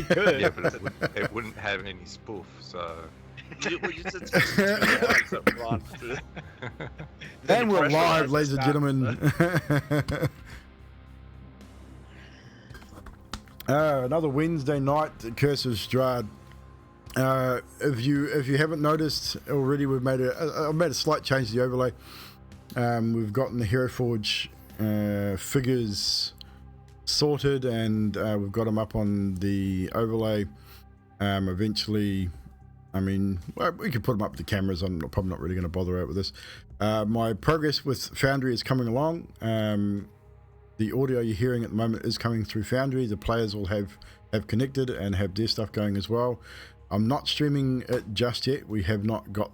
could. Yeah, but it wouldn't have any spoof, so... You just expect 2 hours of run through. And we're live, ladies and gentlemen. Another Wednesday night at Curse of Strahd. If you haven't noticed already, I've made a slight change to the overlay. We've gotten the Hero Forge figures sorted, and we've got them up on the overlay. Eventually, I mean, well, we could put them up with the cameras. I'm probably not really going to bother out with this. My progress with Foundry is coming along. The audio you're hearing at the moment is coming through Foundry. The players will have connected and have their stuff going as well. I'm not streaming it just yet. We have not got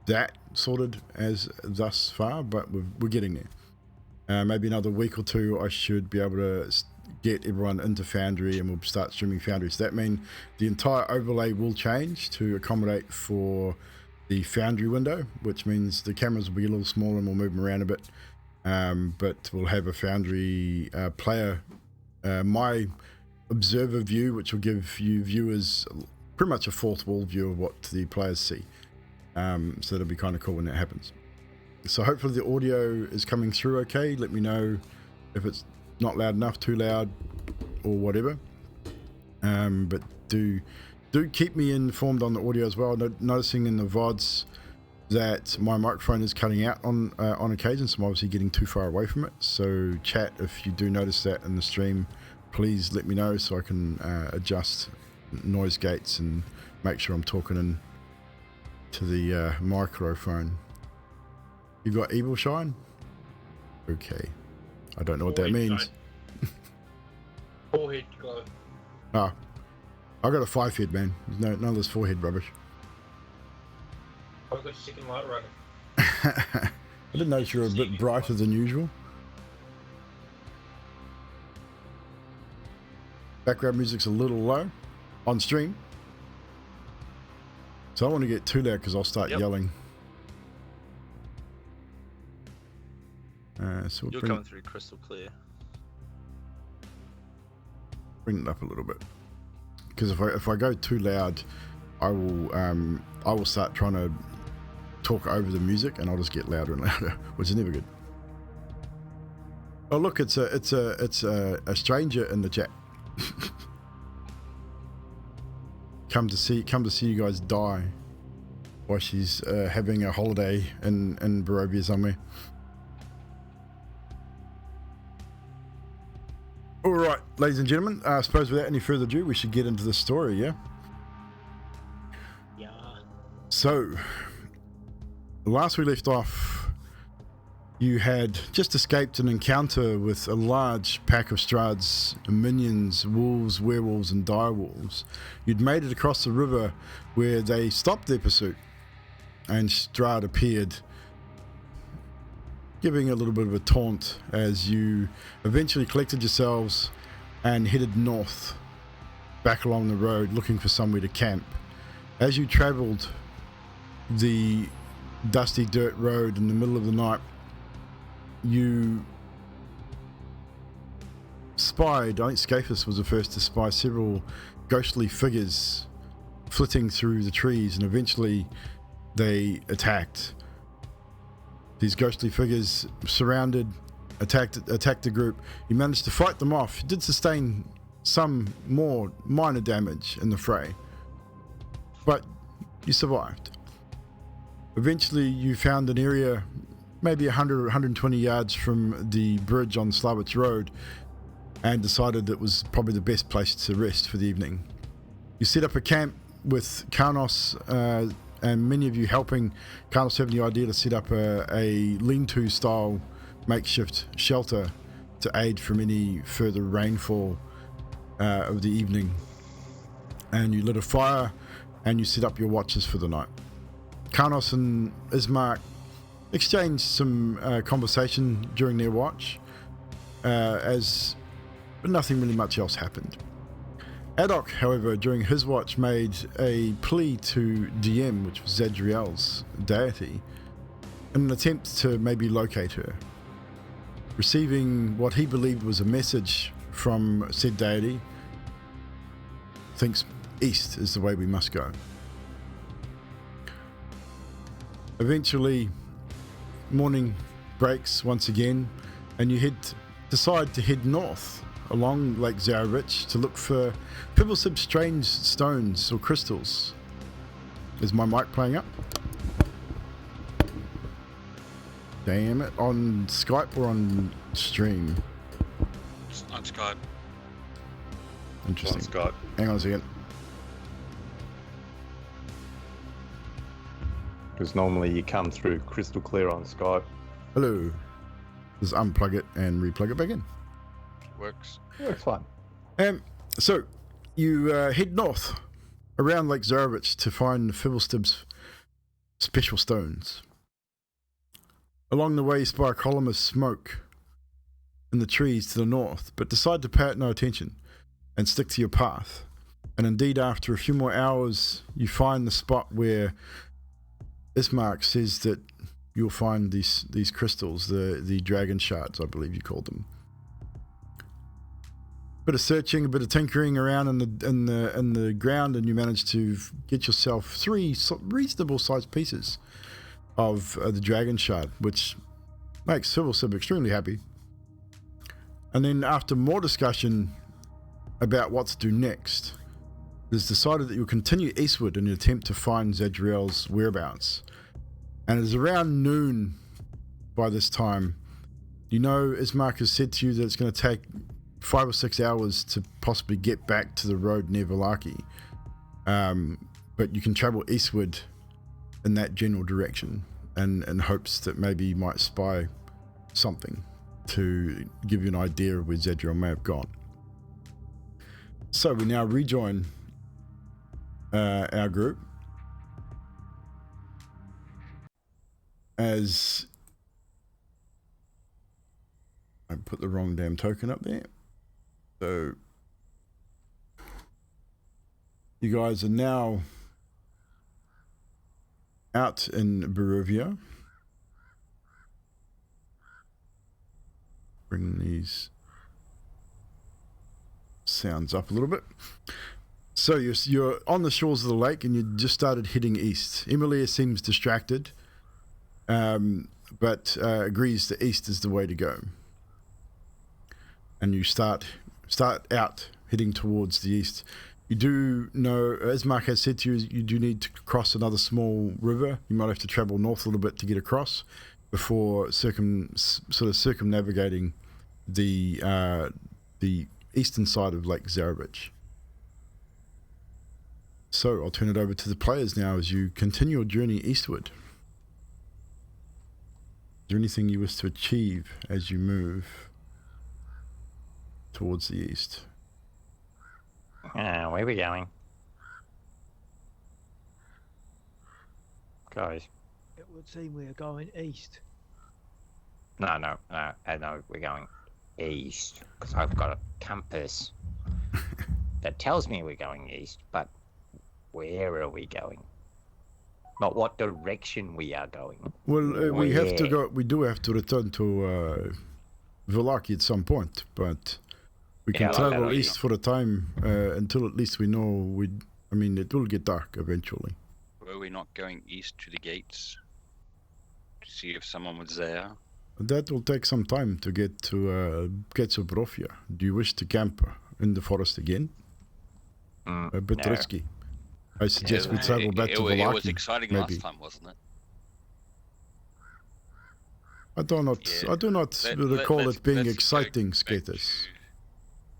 that sorted as thus far, but we're getting there. Maybe another week or two, I should be able to get everyone into Foundry, and we'll start streaming Foundry. So that means the entire overlay will change to accommodate for the Foundry window, which means the cameras will be a little smaller and we'll move them around a bit. But we'll have a Foundry player, my observer view, which will give you viewers pretty much a fourth wall view of what the players see. So that'll be kind of cool when that happens. So hopefully the audio is coming through okay. Let me know if it's not loud enough, too loud, or whatever. But do keep me informed on the audio as well. Noticing in the VODs that my microphone is cutting out on occasion, so I'm obviously getting too far away from it. So chat, if you do notice that in the stream, please let me know so I can adjust noise gates and make sure I'm talking in to the microphone. You've got Evil Shine? Okay. I don't know what that means. Forehead glow. Ah, Oh, I got a 5 head, man. None of this 4 head rubbish. I've got second light running. I didn't notice you're a bit brighter than usual. Background music's a little low on stream, so I don't want to get too loud because I'll start yelling. So You're coming through crystal clear. Bring it up a little bit, because if I go too loud, I will start trying to talk over the music, and I'll just get louder and louder, which is never good. Oh look, it's a stranger in the chat. come to see you guys die while she's having a holiday in Barovia somewhere. All right, ladies and gentlemen, I suppose without any further ado, we should get into the story, yeah? Yeah. So, last we left off, you had just escaped an encounter with a large pack of Strahd's minions, wolves, werewolves, and direwolves. You'd made it across the river where they stopped their pursuit, and Strahd appeared, giving a little bit of a taunt as you eventually collected yourselves and headed north, back along the road, looking for somewhere to camp. As you travelled the dusty dirt road in the middle of the night, you spied, I think Skathus was the first to spy, several ghostly figures flitting through the trees, and eventually they attacked. These ghostly figures surrounded, attacked the group. You managed to fight them off. You did sustain some more minor damage in the fray, but you survived. Eventually you found an area maybe 100 or 120 yards from the bridge on Slavich Road, and decided it was probably the best place to rest for the evening. You set up a camp with Karnos, and many of you helping. Karnos having the idea to set up a lean-to style makeshift shelter to aid from any further rainfall of the evening. And you lit a fire and you set up your watches for the night. Karnos and Ismark exchanged some conversation during their watch, as nothing really much else happened. Adok, however, during his watch made a plea to DM, which was Zadriel's deity, in an attempt to maybe locate her. Receiving what he believed was a message from said deity, thinks east is the way we must go. Eventually, morning breaks once again, and you decide to head north along Lake Zarevich to look for some strange stones or crystals. Is my mic playing up? Damn it. On Skype or on stream? On Skype. Interesting. On Skype. Hang on a second. Because normally you come through crystal clear on Skype. Hello. Just unplug it and replug it back in. Works. Works fine. So you head north around Lake Zarevich to find Fibblestib's special stones. Along the way, you spy a column of smoke in the trees to the north, but decide to pay it no attention and stick to your path. And indeed, after a few more hours, you find the spot where Ismark says that you'll find these crystals, the dragon shards, I believe you called them. Bit of searching, a bit of tinkering around in the ground, and you manage to get yourself 3 reasonable sized pieces of the dragon shard, which makes Fibblestib extremely happy. And then after more discussion about what to do next, it is decided that you'll continue eastward in an attempt to find Zadriel's whereabouts. And it is around noon by this time. You know, Ismark has said to you that it's going to take 5 or 6 hours to possibly get back to the road near Valaki. But you can travel eastward in that general direction, and in hopes that maybe you might spy something to give you an idea of where Zadriel may have gone. So we now rejoin our group as I put the wrong damn token up there. So you guys are now out in Barovia. Bring these sounds up a little bit. So you're on the shores of the lake, and you just started heading east. Emilia seems distracted, but agrees that east is the way to go. And you start out heading towards the east. You do know, as Mark has said to you, you do need to cross another small river. You might have to travel north a little bit to get across before circumnavigating the eastern side of Lake Zarevich. So I'll turn it over to the players now as you continue your journey eastward. Is there anything you wish to achieve as you move towards the east? Where are we going? Guys. It would seem we're going east. No, we're going east. Because I've got a compass that tells me we're going east, but where are we going? Not what direction we are going. Well, we do have to return to Valaki at some point, but we can travel east for a time until at least we know it will get dark eventually. Were we not going east to the gates to see if someone was there? That will take some time to get to Barovia. Do you wish to camp in the forest again? A bit risky. I suggest we travel back to Valaki. It was exciting last time, wasn't it? I do not recall it being exciting, Skathus.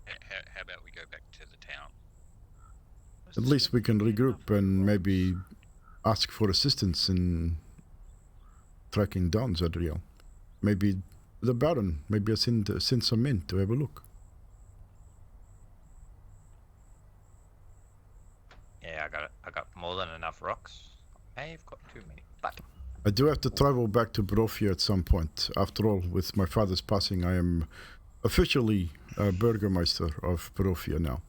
How about we go back to the town? At least we can regroup and maybe ask for assistance in tracking down Zadriel. Maybe the Baron. Maybe I send some men to have a look. Yeah, I got more than enough rocks. I've got too many, but I do have to travel back to Barovia at some point. After all, with my father's passing, I am officially a Burgermeister of Barovia now.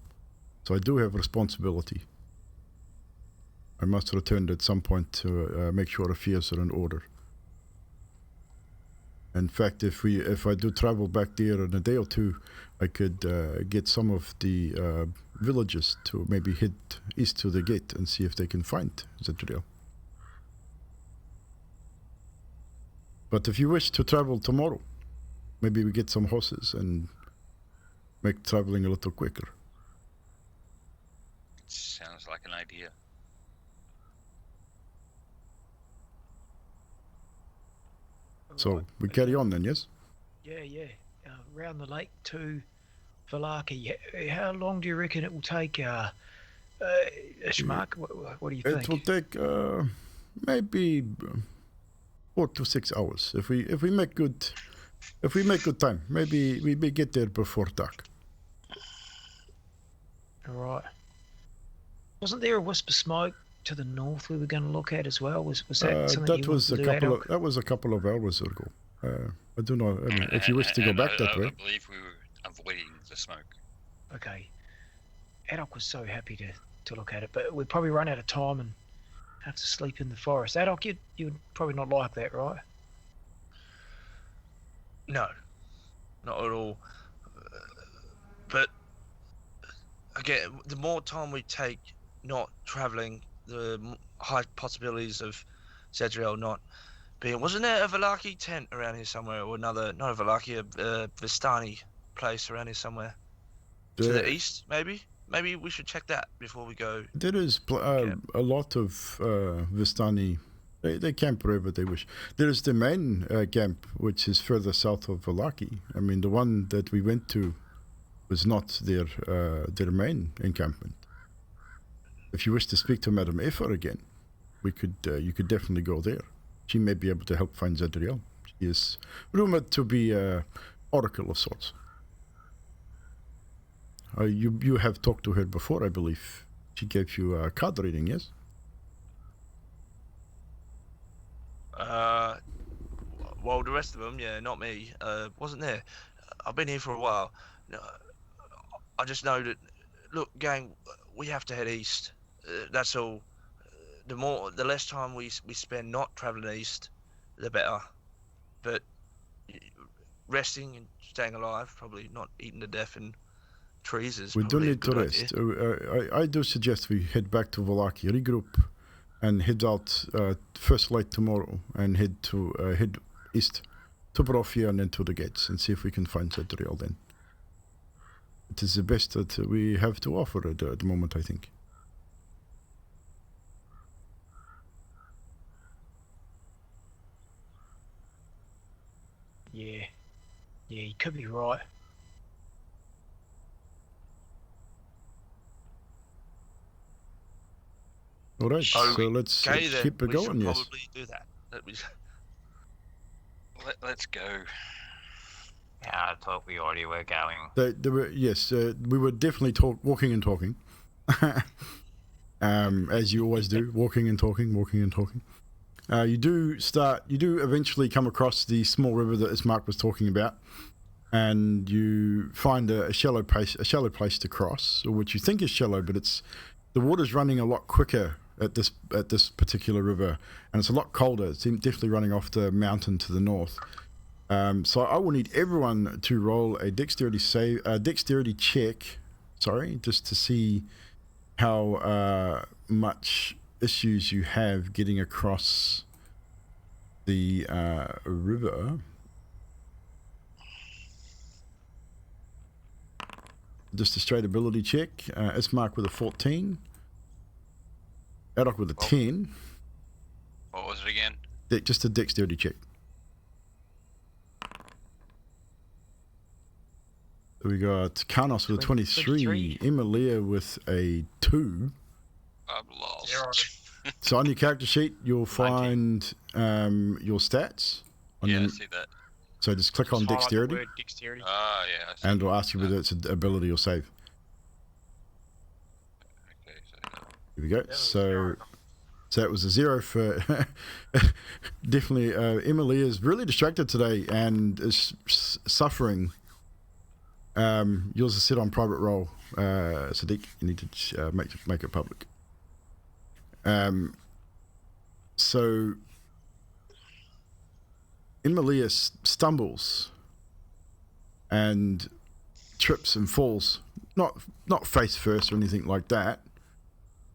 So I do have responsibility. I must return at some point to make sure affairs are in order. In fact, if I do travel back there in a day or two, I could get some of the villagers to maybe head east to the gate and see if they can find Zadriel. But if you wish to travel tomorrow, maybe we get some horses and make traveling a little quicker. Sounds like an idea. So Right, we okay. carry on then, yes? Yeah. Round the lake to Valaki. How long do you reckon it will take, Schmark? What do you think? It will take maybe 4 to 6 hours if we make good time. Maybe we may get there before dark. All right. Wasn't there a wisp of smoke to the north we were going to look at as well? Was that something That you was wanted to do, Adolf? that was a couple of hours ago. I don't know. I mean, if you wish to go back that way. I believe we were avoiding the smoke. Okay. Adolf was so happy to look at it, but we'd probably run out of time and have to sleep in the forest. Adolf, you'd probably not like that, right? No, not at all. But again, the more time we take not traveling, the high possibilities of Zadriel not being. Wasn't there a Valaki tent around here somewhere, or another? Not a Valaki, a Vistani place around here somewhere to the east, maybe. Maybe we should check that before we go. There is a lot of Vistani. They camp wherever they wish. There is the main camp, which is further south of Valaki. I mean, the one that we went to was not their main encampment. If you wish to speak to Madame Effer again, you could definitely go there. She may be able to help find Zadriel. She is rumored to be an oracle of sorts. You have talked to her before, I believe. She gave you a card reading, yes? Well, the rest of them, yeah, not me. Wasn't there. I've been here for a while. No, I just know that. Look, gang, we have to head east. That's all. The less time we spend not traveling east, the better. But resting and staying alive, probably not eating to death in trees is. We do probably a need to good rest. idea. I do suggest we head back to Valaki, regroup, and head out first light tomorrow, and head east to Barofia and then to the gates, and see if we can find Zadriel then. It is the best that we have to offer at the moment, I think. Yeah, you could be right. All right, so let's Okay, then keep it we going, should yes. probably do that. Let's go. Yeah, I thought we already were going. They were, yes, we were definitely walking and talking. As you always do, walking and talking. You do eventually come across the small river that Ismark was talking about, and you find a shallow place to cross, or what you think is shallow, but the water's running a lot quicker at this particular river, and it's a lot colder. It's definitely running off the mountain to the north. So I will need everyone to roll a dexterity check, just to see how much issues you have getting across the river. Just a straight ability check. Ismark with a 14. Adok with a 10. What was it again? Just a dexterity check. We got Karnos with a 23. Emilia with a 2. I'm lost. So on your character sheet, you'll find your stats. Yeah, I see that. So just click on dexterity, Dexterity. Ah, yeah. I see. and it'll ask you whether it's an ability or save. Okay, so Here we go. So that was a 0 for definitely. Emily is really distracted today and is suffering. Yours is set on private roll, Sadiq. You need to make it public. So Emilia stumbles and trips and falls, not face first or anything like that,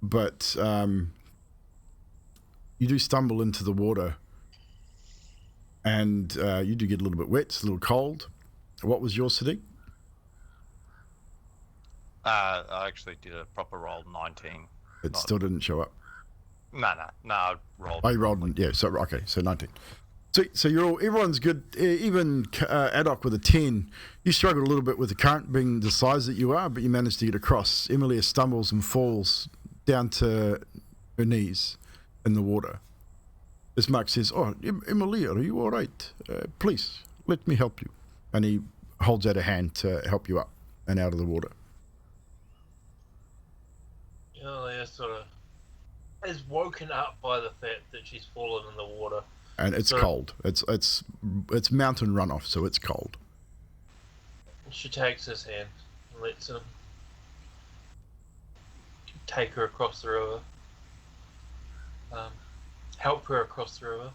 but you do stumble into the water, and you do get a little bit wet, it's a little cold. What was your Sadiq? I actually did a proper roll, 19. It still didn't show up. No, I rolled. Oh, you rolled, yeah, so 19. So everyone's good, even Adok with a 10. You struggled a little bit with the current being the size that you are, but you managed to get across. Emilia stumbles and falls down to her knees in the water. Ismark says, "Oh, Emilia, are you all right? Please, let me help you." And he holds out a hand to help you up and out of the water. Emilia sort of is woken up by the fact that she's fallen in the water. And it's cold. It's mountain runoff, so it's cold. She takes his hand and lets him take her across the river. Help her across the river.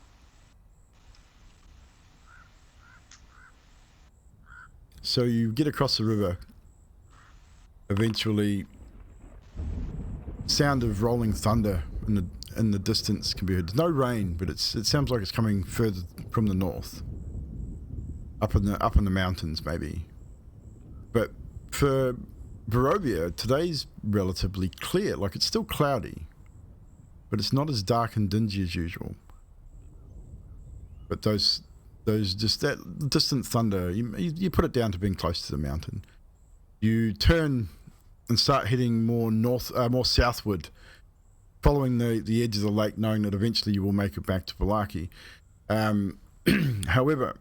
So you get across the river. Eventually, sound of rolling thunder in the distance can be heard. There's no rain, but it sounds like it's coming further from the north, up in the mountains maybe. But for Barovia, today's relatively clear. Like, it's still cloudy, but it's not as dark and dingy as usual. But those just that distant thunder, you put it down to being close to the mountain. You turn and start heading more southward, following the edge of the lake, knowing that eventually you will make it back to Valaki. However,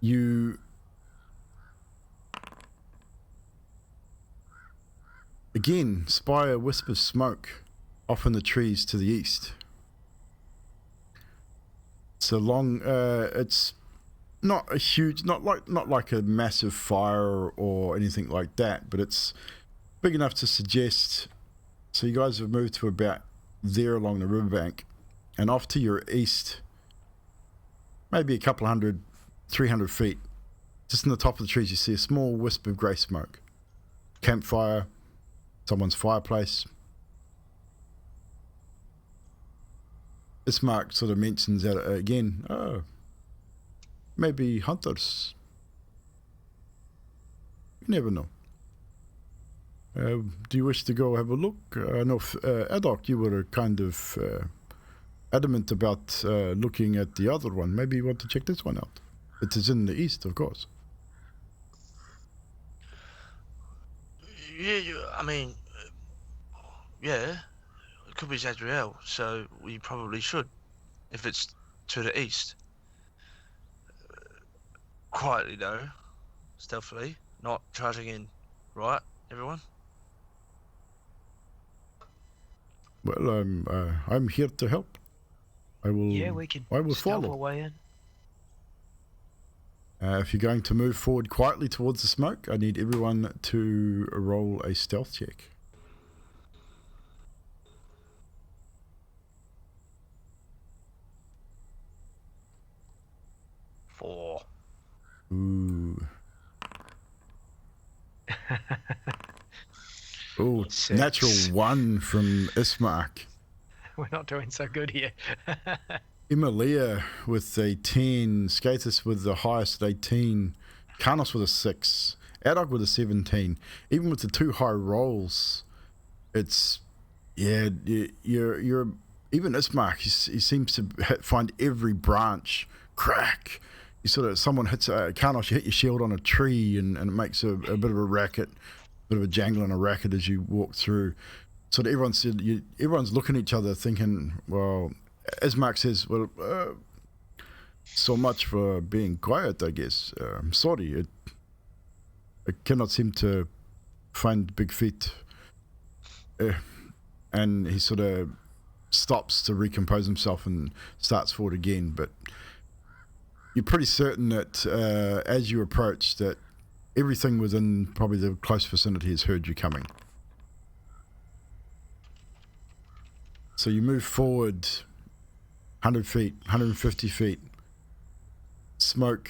you again spy a wisp of smoke off in the trees to the east. It's not a huge, not like a massive fire or anything like that, but it's big enough to suggest. So you guys have moved to about there along the riverbank, and off to your east, maybe a couple 300 feet, just in the top of the trees, you see a small wisp of grey smoke. Campfire, someone's fireplace. Ismark sort of mentions that again. Oh, maybe hunters. You never know. Do you wish to go have a look? I know, Adok, you were kind of adamant about looking at the other one. Maybe you want to check this one out. It is in the east, of course. Yeah, I mean, yeah, it could be Zadriel, so we probably should, if it's to the east. Quietly though, stealthily, not charging in, right, everyone? Well, I'm here to help. I will. Yeah, we can. I will stealth follow. our way in. If you're going to move forward quietly towards the smoke, I need everyone to roll a stealth check. Four. Ooh. Ooh, Six. natural 1 from Ismark. We're not doing so good here. Emilia with a 10, Skathus with the highest at 18, Karnos with a 6, Adok with a 17. Even with the 2 high rolls, it's, yeah, you're even Ismark, he seems to find every branch crack. You sort of, someone hits Karnos, you hit your shield on a tree and it makes a bit of a racket, bit of a jangle and a racket as you walk through. So everyone's looking at each other thinking, well, as Mark says, well, so much for being quiet, I guess. I'm sorry, I cannot seem to find Big Feet. And he sort of stops to recompose himself and starts forward again. But you're pretty certain that as you approach, that everything within probably the close vicinity has heard you coming. So you move forward 100 feet, 150 feet. Smoke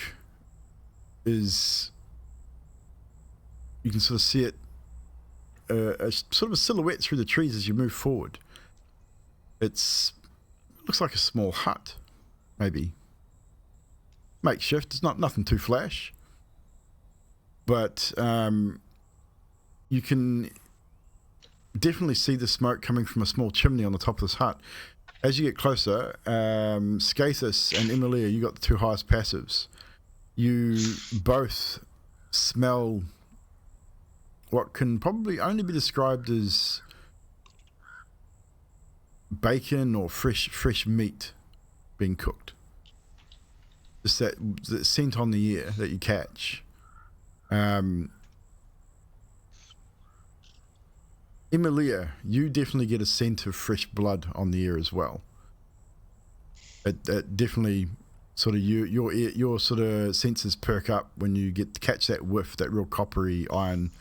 is, you can sort of see it, sort of a silhouette through the trees as you move forward. Looks like a small hut, maybe. Makeshift. It's nothing too flash, but you can definitely see the smoke coming from a small chimney on the top of this hut. As you get closer, Skathus and Emilia, you got the two highest passives. You both smell what can probably only be described as bacon or fresh meat being cooked. Just that scent on the air that you catch. Emilia, you definitely get a scent of fresh blood on the air as well. It definitely sort of your sort of senses perk up when you catch that whiff, that real coppery iron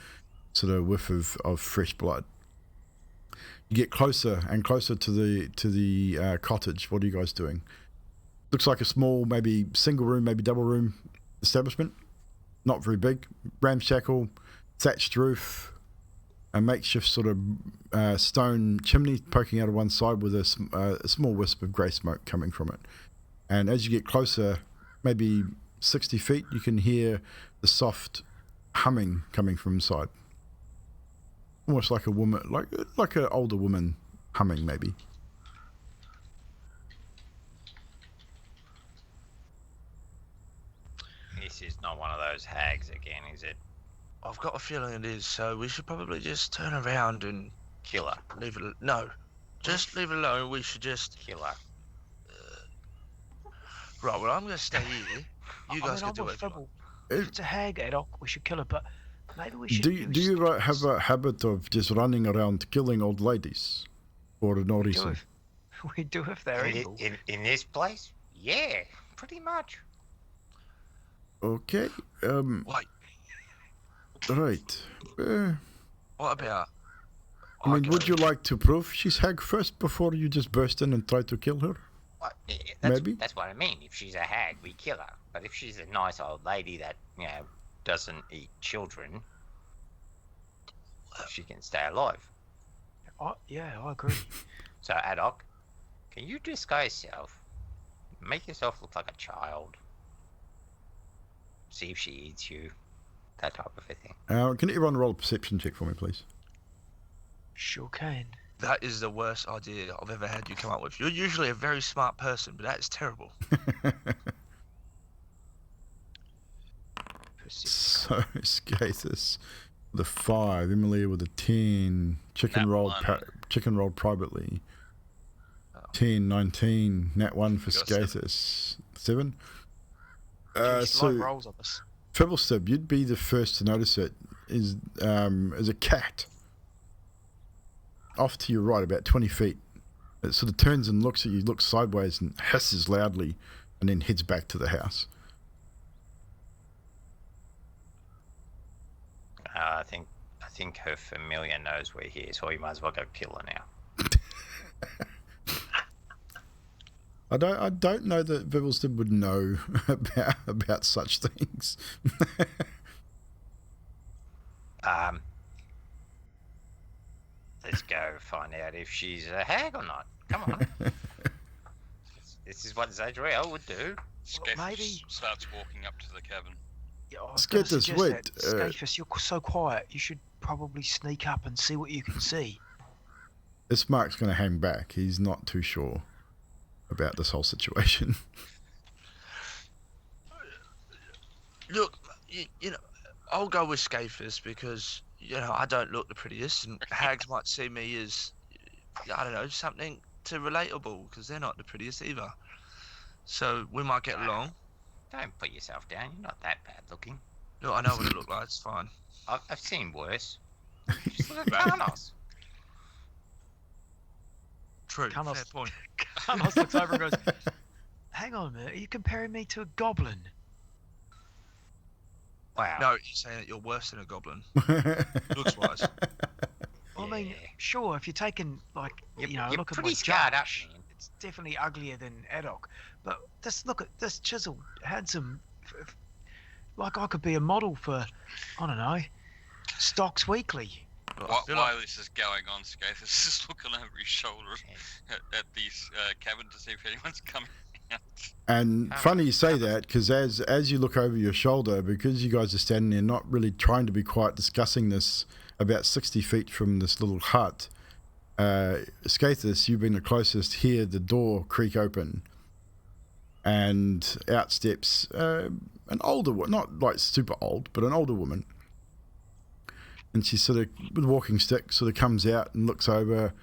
sort of whiff of fresh blood. You get closer and closer to the cottage. What are you guys doing? Looks like a small, maybe single room, maybe double room establishment. Not very big. Ramshackle, thatched roof, a makeshift sort of stone chimney poking out of one side with a small wisp of grey smoke coming from it. And as you get closer, maybe 60 feet, you can hear the soft humming coming from inside. Almost like a woman, like an older woman humming, maybe. This is not one of those hags again, is it? I've got a feeling it is, so we should probably just turn around and Kill her. leave it. No, just leave it alone. We should just Kill her. Right. Well, I'm gonna stay here. You guys can do it. If it's a hag, Adok, we should kill her, but maybe we should. Do you have a habit of just running around killing old ladies for no reason? We do if they're evil. In this place? Yeah, pretty much. Okay. Wait. Right. What about? I mean, would you like to prove she's hag first before you just burst in and try to kill her? Well, Maybe. That's what I mean. If she's a hag, we kill her. But if she's a nice old lady that, doesn't eat children, she can stay alive. Yeah, I agree. So, Adok, can you disguise yourself? Make yourself look like a child. See if she eats you. That type of a thing. Can everyone roll a perception check for me, please? Sure can. That is the worst idea I've ever had you come up with. You're usually a very smart person, but that is terrible. So, Skathus with a 5, Emilia with a 10, chicken rolled privately. 10, 19, nat 1 for Skathus. 7. So, rolls on us. Fibblestib, you'd be the first to notice it. Is a cat off to your right, about 20 feet. It sort of turns and looks at you, looks sideways and hisses loudly, and then heads back to the house. I think her familiar knows we're here, so we might as well go kill her now. I don't know that Vibblestib would know about such things. Let's go find out if she's a hag or not. Come on. This is what Zadriel would do. Skathus maybe- starts walking up to the cabin. Yeah, I was gonna Skathus, suggest wait, that. Skathus, you're so quiet. You should probably sneak up and see what you can see. This Mark's going to hang back. He's not too sure about this whole situation. Look, you know, I'll go with Skathus because, I don't look the prettiest, and hags might see me as, I don't know, something too relatable because they're not the prettiest either. So we might get along. Don't put yourself down. You're not that bad looking. Look, I know what it look like. It's fine. I've seen worse. Just look at Carnos. True. Carnos- Fair point. Carlos looks over and goes, "Hang on a minute. Are you comparing me to a goblin?" Wow. No, you're saying that you're worse than a goblin. Looks wise. I mean, Yeah. sure. If you're taking You're look at my pretty scarred up, Josh. man. it's definitely uglier than Adok. But look at this chiseled, handsome. Like I could be a model for, I don't know, Stocks Weekly. While this is going on, Skathus is just looking over his shoulder at these cabin to see if anyone's coming out. And funny you say that, because as you look over your shoulder, because you guys are standing there not really trying to be quiet, discussing this about 60 feet from this little hut, Skathus, you've been the closest, hear the door creak open, and out steps an older woman, not like super old, but an older woman. And she sort of, with a walking stick, sort of comes out and looks over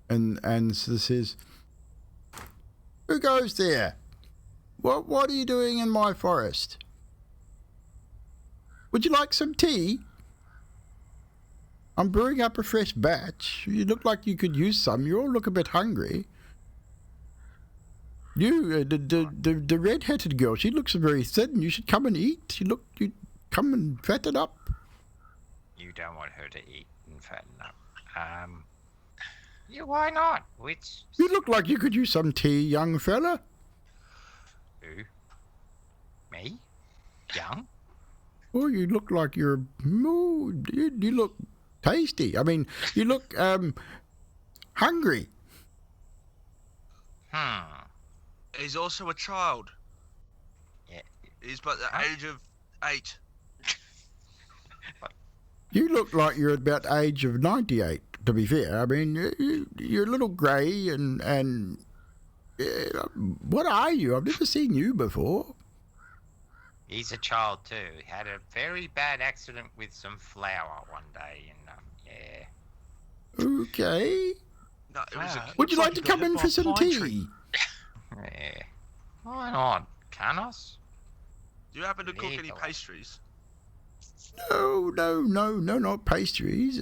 and sort of says, "Who goes there? What are you doing in my forest? Would you like some tea? I'm brewing up a fresh batch. You look like you could use some. You all look a bit hungry. You, the red-hatted girl, she looks very thin. You should come and eat. You come and fatten up." You don't want her to eat and fatten up. Yeah, why not? You look like you could use some tea, young fella. Who? Me? Young? Oh, you look like you look tasty. I mean, you look hungry. He's also a child. Yeah. He's but the age of 8. You look like you're about the age of 98, to be fair. I mean, you're a little grey and what are you? I've never seen you before. He's a child too. He had a very bad accident with some flour one day, and Okay. No, it was a, Would you like to come in for some tea? yeah. Why not? Canos? do you happen to cook any pastries? No, not pastries.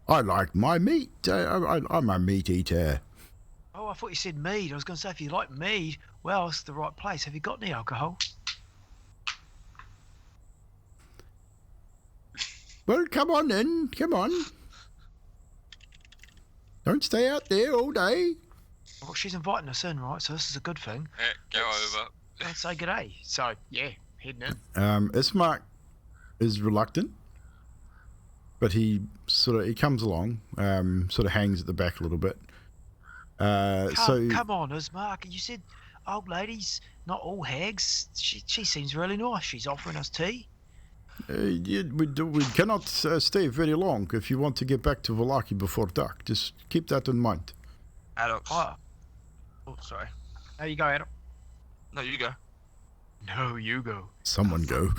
I like my meat. I'm a meat eater. Oh, I thought you said mead. I was going to say, if you like mead, well, it's the right place. Have you got any alcohol? Well, come on in. Come on. Don't stay out there all day. Well, she's inviting us in, right? So this is a good thing. Go over. Let's say good day. So, yeah, heading in. Ismark is reluctant, but he comes along, sort of hangs at the back a little bit. Come on, Ismark. You said old ladies, not all hags. She seems really nice. She's offering us tea. We cannot stay very long if you want to get back to Valaki before dark. Just keep that in mind. Alex. Oh, sorry. There you go, Adam. No, you go. No, you go. Someone go.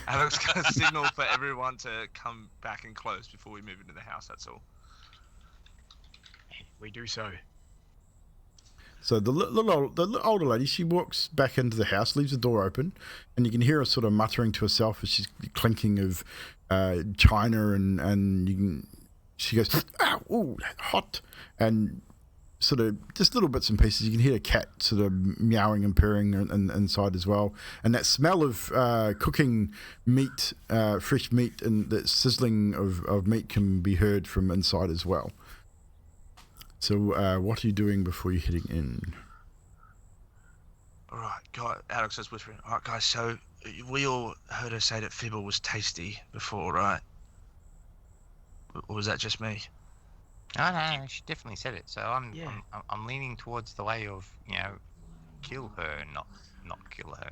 Alex got a signal for everyone to come back and close before we move into the house, that's all. We do so. So the older lady, she walks back into the house, leaves the door open, and you can hear her sort of muttering to herself as she's clinking of china, and she goes, "Ow, ooh, hot," and sort of just little bits and pieces. You can hear a cat sort of meowing and purring inside as well, and that smell of cooking meat, fresh meat, and the sizzling of meat can be heard from inside as well. So, what are you doing before you're heading in? Alright, guys, Alex is whispering. Alright, guys, so we all heard her say that Fibble was tasty before, right? Or was that just me? No, she definitely said it. So I'm leaning towards the way of, kill her, not kill her.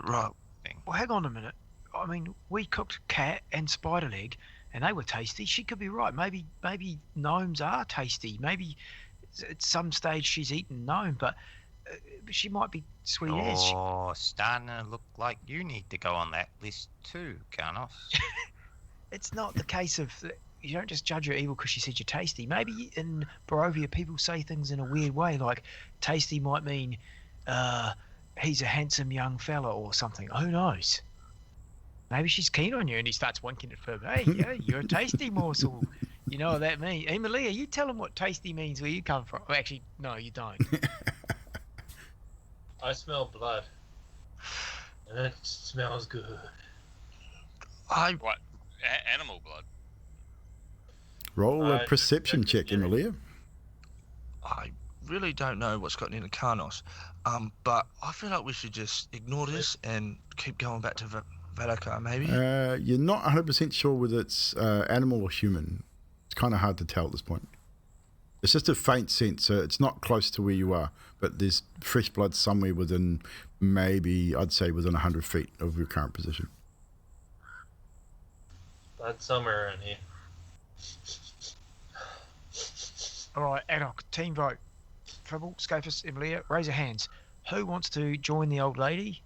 Right. Thing. Well, hang on a minute. I mean, we cooked cat and spider leg, and they were tasty. She could be right. Maybe gnomes are tasty. Maybe at some stage she's eaten gnome, but she might be sweet as. Oh, starting to look like you need to go on that list too, Carnos. It's not the case of you don't just judge her evil because she said you're tasty. Maybe in Barovia people say things in a weird way, like tasty might mean he's a handsome young fella or something. Who knows? Maybe she's keen on you, and he starts winking at her. Hey, yeah, you're a tasty morsel. You know what that means. Hey, Malia, you tell him what tasty means where you come from. Well, actually, no, you don't. I smell blood. And it smells good. What? Animal blood? Roll a perception check, Emilia. I really don't know what's gotten into Karnos, but I feel like we should just ignore this and keep going back to Valaki, maybe. You're not 100% sure whether it's animal or human. It's kind of hard to tell at this point. It's just a faint sense, so it's not close to where you are, but there's fresh blood somewhere within, maybe, I'd say within 100 feet of your current position. Blood somewhere in here. All right, Adok, team vote. Fibble, Skathus, Evldoa, raise your hands. Who wants to join the old lady?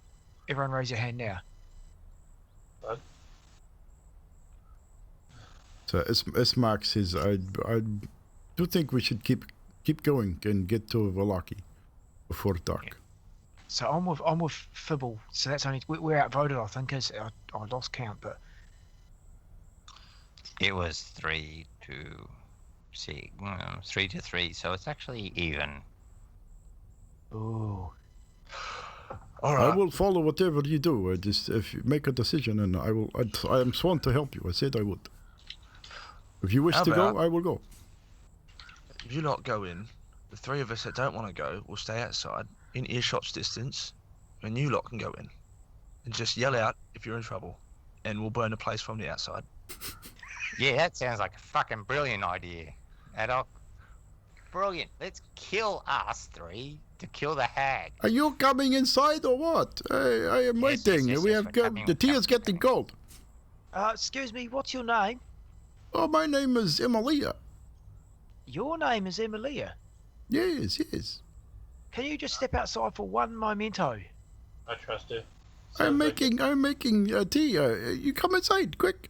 Everyone raise your hand now. So Ismark says, I do think we should keep going and get to Valaki before dark. Yeah. So I'm with Fibble. So that's only we're outvoted, I think. As I lost count, but It was 3 to 3, so it's actually even. ooh, All I right. will follow whatever you do. If you make a decision, and I am sworn to help you. I said I would. If you wish How to go, about- I will go. If you lot go in, the three of us that don't want to go will stay outside in earshot's distance, and you lot can go in. And just yell out if you're in trouble, and we'll burn the place from the outside. Yeah, that sounds like a fucking brilliant idea, Adok. Brilliant. Let's kill us 3 to kill the hag. Are you coming inside or what? I am Yes, waiting. yes, We yes, have we're coming, the tea we're is getting coming. cold. excuse me, what's your name? Oh, my name is Emilia. Your name is Emilia. Yes, yes. Can you just step outside for one momento? I trust you. I'm Sounds like making tea. You come inside, quick.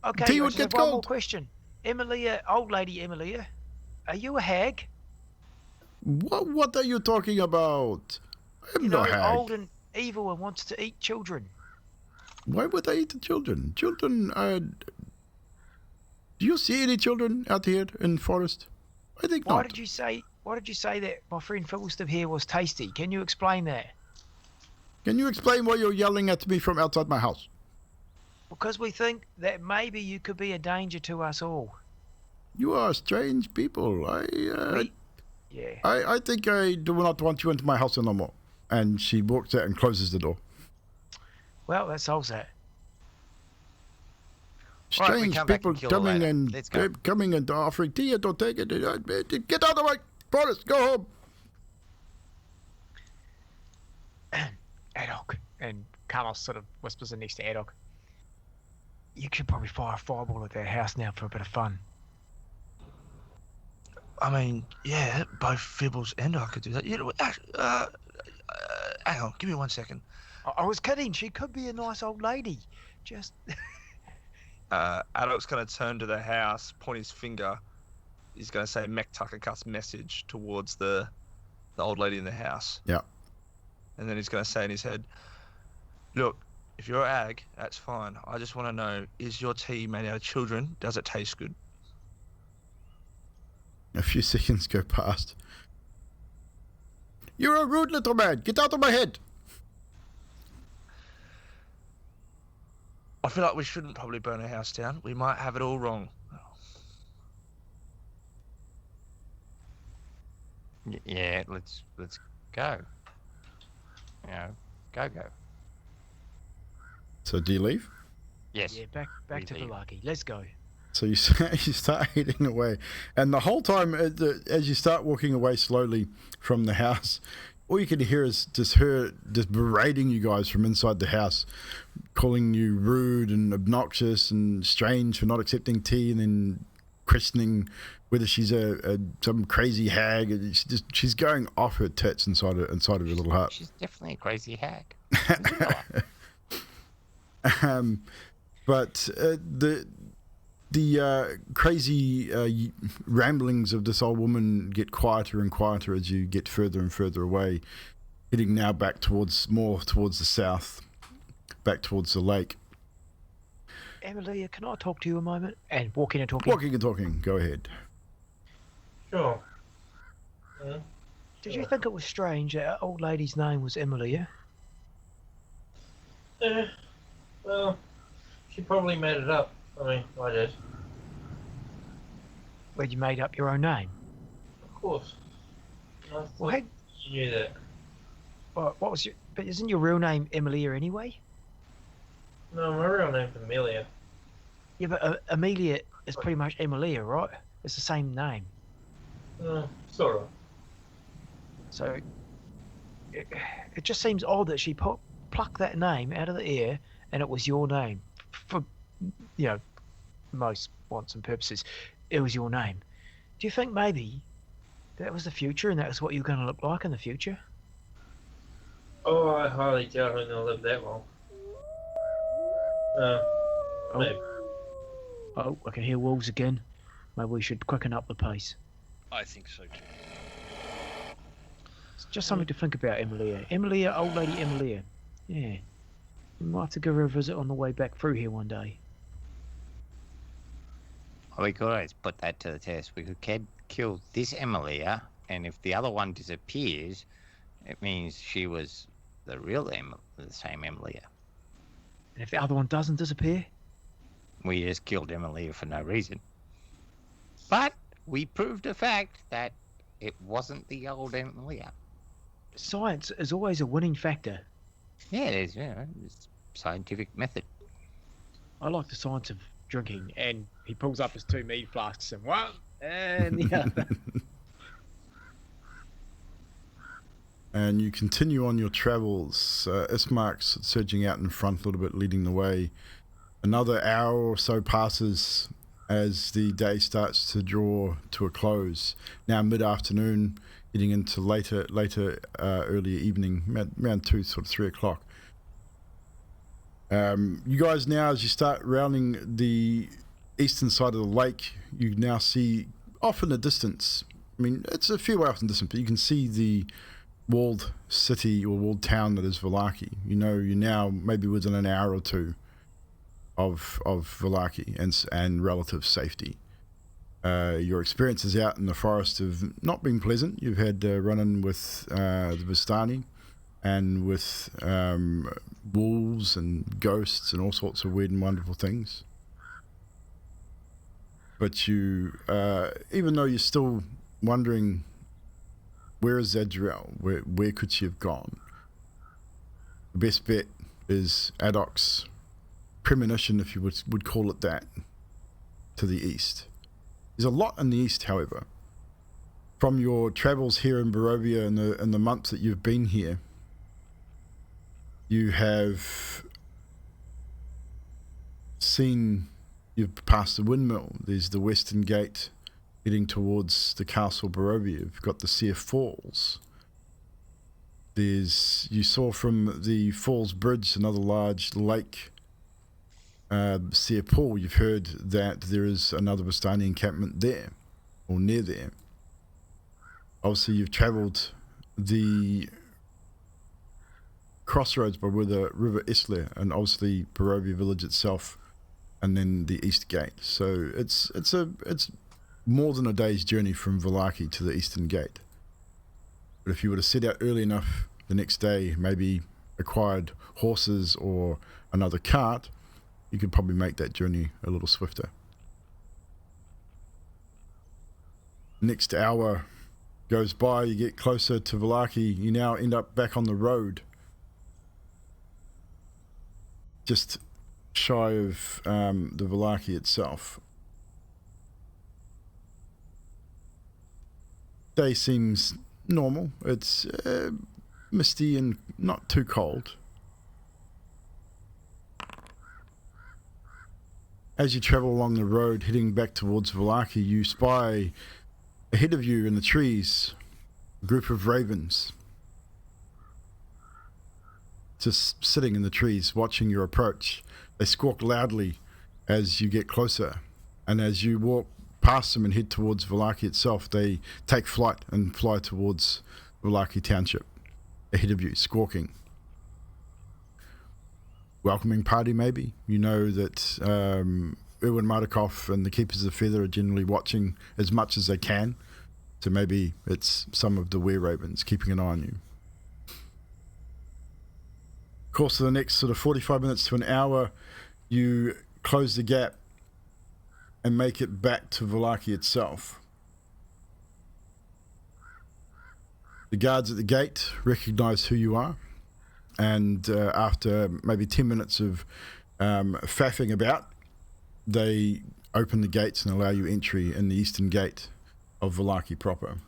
Okay, Tea I would just get have one more cold. question. Emilia, old lady Emilia, are you a hag? What are you talking about? I'm You know, no hag. old and evil and wants to eat children. Why would I eat the children? Children, do you see any children out here in the forest? I think Why not. did you say that my friend Fibblestiff here was tasty? Can you explain that? Can you explain why you're yelling at me from outside my house? Because we think that maybe you could be a danger to us all. You are strange people. Yeah. I think I do not want you into my house no more. And she walks out and closes the door. Well, that solves that. Right, we Strange come back people and kill the coming lady. and Let's go. coming and offering tea. Don't take it. Get out of the way, Forrest. Go home. Adok. And Carlos sort of whispers in next to Adok. You could probably fire a fireball at that house now for a bit of fun. I mean, yeah, both Fibbles and I could do that. You know, hang on, give me 1 second. I was kidding. She could be a nice old lady. Just Adok's going to turn to the house, point his finger. He's going to say Mektakakat's message towards the old lady in the house. Yeah. And then he's going to say in his head, look, if you're ag, that's fine. I just want to know, is your tea made out of children? Does it taste good? A few seconds go past. You're a rude little man. Get out of my head. I feel like we shouldn't probably burn a house down. We might have it all wrong. Yeah, let's go. You know, go. So do you leave? Yes. yeah, back to leave. Valaki. Let's go. So you start heading away, and the whole time as you start walking away slowly from the house, all you can hear is just her just berating you guys from inside the house, calling you rude and obnoxious and strange for not accepting tea, and then questioning whether she's some crazy hag. And she's going off her tits inside of her little hut. She's definitely a crazy hag. But the crazy ramblings of this old woman get quieter and quieter as you get further and further away, heading now back towards the south, back towards the lake. Emilia, can I talk to you a moment? And walking and talking. Walking and talking. Go ahead. Sure. Did you think it was strange that our old lady's name was Emilia? Well, she probably made it up. I mean, I did. Where you made up your own name? Of course. I thought Well, hey, you knew that. what was your? But isn't your real name Emilia anyway? No, my real name's Amelia. Yeah, but Amelia is pretty much Emilia, right? It's the same name. Sort of. So it just seems odd that she plucked that name out of the air and it was your name. For, most wants and purposes, it was your name. Do you think maybe that was the future and that was what you're going to look like in the future? Oh, I highly doubt I'm gonna live that long. Maybe. Oh, I can hear wolves again. Maybe we should quicken up the pace. I think so too. It's just something to think about, Emilia. Emilia, old lady Emilia. Yeah. We might have to give her a visit on the way back through here one day. We could always put that to the test. We could kill this Emilia, and if the other one disappears, it means she was the real the same Emilia. And if the other one doesn't disappear? We just killed Emilia for no reason. But we proved a fact that it wasn't the old Emilia. Science is always a winning factor. Yeah, it is. It's scientific method. I like the science of drinking. And he pulls up his 2 mead flasks and one and the other. And you continue on your travels. Ismark's surging out in front a little bit, leading the way. Another hour or so passes as the day starts to draw to a close. Now mid-afternoon, getting into later earlier evening, around 2, sort of 3 o'clock. You guys now, as you start rounding the eastern side of the lake, you now see off in the distance, I mean, it's a few way off in the distance, but you can see the walled city or walled town that is Valaki. You know, you're now maybe within an hour or two of Valaki and relative safety. Your experiences out in the forest have not been pleasant. You've had run-in with the Vistani and with wolves and ghosts and all sorts of weird and wonderful things. But you, even though you're still wondering, where is Zadriel? Where could she have gone? The best bet is Adok's premonition, if you would call it that, to the east. There's a lot in the east, however. From your travels here in Barovia in the months that you've been here, you have seen, you've passed the windmill. There's the western gate heading towards the castle Barovia. You've got the Seer Falls. You saw from the Falls Bridge another large lake, Seer Pool. You've heard that there is another Vistani encampment there, or near there. Obviously, you've travelled the crossroads by where the River Isler, and obviously Barovia village itself, and then the East Gate. So it's more than a day's journey from Valaki to the Eastern Gate. But if you were to set out early enough the next day, maybe acquired horses or another cart, you could probably make that journey a little swifter. Next hour goes by, you get closer to Valaki, you now end up back on the road, just shy of the Valaki itself. Day seems normal. It's misty and not too cold. As you travel along the road heading back towards Valaki, you spy ahead of you in the trees a group of ravens just sitting in the trees watching your approach. They squawk loudly as you get closer, and as you walk past them and head towards Valaki itself, they take flight and fly towards Valaki Township ahead of you, squawking. Welcoming party, maybe. You know that Erwin Mardukov and the Keepers of Feather are generally watching as much as they can, so maybe it's some of the were-ravens keeping an eye on you. Of course, for the next sort of 45 minutes to an hour, you close the gap and make it back to Valaki itself. The guards at the gate recognize who you are, and after maybe 10 minutes of faffing about, they open the gates and allow you entry in the eastern gate of Valaki proper.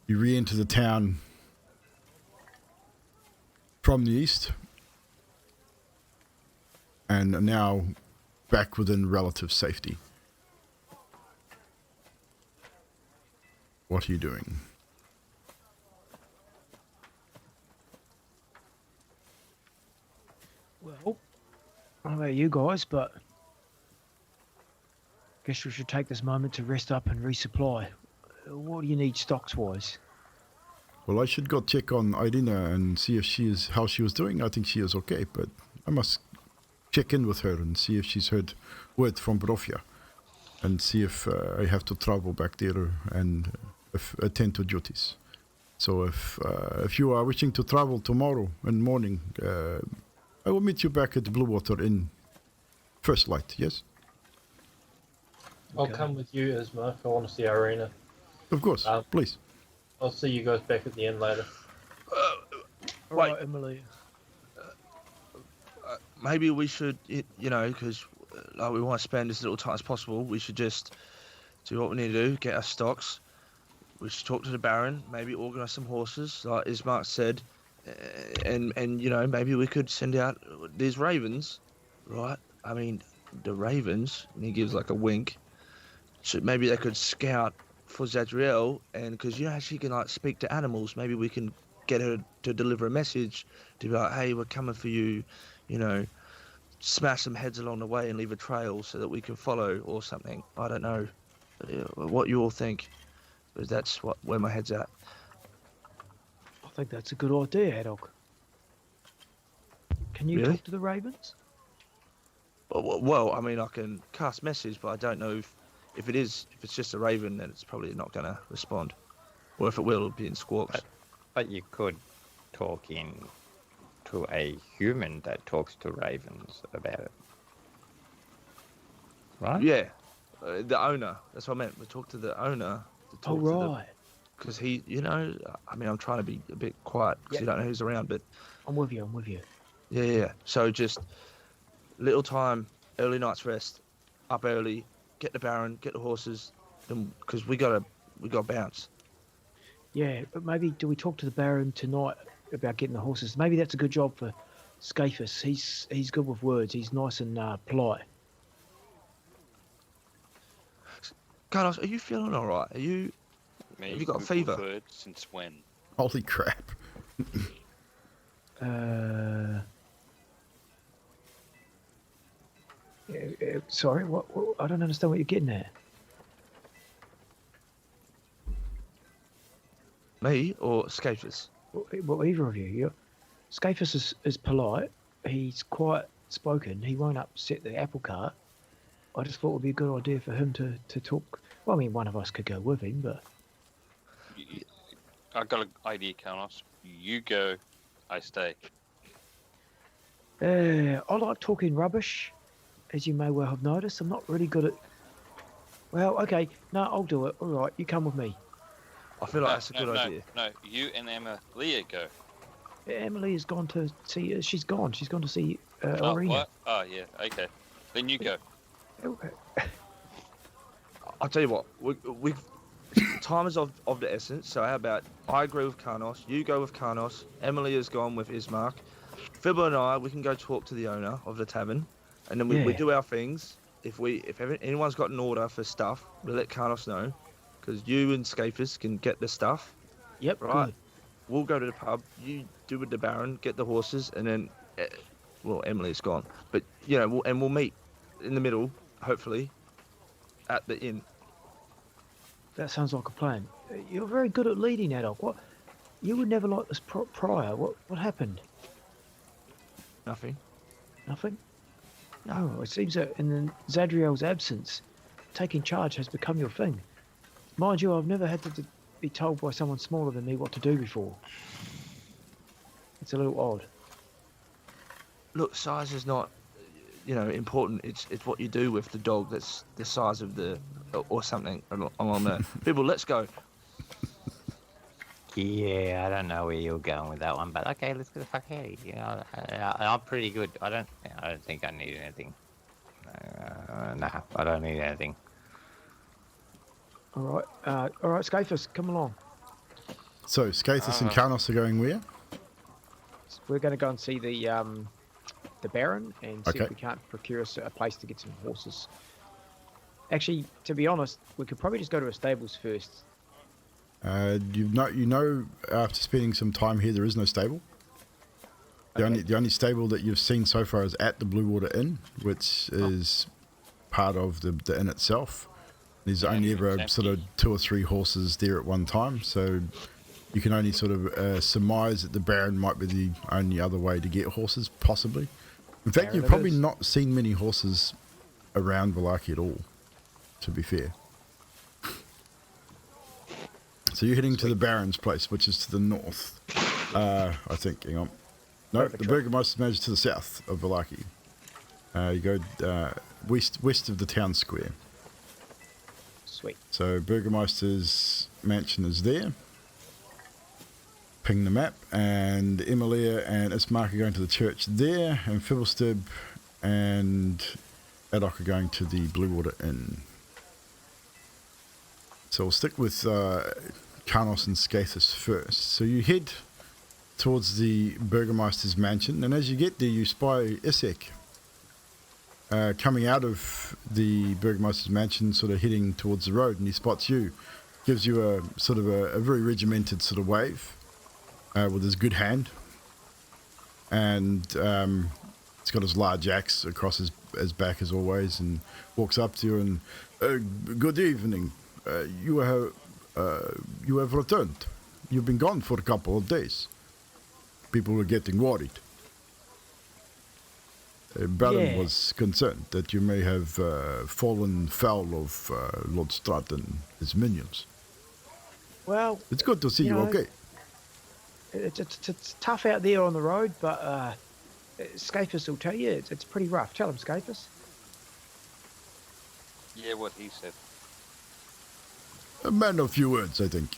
You re-enter the town from the east and are now back within relative safety. What are you doing? Well, I don't know about you guys, but I guess we should take this moment to rest up and resupply. What do you need stocks-wise? Well, I should go check on Irina and see if how she was doing. I think she is okay, but I must check in with her and see if she's heard word from Barovia, and see if I have to travel back there and attend to duties. So if you are wishing to travel tomorrow in the morning, I will meet you back at the Blue Water Inn. First light, yes? I'll come with you, Isma, if I want to see Irina. Of course, please. I'll see you guys back at the inn later. Right, Emily. Maybe we should, because we want to spend as little time as possible, we should just do what we need to do, get our stocks. We should talk to the Baron, maybe organise some horses, like Ismark said, and maybe we could send out these ravens, right? I mean, the ravens, and he gives like a wink, so maybe they could scout for Zadriel, and because she can like speak to animals, maybe we can get her to deliver a message to be like, hey, we're coming for you, smash some heads along the way and leave a trail so that we can follow or something. I don't know what you all think, but that's where my head's at. I think that's a good idea, Haddock. Can you Really? talk to the ravens? Well, I mean, I can cast message, but I don't know if it's just a raven, then it's probably not going to respond. Or if it will, it'll be in squawks. But you could talk to a human that talks to ravens about it. Right? Yeah, the owner. That's what I meant. We talk to the owner. To talk to right. Because he, I mean, I'm trying to be a bit quiet because you don't know who's around, but... I'm with you. Yeah. So just little time, early night's rest, up early, get the Baron, get the horses, because we got to bounce. Yeah, but maybe do we talk to the Baron tonight about getting the horses? Maybe that's a good job for Skathus. He's good with words. He's nice and polite. Carlos, are you feeling all right? Have you got a fever? Word since when? Holy crap. Sorry, what? I don't understand what you're getting at. Me or Skathus? Well, either of you. Skathus is polite. He's quite spoken. He won't upset the apple cart. I just thought it would be a good idea for him to talk. Well, I mean, one of us could go with him, but... I've got an idea, Carlos. You go, I stay. I like talking rubbish, as you may well have noticed. I'm not really good at... Well, okay. No, I'll do it. All right, you come with me. I feel like that's a good idea. No, you and Leah go. Emily has gone to see... she's gone. She's gone to see Irina. What? Oh, yeah, okay. Then you go. I'll tell you what, we've time is of the essence, so how about I agree with Carnos, you go with Carnos, Emily has gone with Ismark, Fibber and I, we can go talk to the owner of the tavern, and then we do our things. If anyone's got an order for stuff, we'll let Carnos know, because you and Skathus can get the stuff. Yep, right? good. We'll go to the pub, you do with the Baron, get the horses, and then, Emily's gone, but, we'll meet in the middle, hopefully, at the inn. That sounds like a plan. You're very good at leading, Adolf. What? You were never like this prior. What happened? Nothing. Nothing? No, it seems that in Zadriel's absence, taking charge has become your thing. Mind you, I've never had to be told by someone smaller than me what to do before. It's a little odd. Look, size is not, important. It's what you do with the dog that's the size of or something along there. People, let's go. Yeah, I don't know where you're going with that one, but okay, let's get the fuck out of here. You know, I'm pretty good. I don't think I need anything. Nah, I don't need anything. All right, Skathus, come along. So, Skathus and Karnos are going where? We're going to go and see the Baron and see Okay. if we can't procure us a place to get some horses. Actually, to be honest, we could probably just go to a stables first. You know, after spending some time here, there is no stable. The only stable that you've seen so far is at the Blue Water Inn, which is part of the inn itself. There's only ever sort of 2 or 3 horses there at one time, so you can only sort of surmise that the Baron might be the only other way to get horses, possibly. In fact, you've probably not seen many horses around Valaki at all, to be fair. So you're heading to the Baron's place, which is to the north, I think. Hang on. No, the Burgermeister's Mansion to the south of Valaki. You go west of the town square. Sweet. So Burgermeister's Mansion is there. Ping the map, and Emilia and Ismark are going to the church there, and Fibblestib and Adok are going to the Blue Water Inn. So we'll stick with Karnos and Skathus first. So you head towards the Burgermeister's Mansion, and as you get there, you spy Isek coming out of the Burgermeister's Mansion, sort of heading towards the road, and he spots you, gives you a sort of a very regimented sort of wave with his good hand, and he's got his large axe across his back as always, and walks up to you and good evening. You have returned. You've been gone for a couple of days. People were getting worried. Baron was concerned that you may have fallen foul of Lord Strahd and his minions. Well, it's good to see you okay. It's tough out there on the road, but Skathus will tell you it's pretty rough. Tell him, Skathus. Yeah, what he said. A man of few words, I think.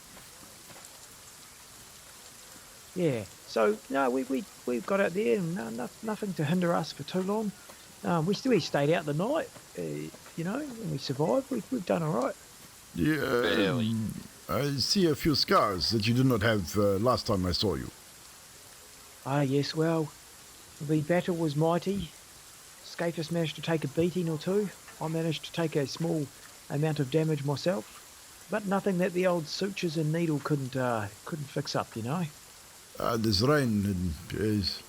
Yeah. So no, we got out there and nothing to hinder us for too long. We stayed out the night, and we survived. We've done all right. Yeah. I see a few scars that you did not have last time I saw you. Ah, yes. Well, the battle was mighty. Skathus managed to take a beating or two. I managed to take a small amount of damage myself, but nothing that the old sutures and needle couldn't fix up. This rain is...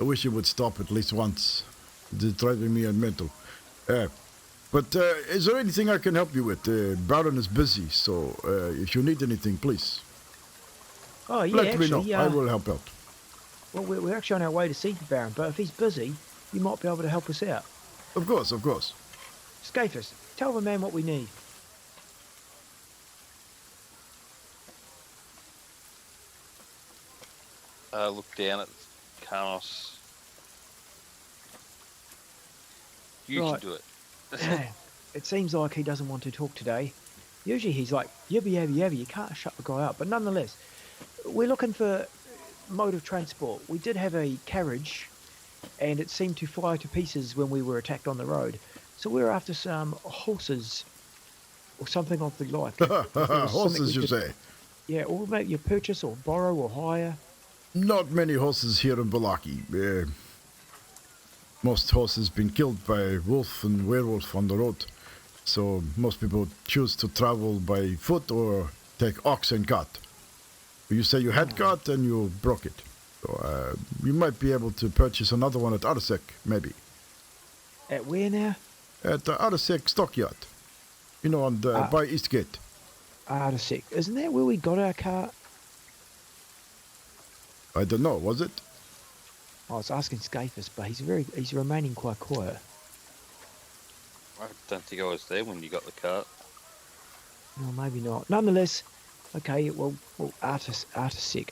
I wish it would stop at least once. It is driving me mental. But is there anything I can help you with? Baron is busy, so if you need anything, please. Oh, yeah, let me know. I will help out. Well, we're actually on our way to see the Baron, but if he's busy, you might be able to help us out. Of course, of course. Skathus, tell the man what we need. Look down at Karnos. You can do it. It seems like he doesn't want to talk today. Usually he's like, yabby, yabby, yabby, you can't shut the guy up. But nonetheless, we're looking for mode of transport. We did have a carriage, and it seemed to fly to pieces when we were attacked on the road. So we're after some horses, or something of the like. Horses, you say? Yeah, or maybe you purchase or borrow or hire. Not many horses here in Valaki. Most horses been killed by wolf and werewolf on the road. So most people choose to travel by foot or take ox and cart. You say you had cart and you broke it. So you might be able to purchase another one at Arsek, maybe. At where now? At the Arsek Stockyard. On the by Eastgate. Arsek. Isn't that where we got our cart? I don't know, was it? I was asking Skathus, but he's remaining quite quiet. I don't think I was there when you got the cart. No, maybe not. Nonetheless, okay, well Artisec,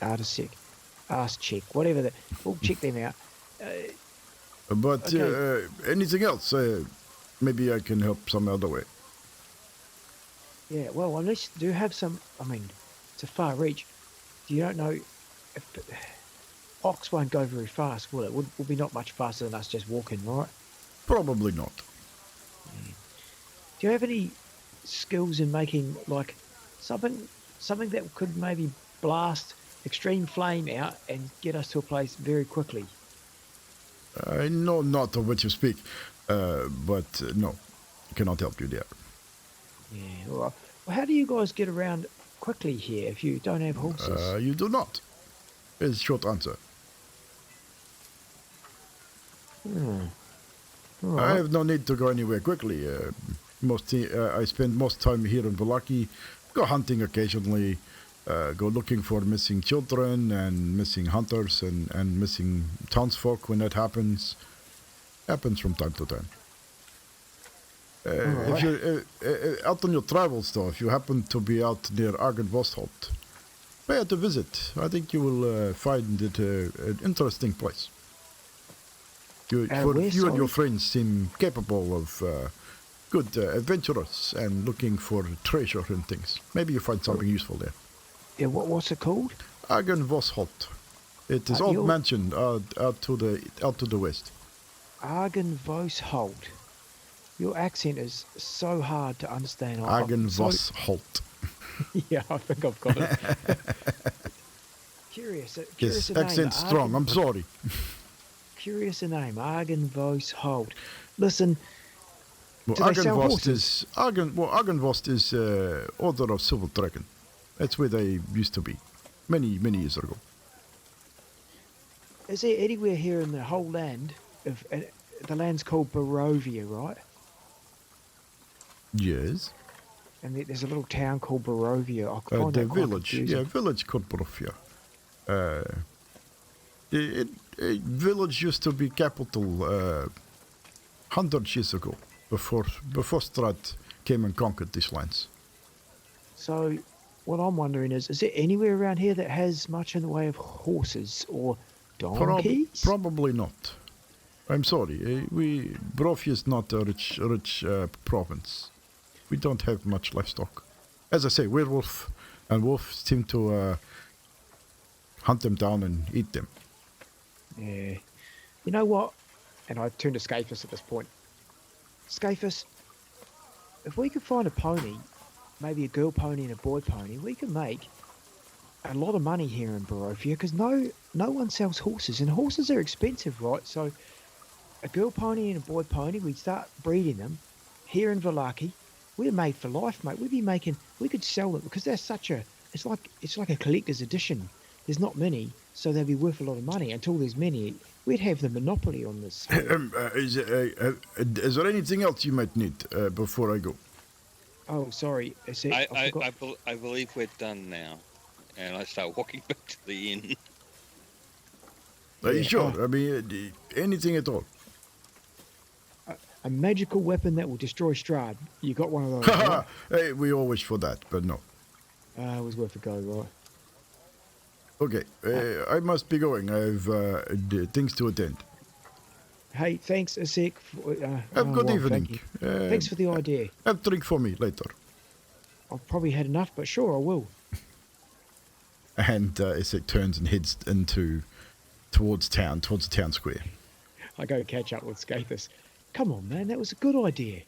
Arse check, whatever that. We'll check them out. But okay. Anything else? Maybe I can help some other way. Yeah, well, unless you do have some, it's a far reach. you don't know if ox won't go very fast, will it? Will be not much faster than us just walking, right? Probably not. Do you have any skills in making like something that could maybe blast extreme flame out and get us to a place very quickly? I know not of what you speak, but no, I cannot help you there. Yeah, all right. Well, how do you guys get around quickly here if you don't have horses? You do not. Is short answer. All I right. have no need to go anywhere quickly. I spend most time here in Valaki, go hunting occasionally, go looking for missing children and missing hunters and missing townsfolk when that happens. Happens from time to time. If you out on your travels, though, if you happen to be out near Argenvostholt, pay it a visit. I think you will find it an interesting place. You and your friends seem capable of good adventurers and looking for treasure and things. Maybe you find something useful there. Yeah, what's it called? Argenvostholt. It is old mansion out to the west. Argenvostholt. Your accent is so hard to understand. Argenvostholt. Yeah, I think I've got it. Curious. Yes, accent strong. I'm sorry. Curious a name, Argenvostholt. Listen, Well, do they sell Argenvost horses? Argenvost is Order of Silver Dragon. That's where they used to be, many years ago. Is there anywhere here in the whole land, the land's called Barovia, right? Yes. And there's a little town called Barovia. I find The that quite village, confusing. village called Barovia. Village used to be capital 100 years ago, before Strahd came and conquered these lands. So, what I'm wondering is there anywhere around here that has much in the way of horses or donkeys? Probably not. I'm sorry. Barovia is not a rich province. We don't have much livestock. As I say, werewolf and wolf seem to hunt them down and eat them. Yeah. You know what? And I turn to Skathus at this point. Skathus, if we could find a pony, maybe a girl pony and a boy pony, we could make a lot of money here in Barovia because no one sells horses, and horses are expensive, right? So a girl pony and a boy pony, we'd start breeding them here in Valaki. We're made for life, mate. We could sell them because they're it's like a collector's edition. There's not many, so they'll be worth a lot of money. Until there's many, we'd have the monopoly on this. Is there anything else you might need before I go? Oh, sorry. I believe we're done now. And I start walking back to the inn. Are you sure? I mean, anything at all? A magical weapon that will destroy Strahd. You got one of those, right? Hey, we all wish for that, but no. It was worth a go, right? Okay, I must be going. I have things to attend. Hey, thanks a sec. Have a good evening. Thanks for the idea. Have a drink for me later. I've probably had enough, but sure, I will. And Isaac turns and heads towards the town square. I go catch up with Skathus. Come on, man, that was a good idea.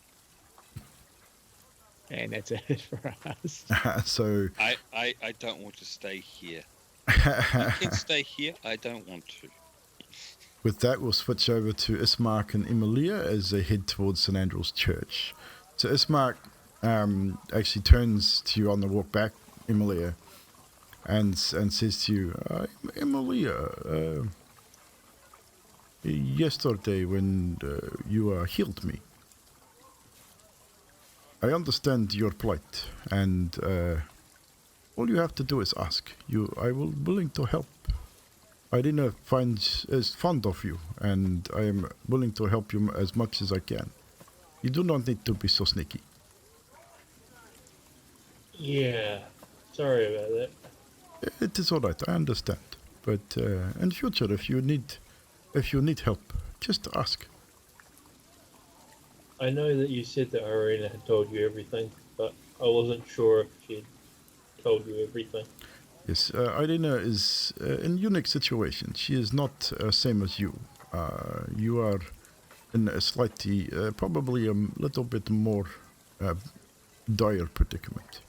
And that's it for us. So I don't want to stay here. You can stay here. I don't want to. With that, we'll switch over to Ismark and Emilia as they head towards St. Andrew's Church. So Ismark actually turns to you on the walk back, Emilia, and says to you, Emilia, yesterday when you healed me, I understand your plight, and all you have to do is ask. I will willing to help. Irina is fond of you, and I am willing to help you as much as I can. You do not need to be so sneaky. Yeah, sorry about that. It is all right. I understand. But in future, if you need help, just ask. I know that you said that Irina had told you everything, but I wasn't sure if she'd told you everything. Yes, Irina is in a unique situation. She is not same as you. You are in a slightly, probably a little bit more dire predicament.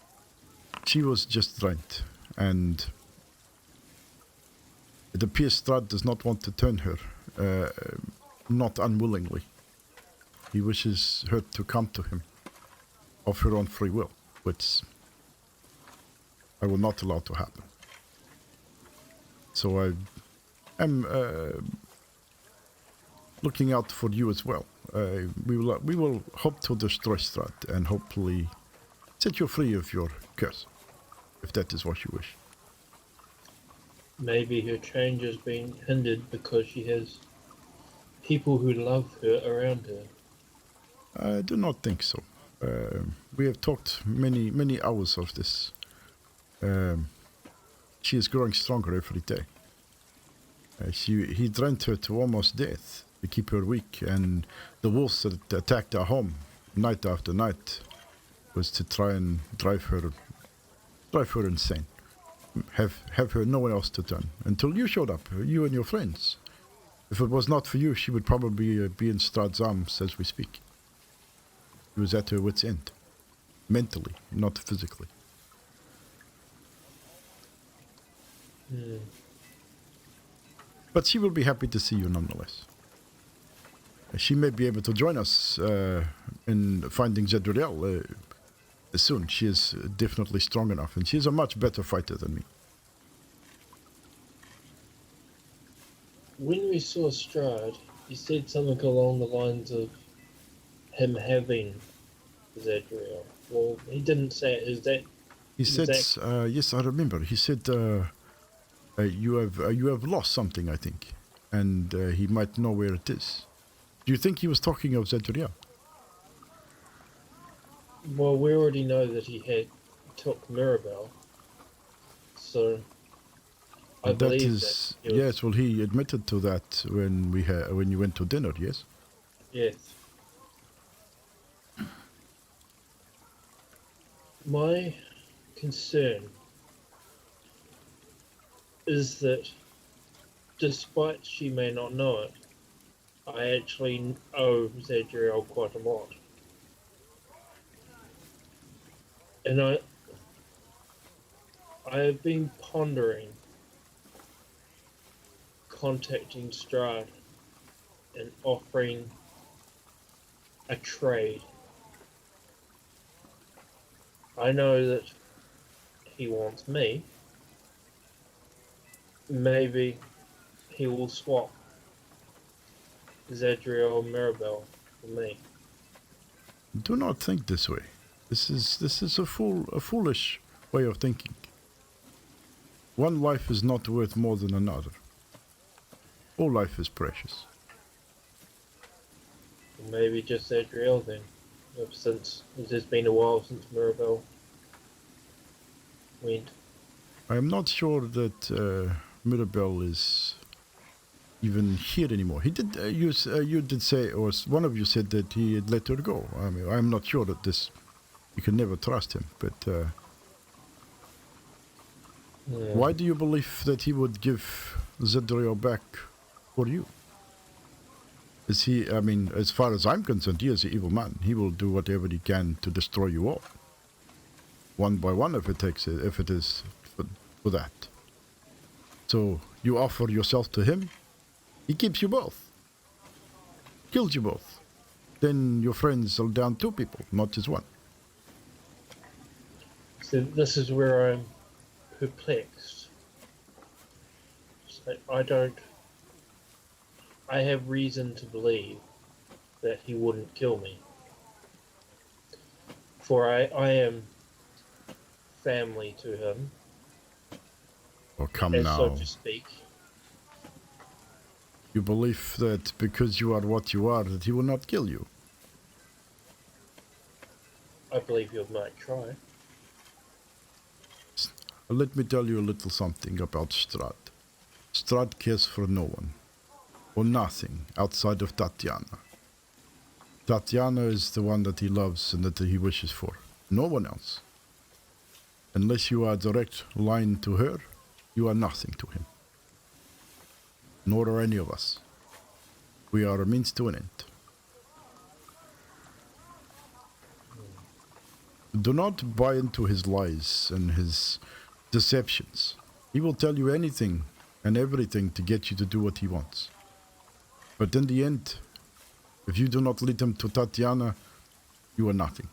She was just right, and it appears Strahd does not want to turn her, not unwillingly. He wishes her to come to him of her own free will, which I will not allow to happen. So I am looking out for you as well. We will hope to destroy Strahd and hopefully set you free of your curse, if that is what you wish. Maybe her change has been hindered because she has people who love her around her. I do not think so. We have talked many hours of this. She is growing stronger every day. He drained her to almost death to keep her weak, and the wolves that attacked our home night after night was to try and drive her insane. Have her nowhere else to turn until you showed up, you and your friends. If it was not for you, she would probably be in Strahd's arms as we speak. She was at her wit's end, mentally, not physically. But she will be happy to see you nonetheless. She may be able to join us in finding Zadriel soon. She is definitely strong enough, and she is a much better fighter than me. When we saw Strahd, he said something along the lines of him having Zadriel. Well, he didn't say it. Is that... He said, yes, I remember. He said, you have lost something, I think, and he might know where it is. Do you think he was talking of Zadriel? Well, we already know that he took Mirabelle, so I believe that. Yes, well, he admitted to that when you went to dinner. Yes. Yes. My concern is that, despite she may not know it, I actually owe Zadriel quite a lot. And I have been pondering contacting Strahd and offering a trade. I know that he wants me. Maybe he will swap Zadriel Mirabelle for me. Do not think this way. This is a foolish way of thinking. One life is not worth more than another. All life is precious. Maybe just Zadriel then, since it has been a while since Mirabelle went. I am not sure that Mirabelle is even here anymore. He did. You did say, or one of you said that he had let her go. I mean, I'm not sure that this. You can never trust him. But why do you believe that he would give Zadriel back for you? Is he? I mean, as far as I'm concerned, he is an evil man. He will do whatever he can to destroy you all, one by one, if it is for that. So you offer yourself to him. He keeps you both. Kills you both. Then your friends are down 2 people, not just 1. So this is where I'm perplexed. So I have reason to believe that he wouldn't kill me. For I am family to him. Oh, come as now. So to speak. You believe that because you are what you are, that he will not kill you? I believe you might try. Let me tell you a little something about Strahd. Strahd cares for no one, or nothing, outside of Tatiana. Tatiana is the one that he loves and that he wishes for. No one else. Unless you are a direct line to her, you are nothing to him. Nor are any of us. We are a means to an end. Do not buy into his lies and his deceptions. He will tell you anything and everything to get you to do what he wants. But in the end, if you do not lead him to Tatiana, you are nothing.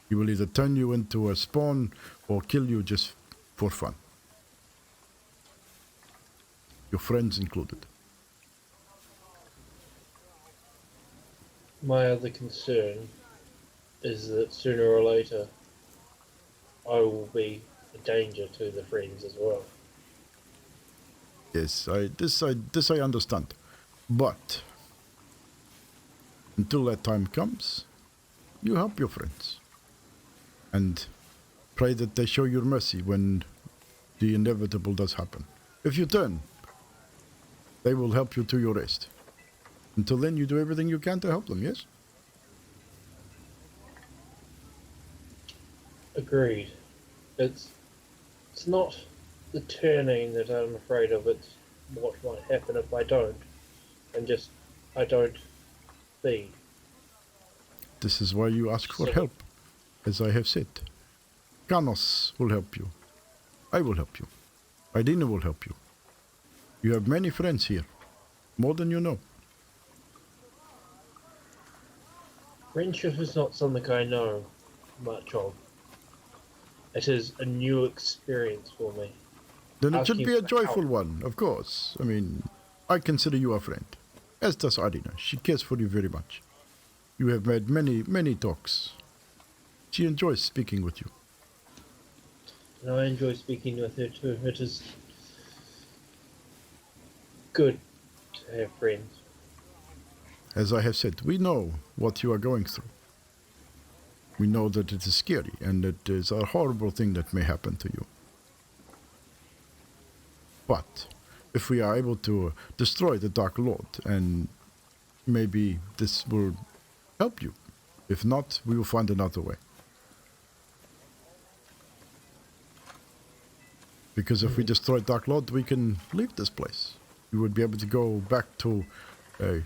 He will either turn you into a spawn or kill you just for fun. Your friends included. My other concern is that sooner or later I will be a danger to the friends as well. Yes, this I understand. But until that time comes, you help your friends. And pray that they show you mercy when the inevitable does happen. If you turn, they will help you to your rest. Until then, you do everything you can to help them, yes? Agreed. It's not the turning that I'm afraid of, it's what might happen if I don't. And just, I don't be. This is why you ask for So- help, as I have said. Kanos will help you. I will help you. Idina will help you. You have many friends here, more than you know. Friendship is not something I know much of. It is a new experience for me. Then it Asking should be a for joyful help. one, of course. I mean, I consider you a friend. As does Adina. She cares for you very much. You have made many talks. She enjoys speaking with you. And I enjoy speaking with her too. It is good to have friends. As I have said, we know what you are going through. We know that it is scary and it is a horrible thing that may happen to you. But if we are able to destroy the Dark Lord, and maybe this will help you. If not, we will find another way. Because if we destroy Dark Lord, we can leave this place. We would be able to go back to the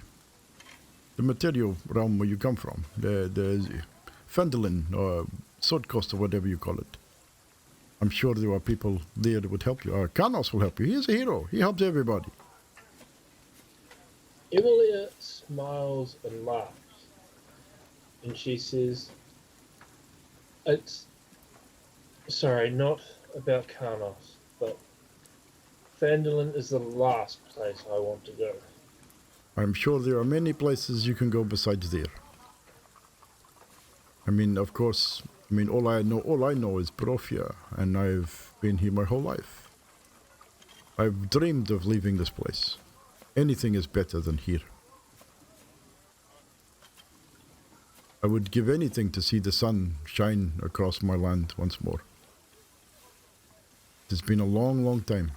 material realm where you come from. The Fendelin or Sword Coast or whatever you call it. I'm sure there are people there that would help you. Kanos will help you. He is a hero. He helps everybody. Emilia smiles and laughs. And she says, it's... Sorry, not about Karnos, but Phandalin is the last place I want to go. I'm sure there are many places you can go besides there. I mean, of course, all I know is Profia, and I've been here my whole life. I've dreamed of leaving this place. Anything is better than here. I would give anything to see the sun shine across my land once more. It's been a long, long time.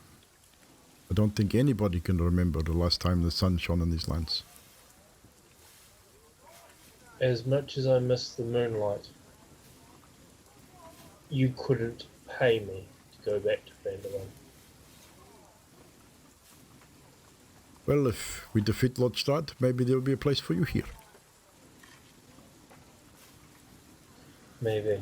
I don't think anybody can remember the last time the sun shone on these lands. As much as I miss the moonlight, you couldn't pay me to go back to Phandalin. Well, if we defeat Lord Strahd, maybe there will be a place for you here. Maybe.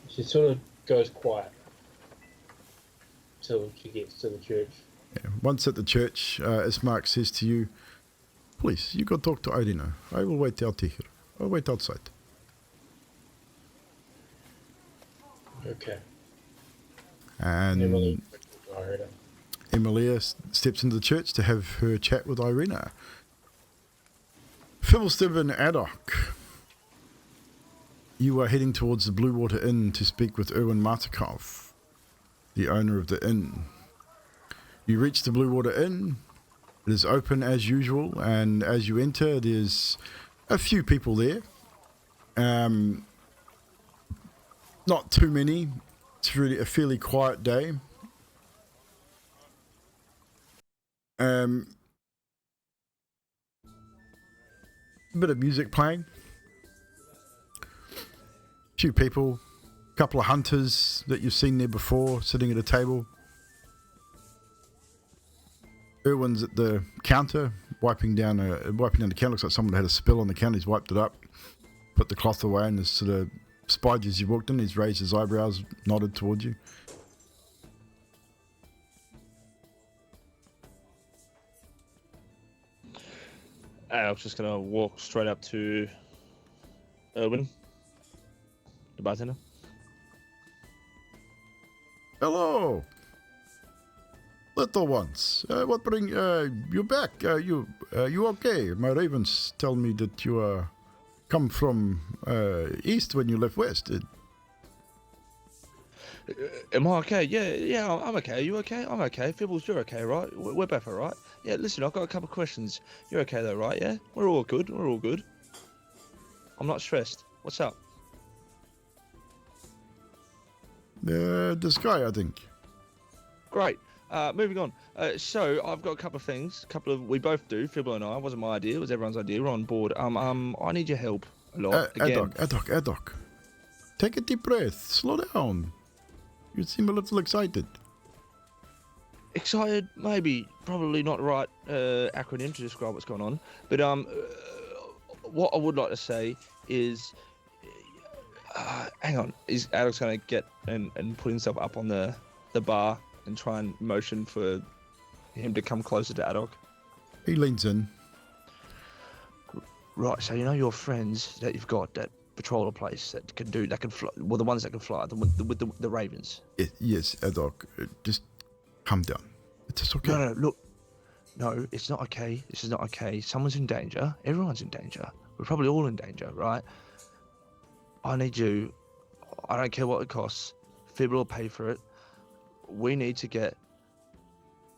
She sort of goes quiet till she gets to the church. Yeah. Once at the church, Ismark says to you, please, you go talk to Irina. I will wait out here. I'll wait outside. Okay. And Emily, Emilia steps into the church to have her chat with Irina. Fiddlestib and Addock, you are heading towards the Blue Water Inn to speak with Erwin Martikov, the owner of the inn. You reach the Blue Water Inn. It is open as usual, and as you enter, there's a few people there. Not too many. It's really a fairly quiet day. bit of music playing. Few people, couple of hunters that you've seen there before, sitting at a table. Erwin's at the counter, wiping down the counter. Looks like someone had a spill on the counter. He's wiped it up, put the cloth away, and has sort of spied you as you walked in. He's raised his eyebrows, nodded towards you. I was just gonna walk straight up to Erwin, the bartender. Hello, little ones. What bring you back? You okay? My ravens tell me that you come from east when you left west. Am I okay? Yeah, I'm okay. You okay? I'm okay. Fibbles, you're okay, right? We're both alright. Yeah, listen, I've got a couple of questions. You're okay though, right? Yeah? We're all good. I'm not stressed. What's up? This guy, I think. Great. Moving on. So I've got a couple of things. We both do. Fibble and I. It wasn't my idea. It was everyone's idea. We're on board. I need your help a lot. Again. Adok. Take a deep breath. Slow down. You seem a little excited. Excited? Maybe. Probably not the right acronym to describe what's going on. But what I would like to say is, hang on. Is Alex going to get and put himself up on the bar and try and motion for him to come closer to Adok? He leans in. Right, so you know your friends that you've got that patrol the place that can fly, well, the ones that can fly, with the ravens. Yes, Adok. Just calm down. It's okay. No, look. No, it's not okay. This is not okay. Someone's in danger. Everyone's in danger. We're probably all in danger, right? I need you. I don't care what it costs. Fibber will pay for it. We need to get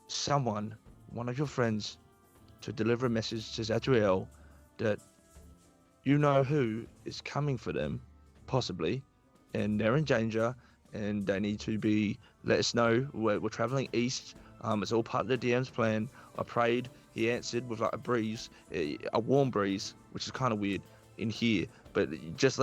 someone, one of your friends, to deliver a message to Zadriel that you know who is coming for them, possibly, and they're in danger, and they need to be. Let us know. We're traveling east. It's all part of the DM's plan. I prayed. He answered with like a breeze, a warm breeze, which is kind of weird in here. But just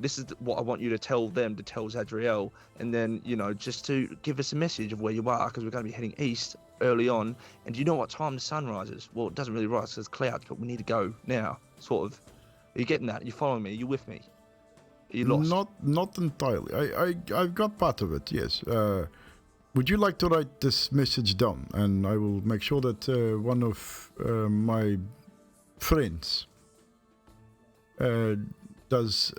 this is what I want you to tell them to tell Zadriel, and then just to give us a message of where you are, because we're going to be heading east early on. And do you know what time the sun rises? Well, it doesn't really rise because there's clouds, but we need to go now. Sort of. Are you getting that? Are you following me? Are you with me? Are you lost? Not entirely. I've got part of it. Yes. Would you like to write this message down, and I will make sure that one of my friends goes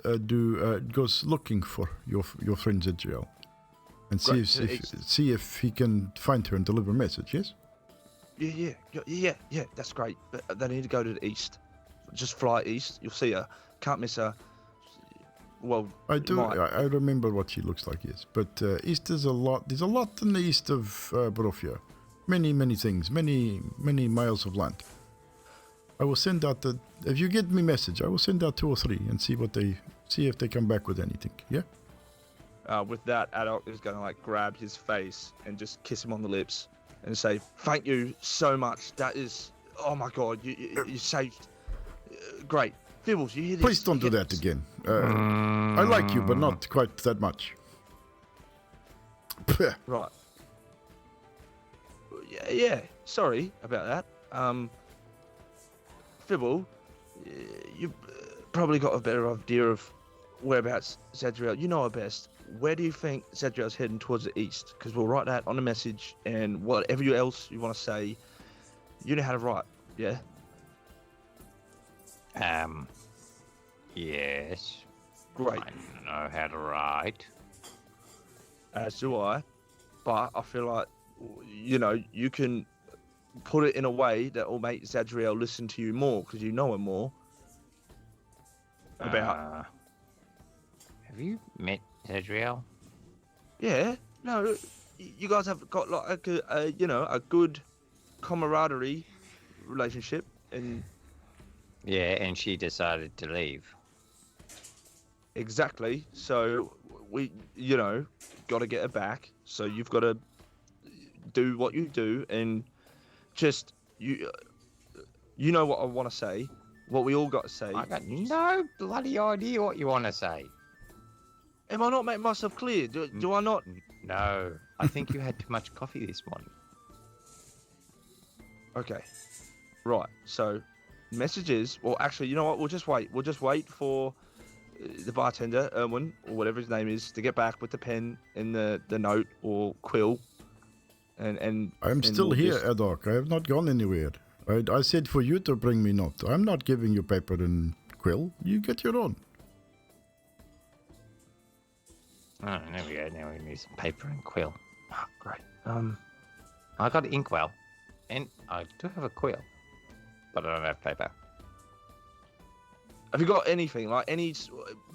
looking for your friend Zadriel, and see if he can find her and deliver a message. Yes. Yeah. That's great. But they need to go to the east. Just fly east. You'll see her. Can't miss her. Well, I do. I remember what she looks like. Yes, but east is a lot. There's a lot in the east of Borofia. Many things. Many miles of land. I will send out if you get me message, I will send out 2 or 3 and see if they come back with anything. Yeah. With that, Adok is going to grab his face and just kiss him on the lips and say, "Thank you so much. That is, oh my God, you saved. Great, Fibbles, you hear this? Please don't do that again. I like you, but not quite that much." Right. Yeah. Sorry about that. Fibble, you probably got a better idea of whereabouts Zadriel. You know her best. Where do you think Zadriel's heading towards the east? Because we'll write that on the message, and whatever else you want to say, you know how to write. Yeah. Yes. Great. I know how to write. As do I. But I feel like, you can put it in a way that will make Zadriel listen to you more, because you know her more. About. Have you met Zadriel? Yeah. No, you guys have got a good camaraderie relationship, and. Yeah, and she decided to leave. Exactly. So we, got to get her back. So you've got to do what you do, and just you know what I want to say. what we all got to say. I got no bloody idea what you want to say. Am I not making myself clear? Do I not? No, I think you had too much coffee this morning. Okay. Right. So, messages. Well, actually, you know what? We'll just wait. We'll just wait for the bartender, Erwin, or whatever his name is, to get back with the pen and the note or quill. And I'm still we'll here, just- Adok. I have not gone anywhere. I said for you to bring me note. I'm not giving you paper and quill. You get your own. Oh, there we go. Now we need some paper and quill. Oh, great. I got inkwell, and I do have a quill, but I don't have paper. Have you got anything like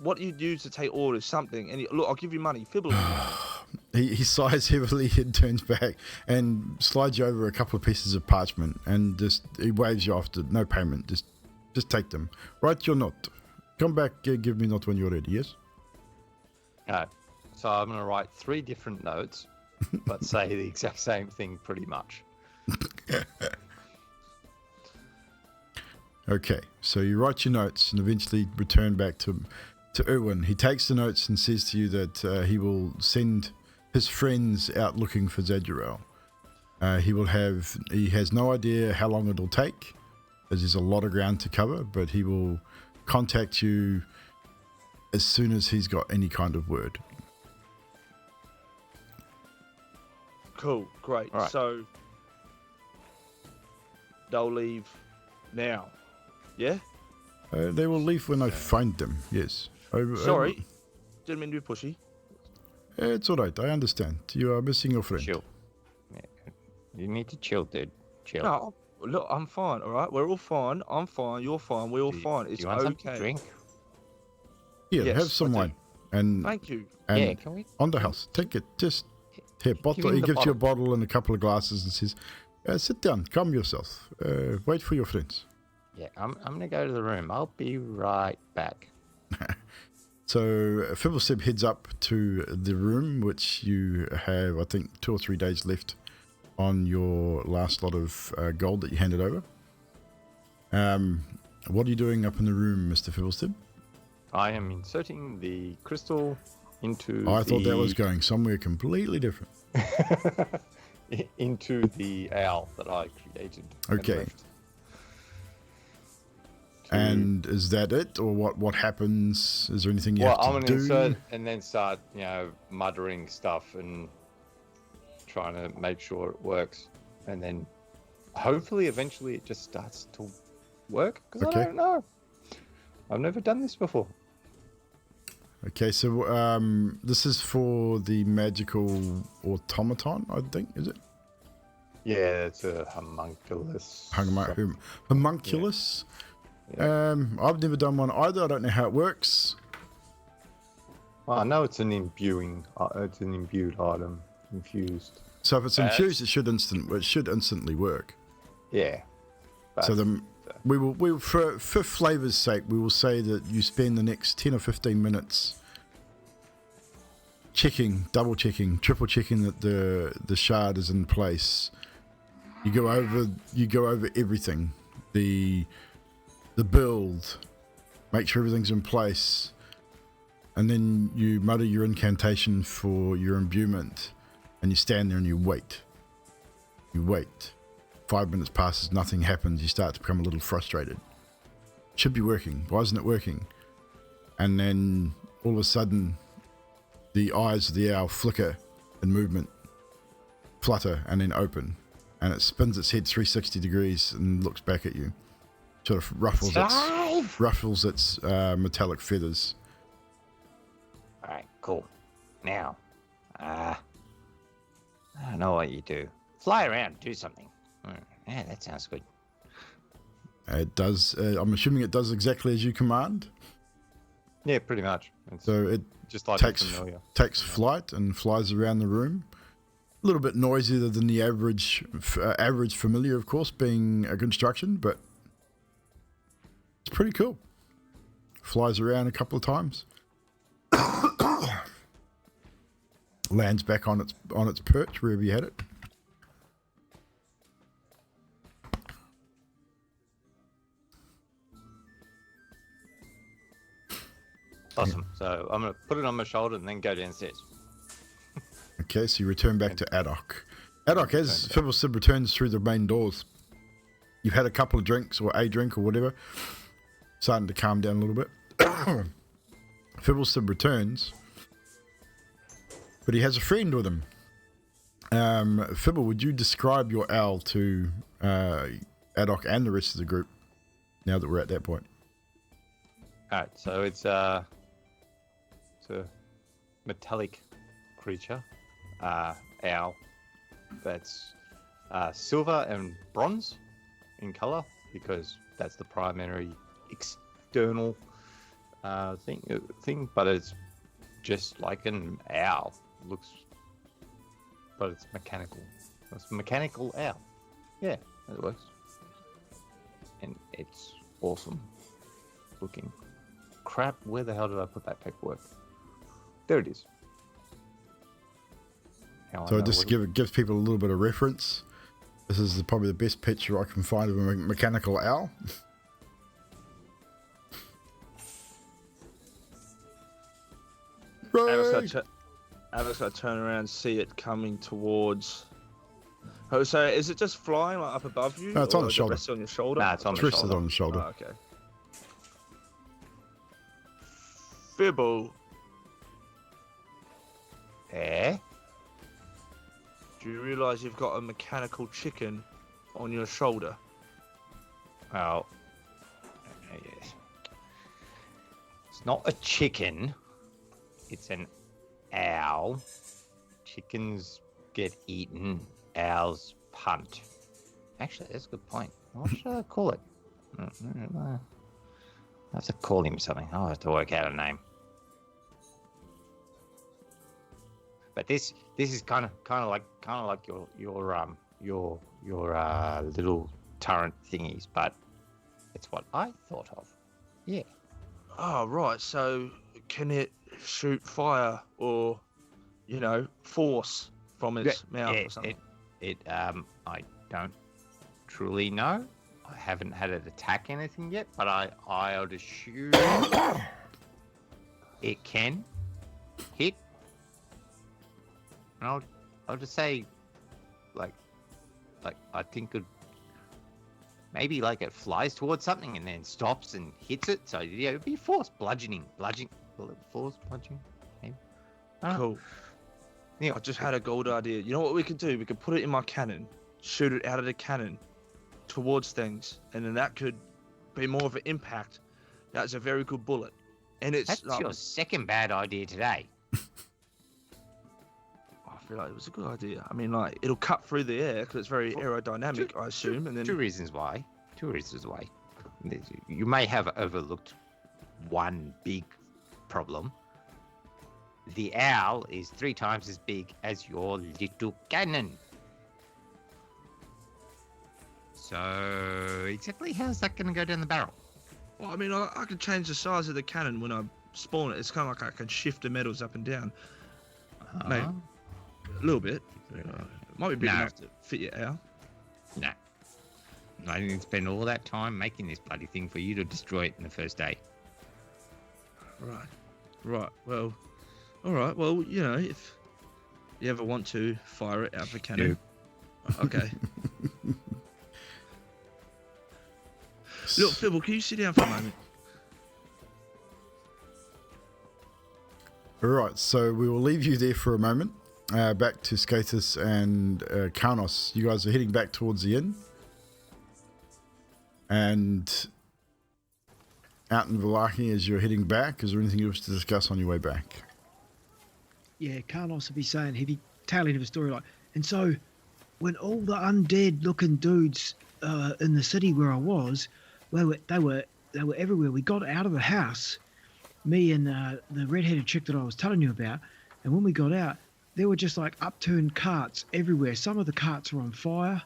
what you use to take orders? Something? Look, I'll give you money. Fibble. He sighs heavily and turns back and slides you over a couple of pieces of parchment and just he waves you off to no payment. Just take them. Write your note. Come back, give me note when you're ready, yes? So I'm going to write 3 different notes, but say the exact same thing pretty much. Okay, so you write your notes and eventually return back to Erwin. He takes the notes and says to you that he will send his friends out looking for Zadriel. He has no idea how long it'll take, as there's a lot of ground to cover, but he will contact you as soon as he's got any kind of word. Cool. Great. All right. So they'll leave now. Yeah. They will leave when I find them, yes. Sorry. Didn't mean to be pushy. It's all right, I understand. You are missing your friend. Chill. Yeah. You need to chill, dude. Chill. No, look, I'm fine. All right, we're all fine. I'm fine. You're fine. We're all fine. Do It's you want something okay. to drink? Here, Yes, have some I do. wine. And Thank you. Yeah, can we? on the house, take it. Just here, bottle. him He the gives you a bottle and a couple of glasses and says, "Sit down, calm yourself. Wait for your friends." Yeah, I'm gonna go to the room. I'll be right back. So Fibblestep heads up to the room, which you have, I think, 2 or 3 days left on your last lot of gold that you handed over. What are you doing up in the room, Mr. Fibblestep? I am inserting the crystal into. I thought that was going somewhere completely different. into the owl that I created. and Okay. left. And is that it, or what happens? Is there anything you Well, have I'm to gonna do? insert and then start, muttering stuff and trying to make sure it works, and then hopefully eventually it just starts to work. Because Okay. I don't know. I've never done this before. Okay, so this is for the Magical Automaton, I think, is it? Yeah, it's a homunculus. Homunculus. I've never done one either. I don't know how it works. Well, I know it's an imbuing. It's an imbued item, infused. So if it's infused, it should instantly work. Yeah. But, So we will for flavor's sake, we will say that you spend the next 10 or 15 minutes double checking, triple checking that the shard is in place. You go over everything, the build, make sure everything's in place, and then you mutter your incantation for your imbuement, and you stand there and you wait. 5 minutes passes, nothing happens. You start to become a little frustrated. Should be working. Why isn't it working? And then all of a sudden, the eyes of the owl flicker in movement, flutter, and then open. And it spins its head 360 degrees and looks back at you. Sort of ruffles its metallic feathers. Alright, cool. Now, I don't know what you do. Fly around, do something. Yeah, that sounds good. It does. I'm assuming it does exactly as you command. Yeah, pretty much. It's So it just like takes familiar. flight and flies around the room. A little bit noisier than the average familiar, of course, being a construction, but it's pretty cool. Flies around a couple of times. Lands back on its perch wherever you had it. So I'm gonna put it on my shoulder and then go downstairs. Okay, so you return back to Addock. Addock, as Fibblesib returns through the main doors, you've had a couple of drinks or a drink or whatever, starting to calm down a little bit. Fibblesib returns, but he has a friend with him. Fibble, would you describe your owl to Addock and the rest of the group now that we're at that point? Alright, so it's a metallic creature, owl, that's silver and bronze in color, because that's the primary external thing, but it's just like an owl. But it's mechanical. It's a mechanical owl. Yeah, it works. And it's awesome looking. Crap, where the hell did I put that paperwork? There it is. So just gives people a little bit of reference. This is probably the best picture I can find of a mechanical owl. Alex, I turn around and see it coming towards. Oh, so is it just flying like up above you? No, it's on the shoulder. Rests on your shoulder? Nah, it's on the Rested shoulder. on the shoulder. Oh, okay. Fibble, Yeah? do you realise you've got a mechanical chicken on your shoulder? Well, yes. It's not a chicken. It's an owl. Chickens get eaten. Owls punt. Actually, that's a good point. What should I call it? I have to call him something. I'll have to work out a name. But this is kind of like your little turret thingies, but it's what I thought of. Yeah. Oh, right. So can it shoot fire or, force from its mouth or something? I don't truly know. I haven't had it attack anything yet, but I would assume it can hit. And I'll just say, like I think maybe like it flies towards something and then stops and hits it. So yeah, it'd be force bludgeoning. Force bludgeoning. Maybe. Cool. Yeah. I just had a gold idea. You know what we could do? We could put it in my cannon, shoot it out of the cannon towards things, and then that could be more of an impact. That's a very good bullet. And it's That's your second bad idea today. I feel like it was a good idea. I mean, like, it'll cut through the air because it's very aerodynamic, I assume. And then Two reasons why. You may have overlooked one big problem. The owl is 3 times as big as your little cannon. So, exactly how's that going to go down the barrel? Well, I mean, I can change the size of the cannon when I spawn it. It's kind of like I can shift the metals up and down. Maybe a little bit. It might be big enough to fit your owl. No. I didn't spend all that time making this bloody thing for you to destroy it in the first day. Right. Well, all right. Well, if you ever want to fire it out of a cannon. Okay. Look, Fibble, can you sit down for a moment? Alright, so we will leave you there for a moment. Back to Skathus and Karnos. You guys are heading back towards the inn. And out in Valaki, as you're heading back, is there anything else to discuss on your way back? Yeah, Carlos would be saying, he'd be telling him a story like, and so when all the undead looking dudes in the city where I was, they were everywhere. We got out of the house, me and the redheaded chick that I was telling you about, and when we got out, there were just like upturned carts everywhere. Some of the carts were on fire,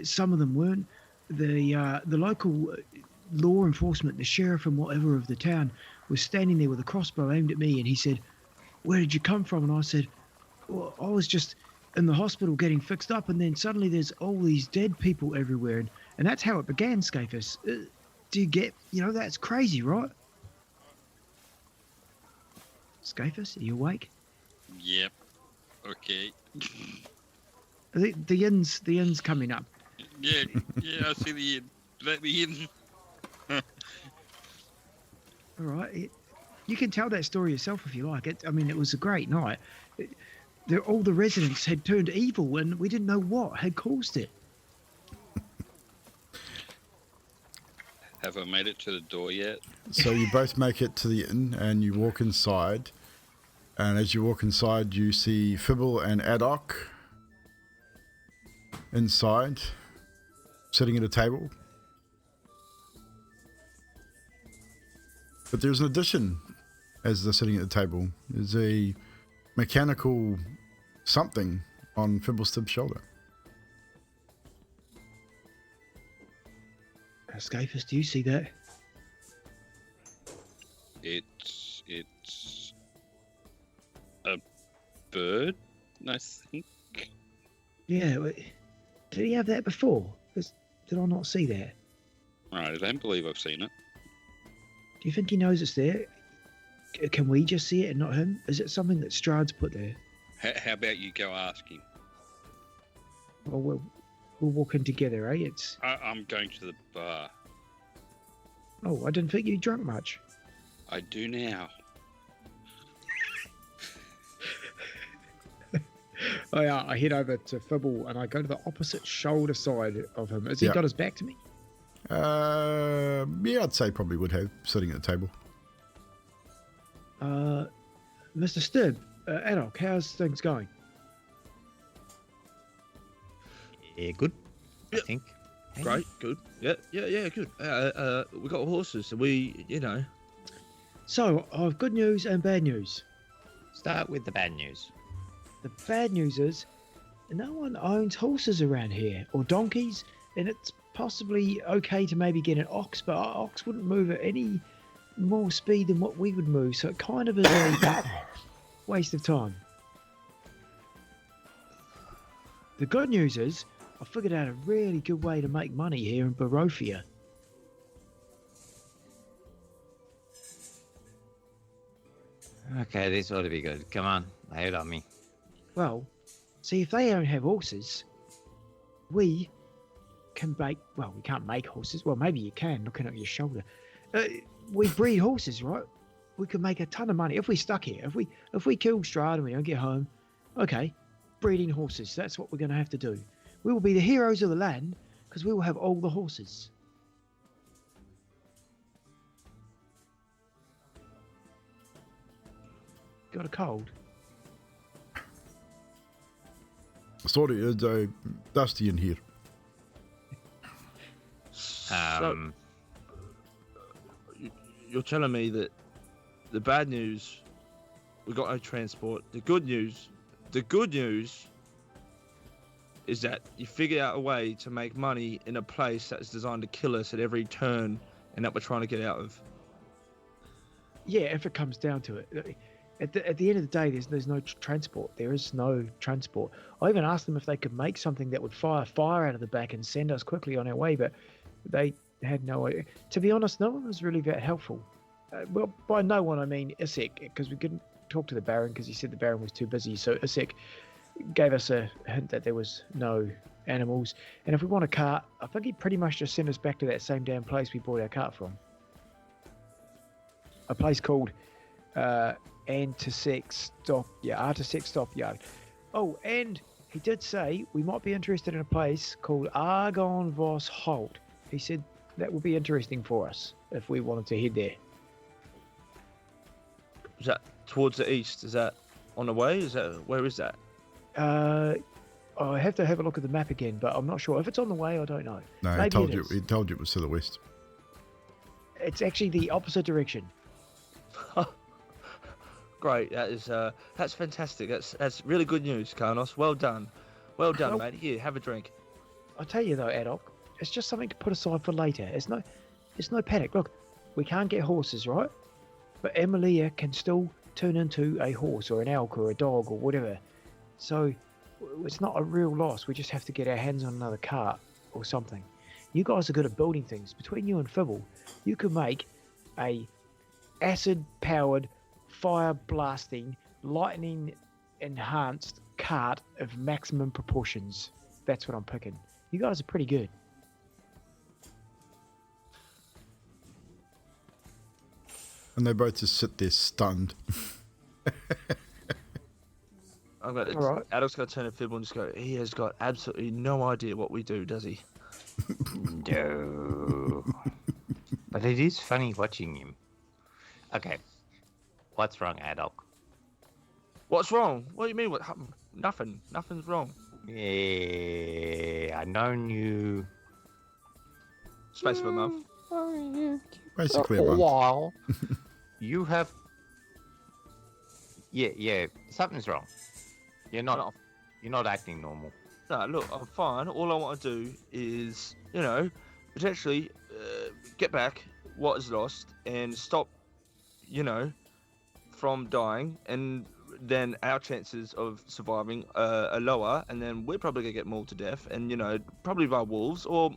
some of them weren't. The local law enforcement, the sheriff and whatever of the town, was standing there with a crossbow aimed at me, and he said, "Where did you come from?" And I said, "Well, I was just in the hospital getting fixed up, and then suddenly there's all these dead people everywhere." And that's how it began, Skathus. Do you get, that's crazy, right? Skathus, are you awake? Yep. Okay. The inn's coming up. Yeah, I see the inn. Let me in. All right. You can tell that story yourself if you like. It was a great night. All the residents had turned evil, and we didn't know what had caused it. Have I made it to the door yet? So you both make it to the inn and you walk inside. And as you walk inside, you see Fibble and Adok inside, sitting at a table. But there's an addition as they're sitting at the table. There's a mechanical something on Fibblestib's shoulder. Skathus, do you see that? It's a bird, I think. Yeah. Did he have that before? Did I not see that? Right, I don't believe I've seen it. Do you think he knows it's there? Can we just see it and not him? Is it something that Strahd's put there? How about you go ask him? Well, we'll walk in together, eh? I'm going to the bar. Oh, I didn't think you drank much. I do now. I head over to Fibble and I go to the opposite shoulder side of him. Has he got his back to me? Yeah, I'd say probably would have, sitting at the table. Mr. Stib, Adok, how's things going? Yeah, good. I think. Great, good. Yeah, good. We got horses, so we. So, I've good news and bad news. Start with the bad news. The bad news is, no one owns horses around here, or donkeys, and it's possibly okay to maybe get an ox, but our ox wouldn't move at any more speed than what we would move, so it kind of is a waste of time. The good news is, I figured out a really good way to make money here in Barovia. Okay, this ought to be good. Come on, lay it on me. Well, see, if they don't have horses, we can make... Well, we can't make horses. Well, maybe you can, looking at your shoulder. We breed horses, right? We could make a ton of money if we stuck here. If we kill Strahd and we don't get home, okay, breeding horses, that's what we're going to have to do. We will be the heroes of the land because we will have all the horses. Got a cold? Sorry, it's dusty in here. So, you're telling me that the bad news, we got no transport. The good news is that you figured out a way to make money in a place that's designed to kill us at every turn and that we're trying to get out of. Yeah, if it comes down to it. At the end of the day, there's no transport. There is no transport. I even asked them if they could make something that would fire fire out of the back and send us quickly on our way, but they had no idea. To be honest, no one was really that helpful. Well, by no one, I mean Isaac, because we couldn't talk to the Baron because he said the Baron was too busy. So Isaac gave us a hint that there was no animals. And if we want a cart, I think he pretty much just sent us back to that same damn place we bought our cart from. A place called... Artisec Stockyard. Oh, and he did say we might be interested in a place called Argon Vos Holt. He said that would be interesting for us if we wanted to head there. Is that towards the east? Is that on the way? Where is that? I have to have a look at the map again, but I'm not sure. If it's on the way, I don't know. No, Maybe he told you it was to the west. It's actually the opposite direction. Great, that's fantastic. That's really good news, Carnos. Well done, mate. Here, have a drink. I'll tell you though, Adok, it's just something to put aside for later. It's no panic. Look, we can't get horses, right? But Emilia can still turn into a horse or an elk or a dog or whatever. So it's not a real loss. We just have to get our hands on another cart or something. You guys are good at building things. Between you and Fibble, you could make a acid-powered fire blasting, lightning enhanced cart of maximum proportions. That's what I'm picking. You guys are pretty good. And they both just sit there stunned. I'm gonna. All right. Adolf's gonna turn to Fibble and just go. He has got absolutely no idea what we do, does he? No. But it is funny watching him. Okay. What's wrong, Adolf? What's wrong? What do you mean? What happened? Nothing. Nothing's wrong. Yeah, I known you. Space of a month. Basically a a month. while. You have. Yeah. Something's wrong. You're not acting normal. No, look, I'm fine. All I want to do is, potentially get back what is lost and stop, from dying, and then our chances of surviving are lower, and then we're probably gonna get mauled to death, and probably by wolves or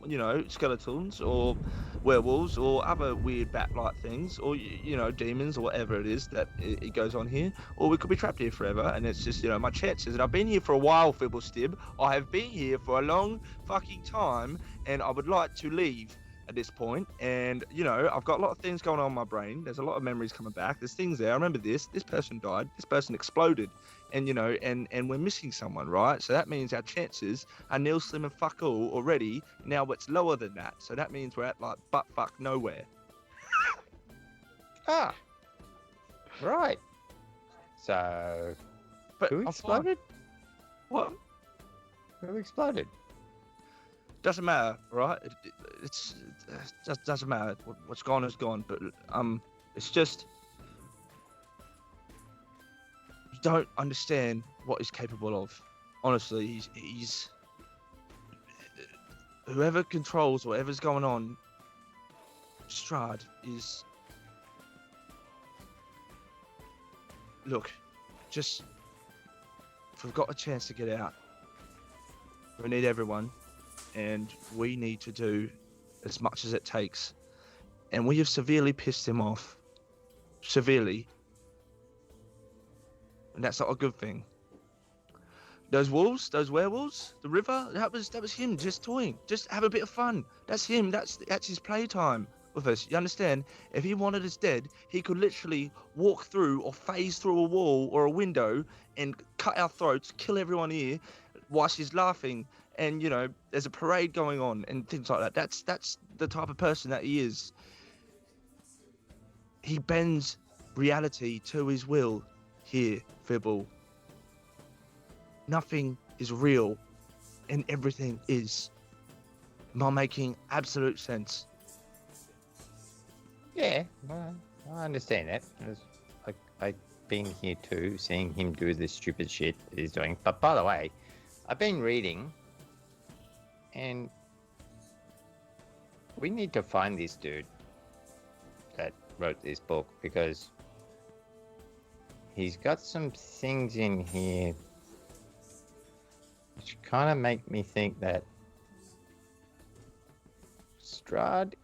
skeletons or werewolves or other weird bat-like things, or demons or whatever it is that it goes on here, or we could be trapped here forever, and it's just my chances. And I've been here for a while, Fibblestib. I have been here for a long fucking time, and I would like to leave at this point. And I've got a lot of things going on in my brain. There's a lot of memories coming back. There's things there. I remember this person died, this person exploded, and and we're missing someone, right? So that means our chances are nil, slim, and fuck all already. Now it's lower than that, so that means we're at like butt fuck nowhere. Right. So But who I'm fine. exploded? What? Who exploded? Doesn't matter, right? It just doesn't matter. What's gone is gone. But it's just you don't understand what he's capable of. Honestly, he's whoever controls whatever's going on. Strahd is. Look, just if we've got a chance to get out, we need everyone. And we need to do as much as it takes. And we have severely pissed him off. Severely. And that's not a good thing. Those wolves, those werewolves, the river, that was him just toying. Just have a bit of fun. That's him. That's his playtime with us. You understand? If he wanted us dead, he could literally walk through or phase through a wall or a window and cut our throats, kill everyone here whilst he's laughing. And there's a parade going on and things like that. That's the type of person that he is. He bends reality to his will here, Fibble. Nothing is real and everything is. Am I making absolute sense? Yeah, I understand that. I've been here too, seeing him do this stupid shit that he's doing. But by the way, I've been reading. And we need to find this dude that wrote this book, because he's got some things in here which kind of make me think that Strahd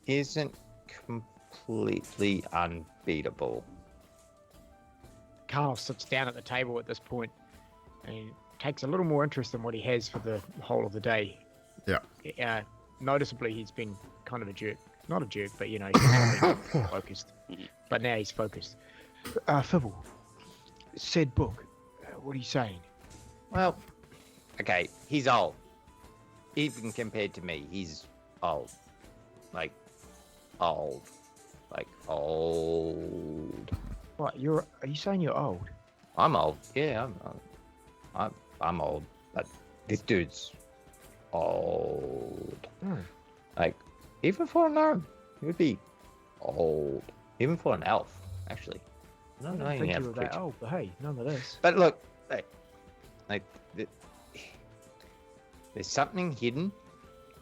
isn't completely unbeatable. Carl sits down at the table at this point and takes a little more interest in what he has for the whole of the day. Yeah. Noticeably, he's been kind of a jerk. Not a jerk, but he's been focused. But now he's focused. Fibble, said book. What are you saying? Well, okay, he's old. Even compared to me, he's old. Like old. What? Are you saying you're old? I'm old. Yeah, I'm old. But this dude's old. Like, even for a gnome, he would be old. Even for an elf, actually. I don't think you were that old, but hey, nonetheless. But look, there's something hidden.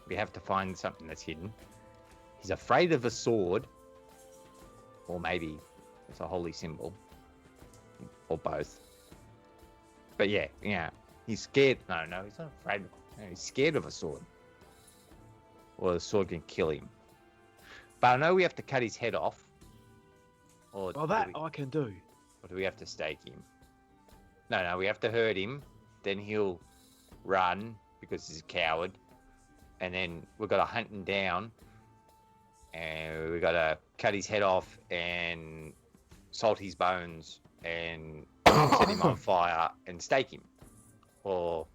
We have to find something that's hidden. He's afraid of a sword, or maybe it's a holy symbol, or both. But yeah, he's scared. No, he's not afraid. No, he's scared of a sword, or the sword can kill him. But I know we have to cut his head off. Or Well, that I can do. Or do we have to stake him? No, we have to hurt him. Then he'll run because he's a coward. And then we've got to hunt him down. And we've got to cut his head off and salt his bones and set him on fire and stake him. Or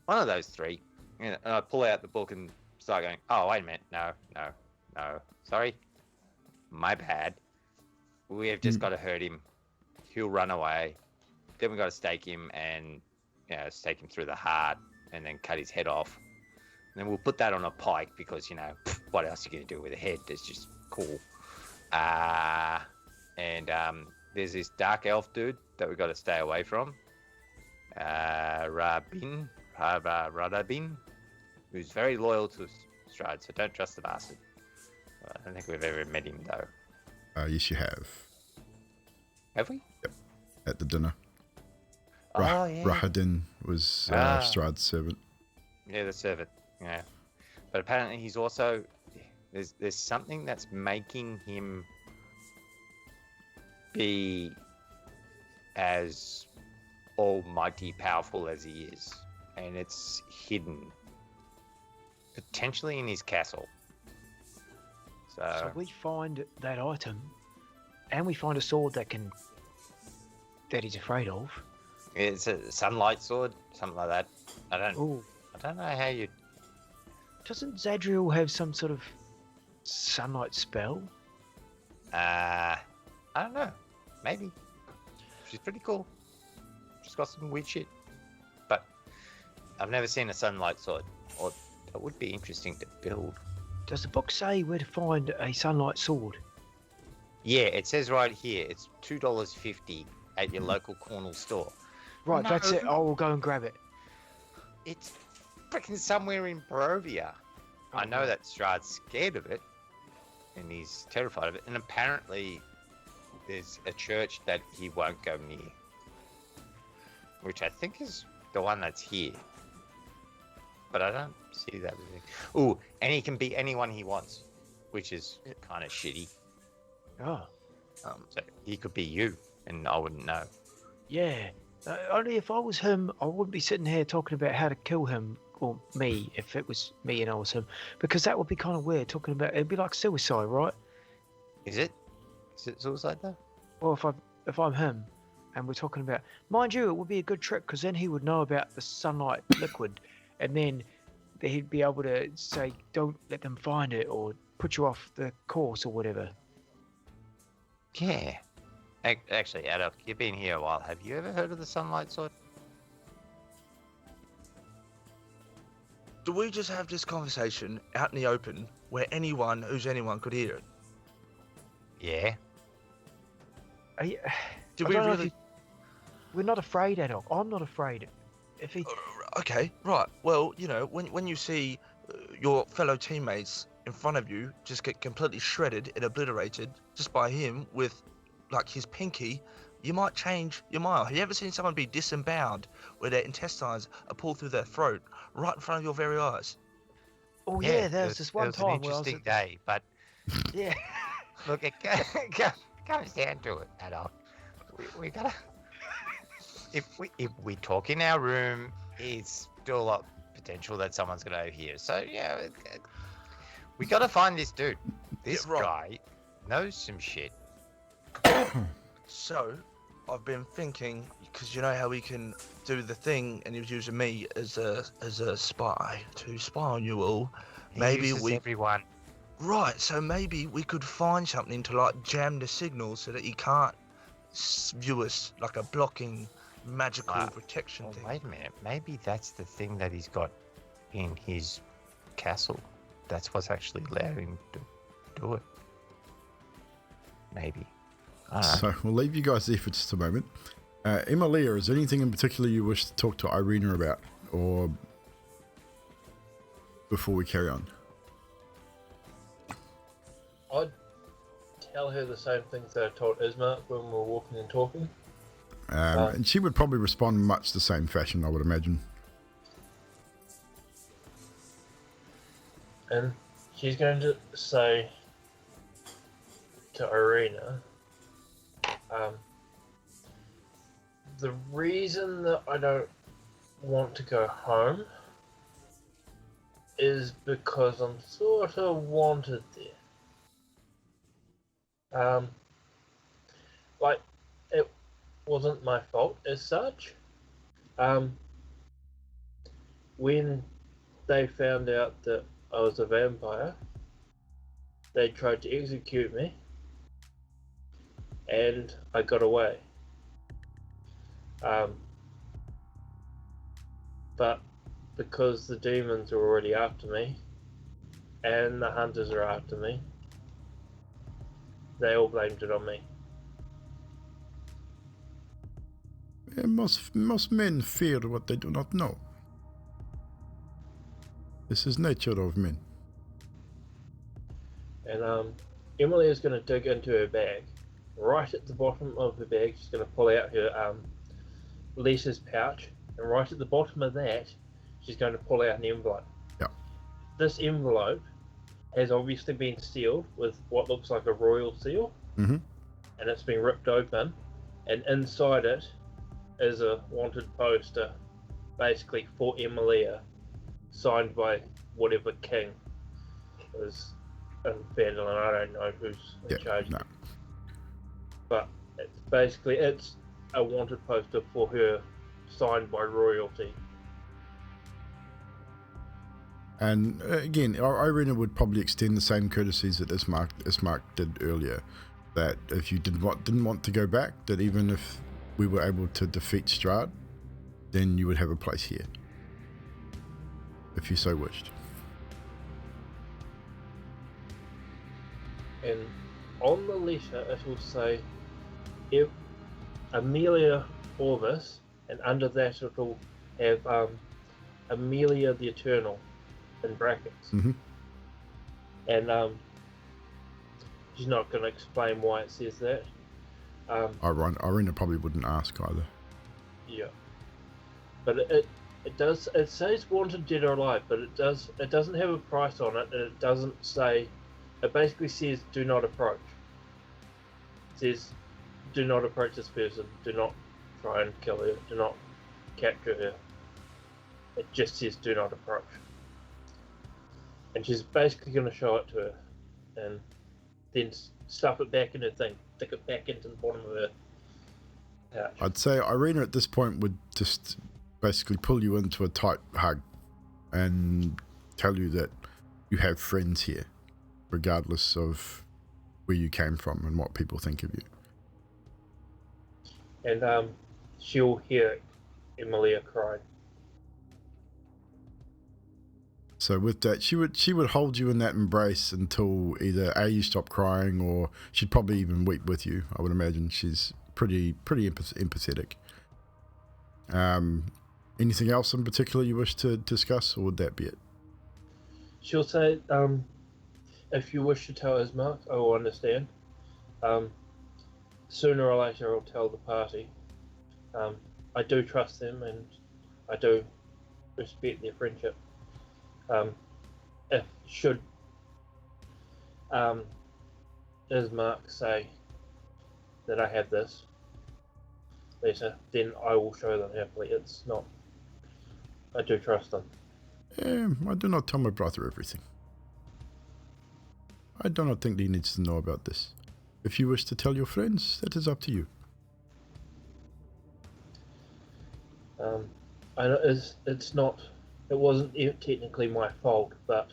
one of those three. And I pull out the book and start going, oh, wait a minute. No. Sorry. My bad. We have just got to hurt him. He'll run away. Then we've got to stake him and, stake him through the heart and then cut his head off. And then we'll put that on a pike because, what else are you going to do with a head? It's just cool. And there's this dark elf dude that we've got to stay away from. Radabin, who's very loyal to Strahd, so don't trust the bastard. I don't think we've ever met him, though. Yes, you have. Have we? Yep. At the dinner. Yeah. Rahadin was Strahd's servant. Yeah, the servant. Yeah. But apparently he's also... There's something that's making him be as almighty powerful as he is. And it's hidden. Potentially in his castle. So we find that item, and we find a sword that he's afraid of. It's a sunlight sword, something like that. I don't know how you... Doesn't Zadriel have some sort of sunlight spell? I don't know. Maybe. She's pretty cool. She's got some weird shit. But I've never seen a sunlight sword. Or that would be interesting to build. Does the book say where to find a sunlight sword? Yeah, it says right here. It's $2.50 at your local Cornwall store. Right, that's it. I will go and grab it. It's freaking somewhere in Barovia. I know that Strahd's scared of it. And he's terrified of it. And apparently there's a church that he won't go near. Which I think is the one that's here. But I don't see that. Ooh, and he can be anyone he wants, which is kind of shitty. Oh. So he could be you, and I wouldn't know. Yeah. Only if I was him, I wouldn't be sitting here talking about how to kill him, or me, if it was me and I was him. Because that would be kind of weird, talking about... It'd be like suicide, right? Is it? Is it suicide, though? Well, if I'm him, and we're talking about... Mind you, it would be a good trick, because then he would know about the sunlight liquid, and then he'd be able to say, don't let them find it, or put you off the course, or whatever. Yeah. Actually, Adolf, you've been here a while. Have you ever heard of the sunlight sword? Do we just have this conversation out in the open where anyone who's anyone could hear it? Yeah. Do we really? We're not afraid, Adolf. I'm not afraid. If he... Okay, right. Well, when you see your fellow teammates in front of you just get completely shredded and obliterated just by him with, like, his pinky, you might change your mind. Have you ever seen someone be disemboweled where their intestines are pulled through their throat right in front of your very eyes? Oh yeah, there was this one time where it was an interesting day, but yeah. Look, it comes down to it, Adolf. We gotta. If we talk in our room, it's still a lot of potential that someone's gonna overhear. So yeah, we gotta find this dude. This guy knows some shit. So, I've been thinking, because you know how we can do the thing, and he was using me as a spy to spy on you all. Maybe everyone. Right, so maybe we could find something to like jam the signal so that he can't view us, like a blocking magical protection thing. Wait a minute, maybe that's the thing that he's got in his castle. That's what's actually allowing him to do it. Maybe. So we'll leave you guys there for just a moment. Emilia, is there anything in particular you wish to talk to Irina about, or before we carry on? I'd tell her the same things that I told Ismark when we were walking and talking. And she would probably respond in much the same fashion, I would imagine. And she's going to say to Irina, the reason that I don't want to go home is because I'm sort of wanted there. Like, it wasn't my fault as such. When they found out that I was a vampire, they tried to execute me, and I got away. But because the demons are already after me, and the hunters are after me, they all blamed it on me. Most men fear what they do not know. This is nature of men. And Emily is going to dig into her bag. Right at the bottom of her bag, she's going to pull out her Lisa's pouch, and right at the bottom of that, she's going to pull out an envelope. Yeah. This envelope has obviously been sealed with what looks like a royal seal, Mm-hmm. and it's been ripped open, and inside it is a wanted poster, basically for Emilia, signed by whatever king is in Fandolin. I don't know who's in charge. No. But it's a wanted poster for her, signed by royalty. And again, Irina would probably extend the same courtesies that Ismark did earlier. That if you didn't want to go back, that even if we were able to defeat Strahd, then you would have a place here, if you so wished. And on the letter, it will say Amelia Orvis, and under that it will have Amelia the Eternal in brackets. Mm-hmm. And she's not going to explain why it says that. Irina probably wouldn't ask either. Yeah. But it says wanted dead or alive, but it doesn't have a price on it, and it doesn't say. It basically says do not approach. It says do not approach this person. Do not try and kill her. Do not capture her. It just says do not approach. And she's basically going to show it to her, and then stuff it back in her thing, stick it back into the bottom of her pouch. I'd say Irina at this point would just basically pull you into a tight hug and tell you that you have friends here, regardless of where you came from and what people think of you. And she'll hear Emilia crying. So with that, she would hold you in that embrace until either A, you stop crying, or she'd probably even weep with you. I would imagine she's pretty empathetic. Anything else in particular you wish to discuss, or would that be it? She'll say, if you wish to tell Ismark, I will understand. Sooner or later I'll tell the party. I do trust them, and I do respect their friendship. If should Ismark say that I have this letter, then I will show them happily. It's not. I do trust them. I do not tell my brother everything. I do not think he needs to know about this. If you wish to tell your friends, that is up to you. I know it's not. It wasn't technically my fault, but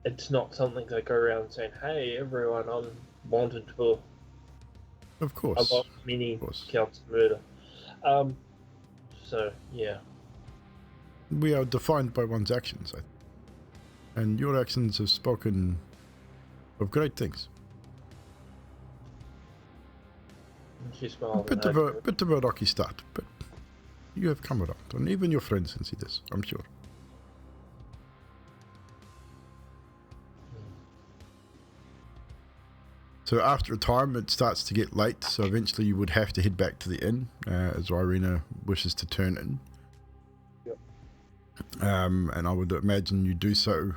it's not something they go around saying, "Hey, everyone, I'm wanted for." Of course. About many counts of murder. So yeah. We are defined by one's actions, and your actions have spoken of great things. She smiled. Bit of a rocky start, but you have come around, and even your friends can see this, I'm sure. So after a time, it starts to get late, so eventually you would have to head back to the inn, as Irina wishes to turn in. Yep. And I would imagine you do so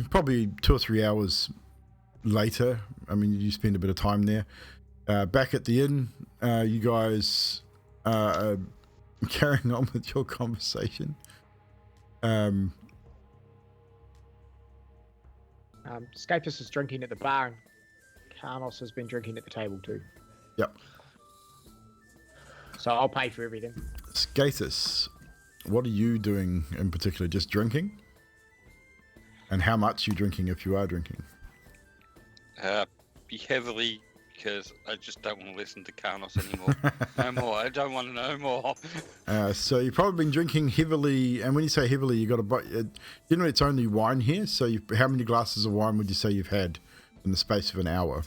probably 2 or 3 hours later. I mean, you spend a bit of time there. Back at the inn, you guys are carrying on with your conversation. Skathus is drinking at the bar, and Karnos has been drinking at the table too. Yep. So I'll pay for everything. Skathus, what are you doing in particular? Just drinking? And how much you drinking if you are drinking? Be heavily, because I just don't want to listen to Karnos anymore. No more. I don't want to know more. So you've probably been drinking heavily, and when you say heavily, you got to buy. Generally, it's only wine here. So how many glasses of wine would you say you've had in the space of an hour?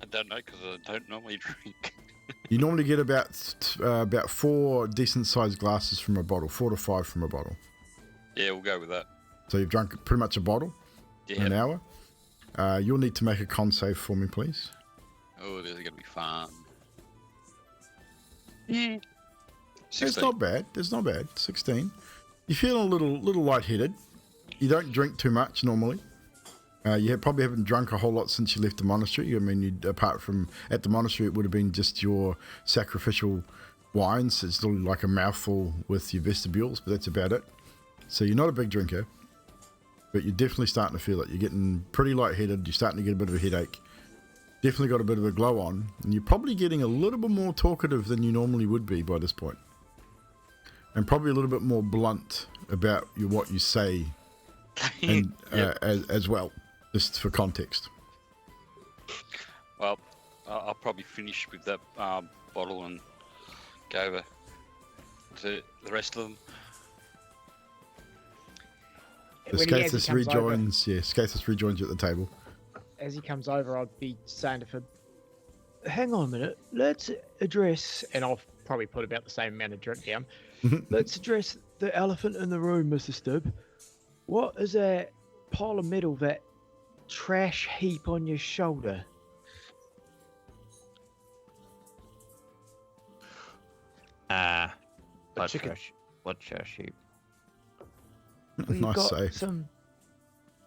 I don't know, because I don't normally drink. You normally get about 4 decent-sized glasses from a bottle, 4 to 5 from a bottle. Yeah, we'll go with that. So you've drunk pretty much a bottle in an hour. You'll need to make a con save for me, please. Oh, this is going to be fun. Yeah. It's not bad. It's not bad. 16. You feel a little lightheaded. You don't drink too much normally. You probably haven't drunk a whole lot since you left the monastery. I mean, apart from at the monastery, it would have been just your sacrificial wines. It's still like a mouthful with your vestibules, but that's about it. So you're not a big drinker, but you're definitely starting to feel it. You're getting pretty lightheaded. You're starting to get a bit of a headache. Definitely got a bit of a glow on, and you're probably getting a little bit more talkative than you normally would be by this point, and probably a little bit more blunt about what you say, and as well. Just for context. Well, I'll probably finish with that bottle and go over to the rest of them. So Skathus rejoins. Skathus rejoins you at the table. As he comes over, I'll be saying to him, "Hang on a minute. Let's address," and I'll probably put about the same amount of drink down. "Let's address the elephant in the room, Mr. Stubb. What is that pile of metal, that trash heap on your shoulder?" What trash heap? Well, you've got some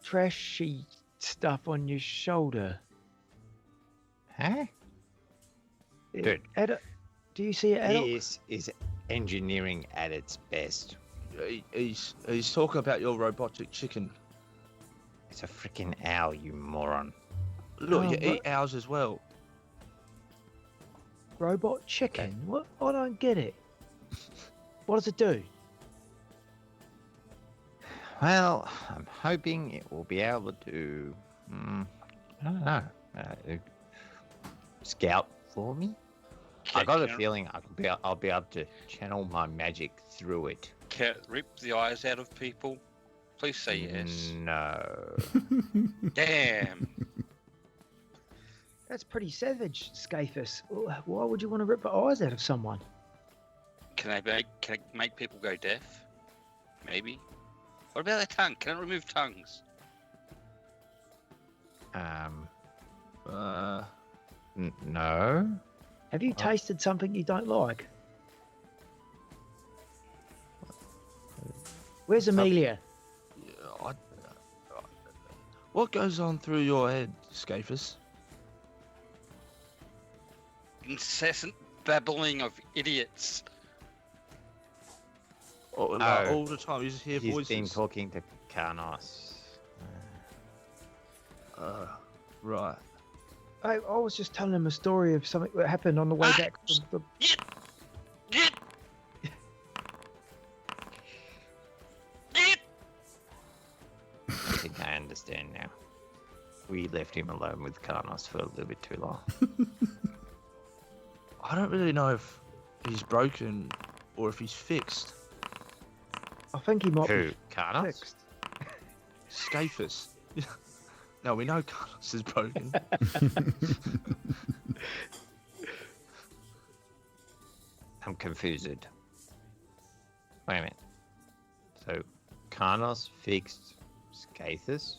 trashy stuff on your shoulder. Huh? Dude. Do you see it? This is engineering at its best. He's talking about your robotic chicken. It's a freaking owl, you moron. Look, you eat owls as well. Robot chicken? What? I don't get it. What does it do? Well, I'm hoping it will be able to, I don't know, scout for me. I got a feeling I'll be able to channel my magic through it. Can it rip the eyes out of people? Please say yes. No. Damn. That's pretty savage, Skathus. Why would you want to rip the eyes out of someone? Can I make people go deaf? Maybe. What about their tongue? Can it remove tongues? No. Have you tasted something you don't like? Where's Amelia? What goes on through your head, Skathus? Incessant babbling of idiots. All the time, you just hear voices. He's been talking to Karnos. Right. I was just telling him a story of something that happened on the way back from the... I think I understand now. We left him alone with Karnos for a little bit too long. I don't really know if he's broken or if he's fixed. I think he might Who? be Karnos? fixed. Skathus. No, we know Karnos is broken. I'm confused. Wait a minute. So, Karnos fixed Skathus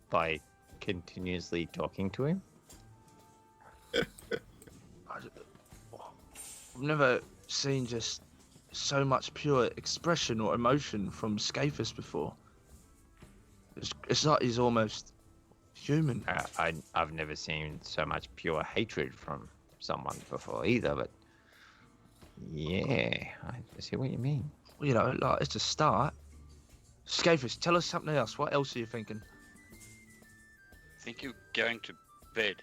by continuously talking to him? I've never seen just so much pure expression or emotion from Skathus before. It's like he's almost human. I've never seen so much pure hatred from someone before either, but yeah, I see what you mean. You know, like, it's a start. Skathus, tell us something else. What else are you thinking? I think you're going to bed.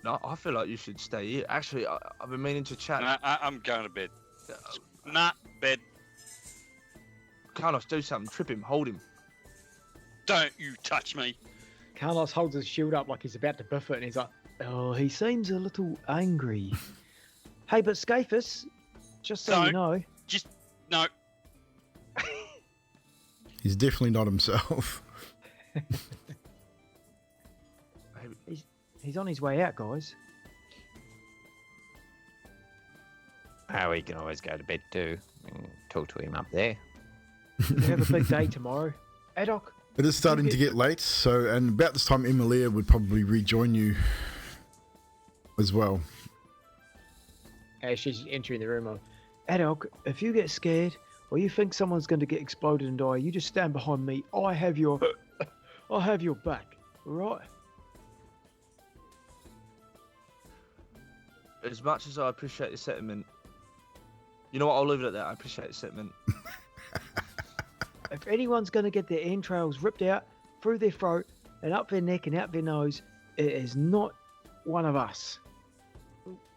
No, I feel like you should stay here. Actually, I've been meaning to chat. Nah, I'm going to bed. Nah, bed. Carlos, do something. Trip him. Hold him. Don't you touch me. Carlos holds his shield up like he's about to biff it, and he's like, "Oh, he seems a little angry." Hey, but Skathus, just so you know, Just, no. He's definitely not himself. he's on his way out, guys. We can always go to bed too and talk to him up there. We have a big day tomorrow. Adok. It is starting to get late, so and about this time Emilia would probably rejoin you as well. As she's entering the room, Adok, if you get scared or you think someone's going to get exploded and die, you just stand behind me. I have your back, all right? As much as I appreciate the sentiment, you know what? I'll leave it at that. I appreciate the sentiment. If anyone's going to get their entrails ripped out through their throat and up their neck and out their nose, it is not one of us.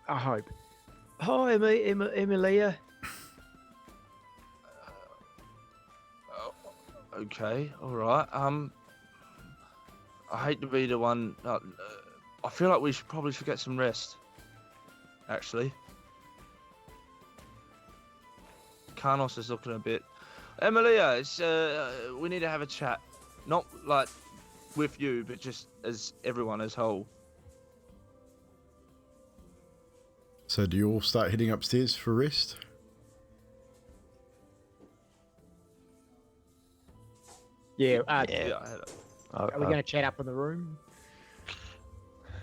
I hope. Hi, Emilia. Okay, all right. I hate to be the one. I feel like we probably should get some rest. Actually, Carnos is looking a bit. Emilia, it's, we need to have a chat. Not like with you, but just as everyone as whole. So do you all start heading upstairs for rest? Yeah. I Are we going to chat up in the room?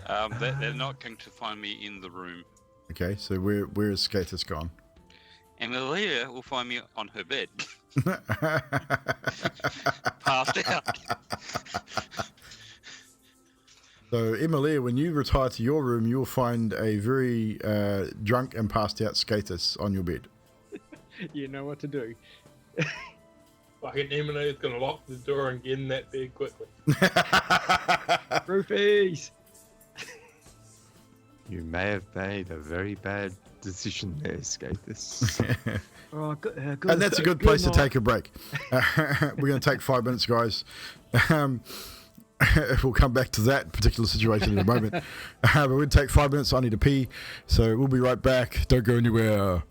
They're not going to find me in the room. Okay, so where is Skathus gone? Emilia will find me on her bed. Passed out. So Emilia, when you retire to your room, you'll find a very drunk and passed out Skathus on your bed. You know what to do. Fucking Emily's gonna lock the door and get in that bed quickly. Roofies! You may have made a very bad decision there, Skathus. Oh, good, And that's a good place to take a break. We're going to take 5 minutes, guys. We'll come back to that particular situation in a moment. But we'll take 5 minutes. I need to pee. So we'll be right back. Don't go anywhere.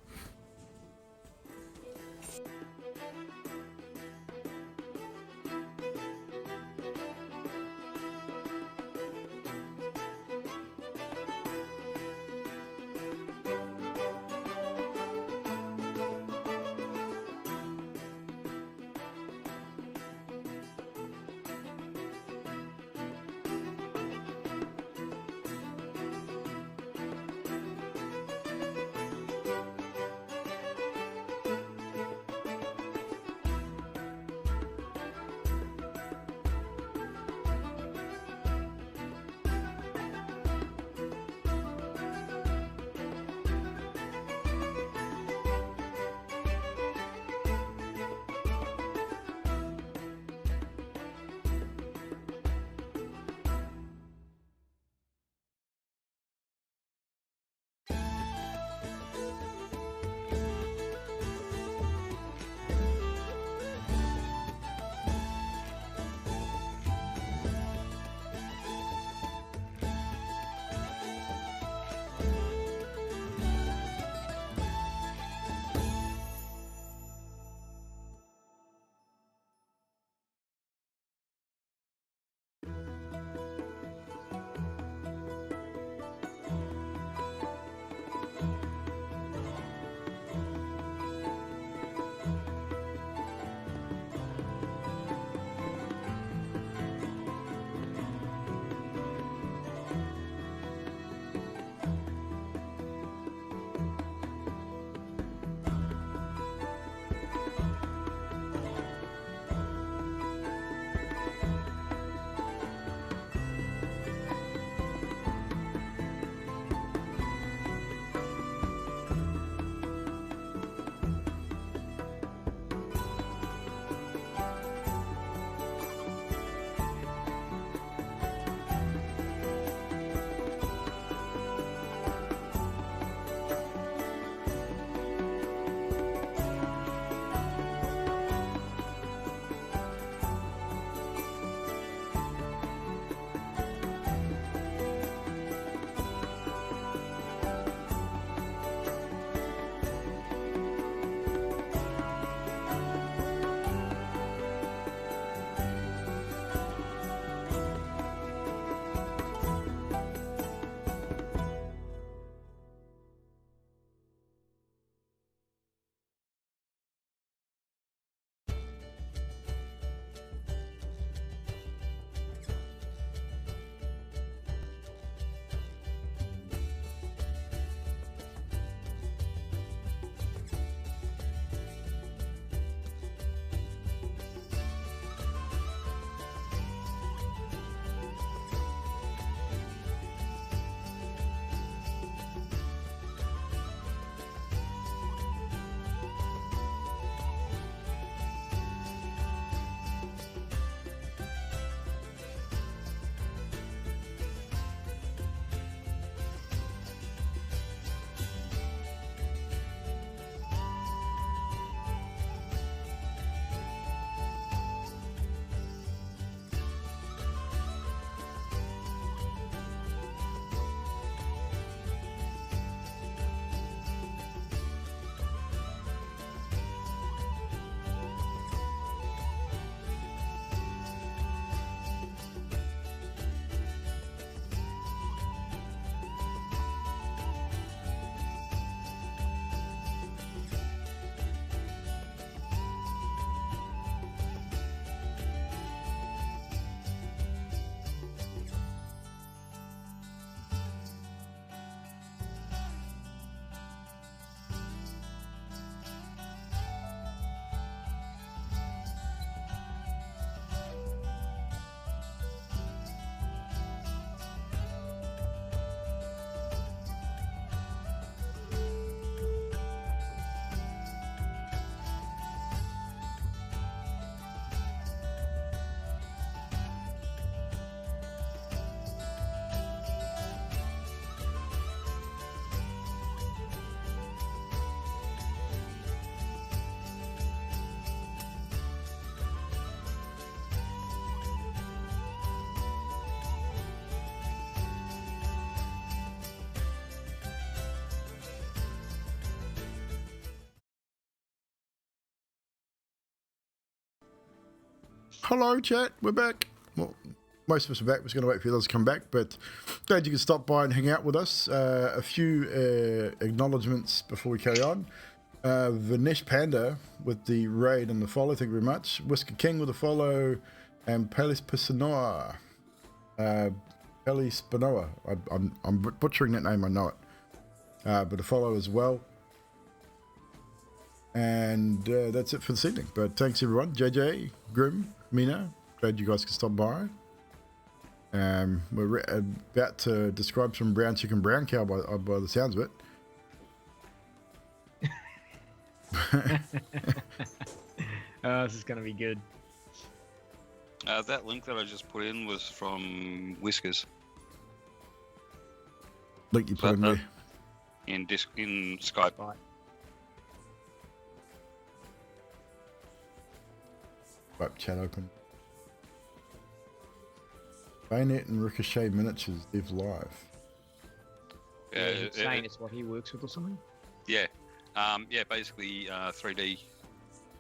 Hello, chat. We're back. Well, most of us are back. We're just going to wait for others to come back, but glad you can stop by and hang out with us. A few acknowledgements before we carry on. Vinesh Panda with the raid and the follow. Thank you very much. Whisker King with a follow, and Palis Pisanoa. Palis Spinoa. I'm butchering that name. I know it, but a follow as well. And that's it for this evening. But thanks everyone. JJ, Grim, Mina. Glad you guys could stop by. We're about to describe some brown chicken, brown cow by the sounds of it. This is going to be good. That link that I just put in was from Whiskers Link you put in there. in Skype. Right. Right, chat open. Bayonet and Ricochet miniatures, they've live. Saying it's what he works with or something? Yeah. Basically 3D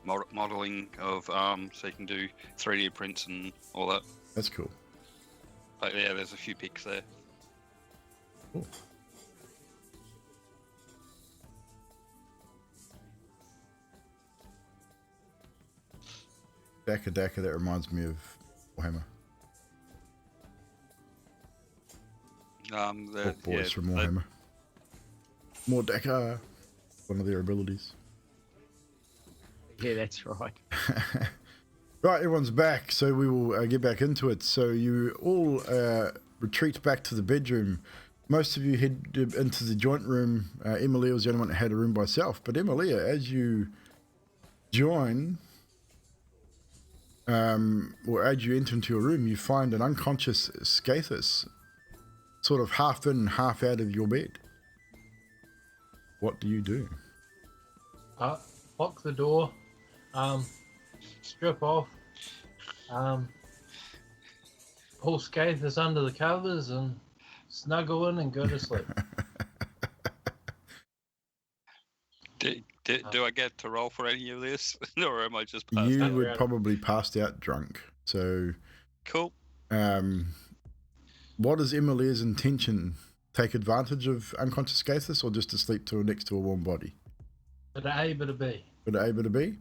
modeling of so you can do 3D prints and all that. That's cool. But yeah, there's a few pics there. Cool. Daka, that reminds me of Warhammer. Boys from Warhammer. More Daka, one of their abilities. Yeah, that's right. Right, everyone's back, so we will get back into it. So you all retreat back to the bedroom. Most of you head into the joint room. Emilia was the only one that had a room by herself. But Emilia, as you join, or as you enter into your room, you find an unconscious Skathus sort of half in, half out of your bed. What do you do? Lock the door, strip off, pull Skathus under the covers and snuggle in and go to sleep. Do I get to roll for any of this, or am I just passed You out? would probably passed out drunk. So, Cool. what is Emilia's intention? Take advantage of unconscious Skathus, or just to sleep next to a warm body? Bit of A, bit of B. Bit of A, bit of B.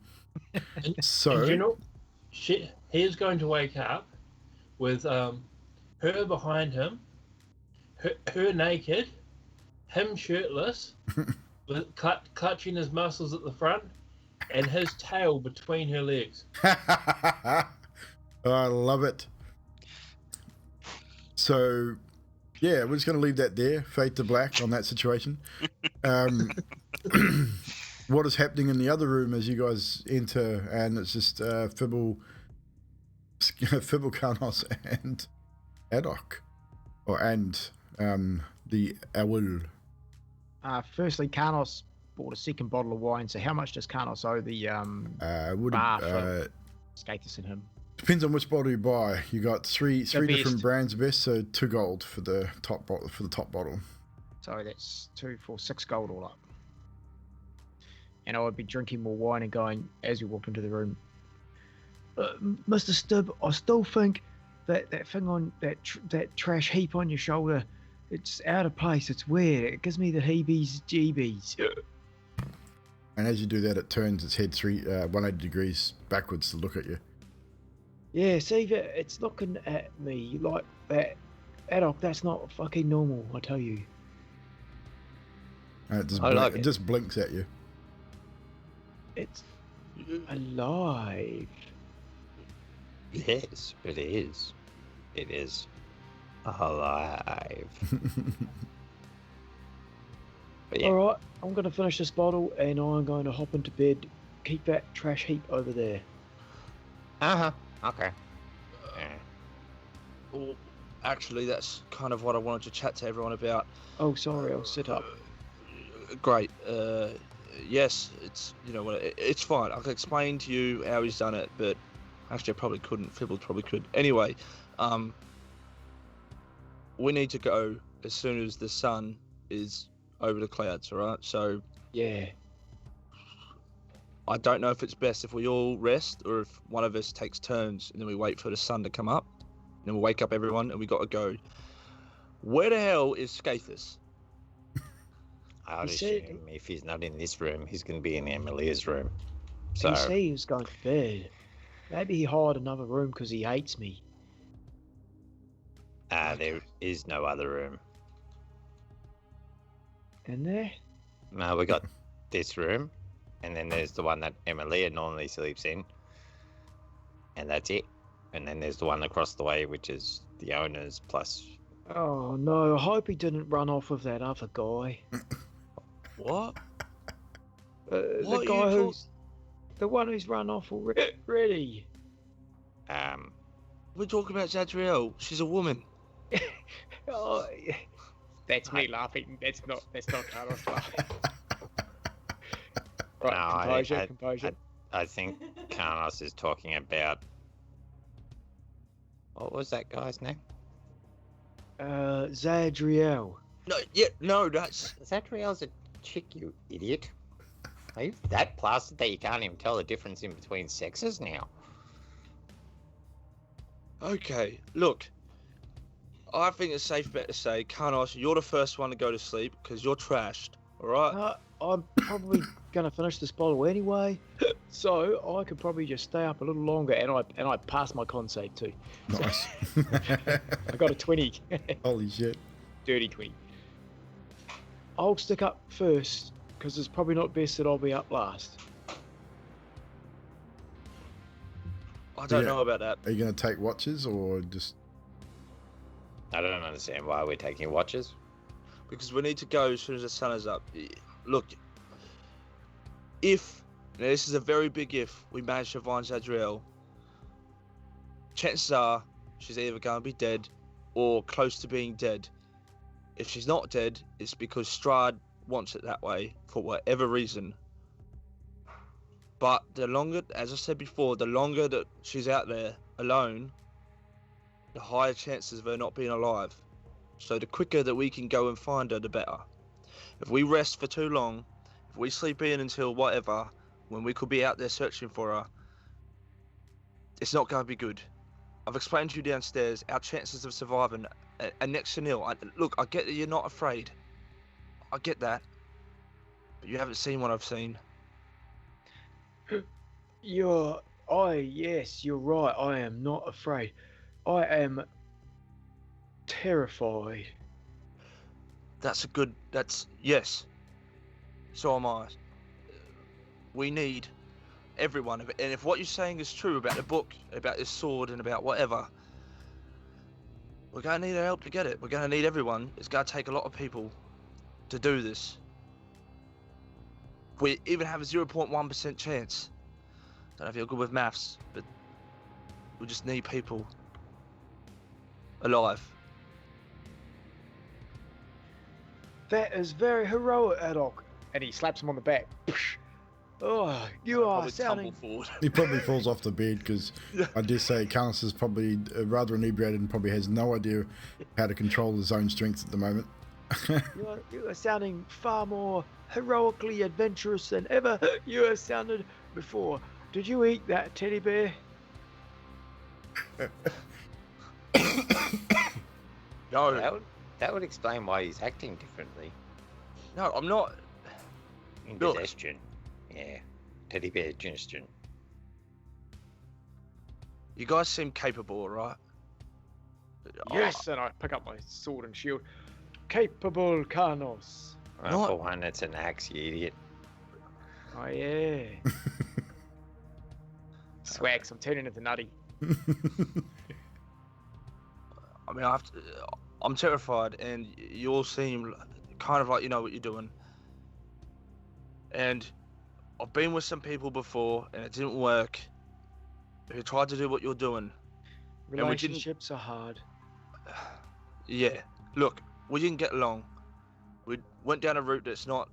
So, And you know, he is going to wake up with her behind him, her naked, him shirtless, with clutching his muscles at the front, and his tail between her legs. I love it. So, yeah, we're just going to leave that there. Fade to black on that situation. What is happening in the other room as you guys enter? And it's just Fibble, Karnos, and Adok, the Owl. Firstly, Karnos bought a second bottle of wine. So how much does Karnos owe the bar for Skathus and him? Depends on which bottle you buy. You got three different brands of best, so 2 gold for the top bottle. So that's 2, 4, 6 gold all up. And I would be drinking more wine and going as we walked into the room. Mr. Stubb, I still think that thing on that trash heap on your shoulder, it's out of place. It's weird. It gives me the heebies-jeebies. And as you do that, it turns its head 180 degrees backwards to look at you. Yeah, see, it's looking at me like that. Adok, that's not fucking normal, I tell you. And it just blinks at you. It's alive. Yes, it is. It is alive. But yeah. All right, I'm going to finish this bottle and I'm going to hop into bed. Keep that trash heap over there. Okay. Well, actually, that's kind of what I wanted to chat to everyone about. Oh, sorry, I'll sit up. Great. Yes, it's it's fine. I can explain to you how he's done it, but actually I probably couldn't. Fibbles probably could. Anyway, we need to go as soon as the sun is over the clouds. All right. So yeah, I don't know if it's best if we all rest or if one of us takes turns and then we wait for the sun to come up. And then we'll wake up everyone and we got to go. Where the hell is Skathus? I would He said- assume if he's not in this room, he's going to be in Emilia's room. So, He said he was going to bed. Maybe he hired another room because he hates me. there is no other room. In there? No, we got this room, and then there's the one that Emilia normally sleeps in, and that's it. And then there's the one across the way, which is the owner's plus. Oh no, I hope he didn't run off with that other guy. What? The What are guy you who's... The one who's run off already. We're talking about Zadriel. She's a woman. Oh, that's me laughing. That's not Carlos laughing. Right, No, composure, composure. I think Carlos is talking about. What was that guy's name? Zadriel. No, that's... Zadriel's a chick, you idiot. Are you that plastered that you can't even tell the difference in between sexes now? Okay, look. I think it's a safe bet to say, Carnos, you're the first one to go to sleep because you're trashed, alright? I'm probably gonna finish this bottle anyway, so I could probably just stay up a little longer, and I passed my con save too. Nice. I got a 20. Holy shit. Dirty 20. I'll stick up first, because it's probably not best that I'll be up last. I don't Yeah. know about that. Are you going to take watches or just... I don't understand why we're taking watches. Because we need to go as soon as the sun is up. Look, if, now this is a very big if, we manage to find Zadriel, chances are she's either going to be dead or close to being dead. If she's not dead, it's because Strahd wants it that way for whatever reason. But the longer, as I said before, the longer that she's out there alone, the higher chances of her not being alive. So the quicker that we can go and find her, the better. If we rest for too long, if we sleep in until whatever, when we could be out there searching for her, it's not going to be good. I've explained to you downstairs, our chances of surviving are next to nil. Look, I get that you're not afraid. I get that. But you haven't seen what I've seen. Yes, you're right. I am not afraid. I am terrified. Yes. So am I. We need everyone. And if what you're saying is true about the book, about this sword, and about whatever, we're going to need our help to get it. We're going to need everyone. It's going to take a lot of people to do this. We even have a 0.1% chance. Don't know if you're good with maths, but we just need people alive. That is very heroic, Adok. And he slaps him on the back. Oh, you are Probably sounding... tumble forward. He probably falls off the bed because I dare say Carlos is probably rather inebriated and probably has no idea how to control his own strength at the moment. You are sounding far more heroically adventurous than ever you have sounded before. Did you eat that teddy bear? No, That would explain why he's acting differently. no, I'm not. Look. Indigestion. Yeah. Teddy bear digestion. You guys seem capable, right? Yes, and I pick up my sword and shield. Capable Carnos. Well, Not- for one, it's an axe, you idiot. Oh yeah. Swags, I'm turning into nutty. I mean, I'm terrified, and you all seem kind of like you know what you're doing. And I've been with some people before, and it didn't work. Who tried to do what you're doing. we didn't- Relationships are hard. Yeah, look, we didn't get along. We went down a route that's not...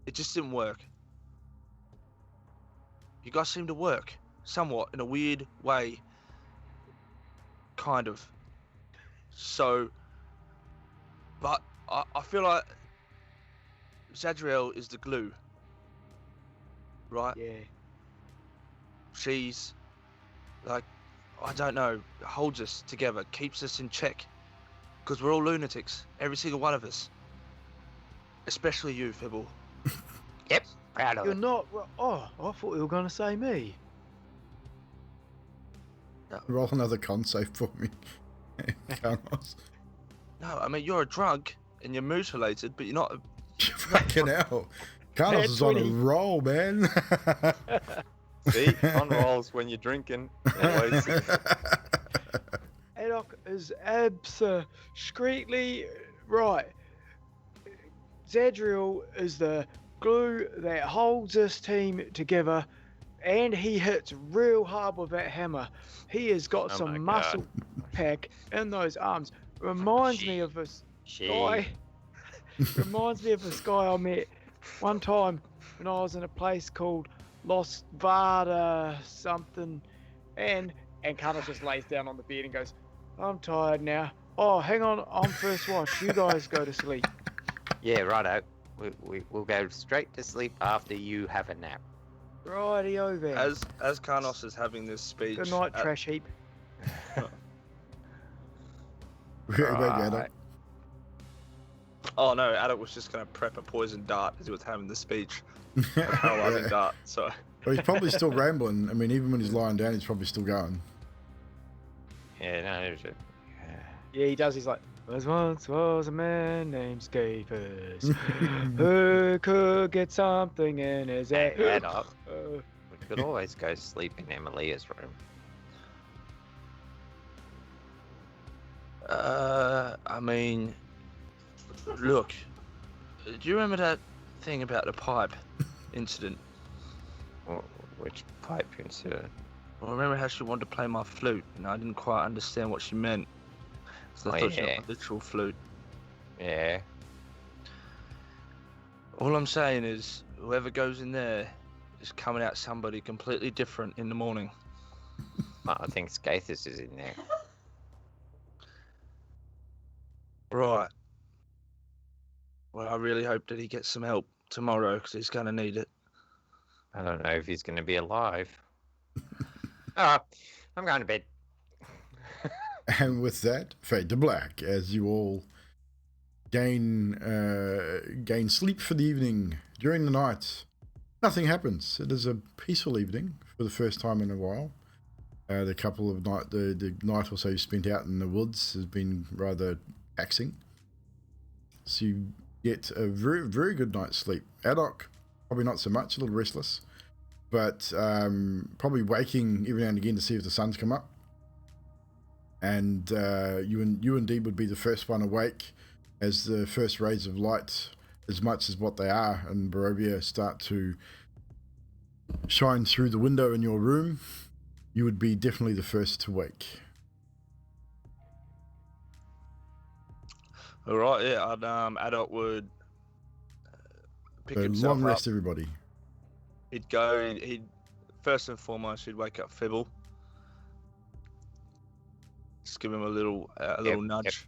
It just didn't work. You guys seem to work, somewhat, in a weird way. Kind of. So... But I feel like... Zadriel is the glue. right? Yeah. She's like, I don't know, holds us together, keeps us in check. Because we're all lunatics, every single one of us. Especially you, Fibble. Yep, proud of You're it. not. Oh, I thought you were going to say me. Roll another con save for me. Carlos. No, I mean, you're a drunk and you're mutilated, but you're not. Fucking hell. Carlos is on a 20. roll, man. See, on rolls when you're drinking. Always. Haddock is absolutely right. Zadriel is the glue that holds this team together, and he hits real hard with that hammer. He has got Oh my some God. muscle pack in those arms. Reminds me of this guy. Reminds me of this guy I met one time when I was in a place called Los Vada something, and Carlos just lays down on the bed and goes, "I'm tired now. Oh, hang on, I'm first watch. You guys go to sleep." Yeah, righto. We'll go straight to sleep after you have a nap. Rightio then. As Carnos is having this speech. Good night, trash heap. Right. Oh no, Adult was just going to prep a poison dart as he was having the speech. Paralyzing dart, so. Well, he's probably still rambling. I mean, even when he's lying down, he's probably still going. Yeah, no, there's a... Yeah, he does. He's like, "There once was a man named Skathus who could get something in his head." Hey, Haddock. We could always go sleep in Emilia's room. I mean, look, do you remember that thing about the pipe incident? Which pipe incident? Well, remember how she wanted to play my flute, and I didn't quite understand what she meant. So I thought she meant a literal flute. Yeah. All I'm saying is, whoever goes in there is coming out somebody completely different in the morning. I think Skathus is in there. Right. Well, I really hope that he gets some help tomorrow, because he's going to need it. I don't know if he's going to be alive. Oh, I'm going to bed. And with that, fade to black as you all gain sleep for the evening. During the night, nothing happens. It is a peaceful evening for the first time in a while. The couple of the night or so you spent out in the woods has been rather taxing. So you get a very, very good night's sleep. Haddock, probably not so much, a little restless, but probably waking every now and again to see if the sun's come up. And you indeed would be the first one awake as the first rays of light, as much as what they are in Barovia, start to shine through the window in your room. You would be definitely the first to wake. All right, yeah, and Adult would pick So himself long up. rest, everybody. He'd go, he'd first and foremost, he'd wake up Fibble. Just give him a little nudge.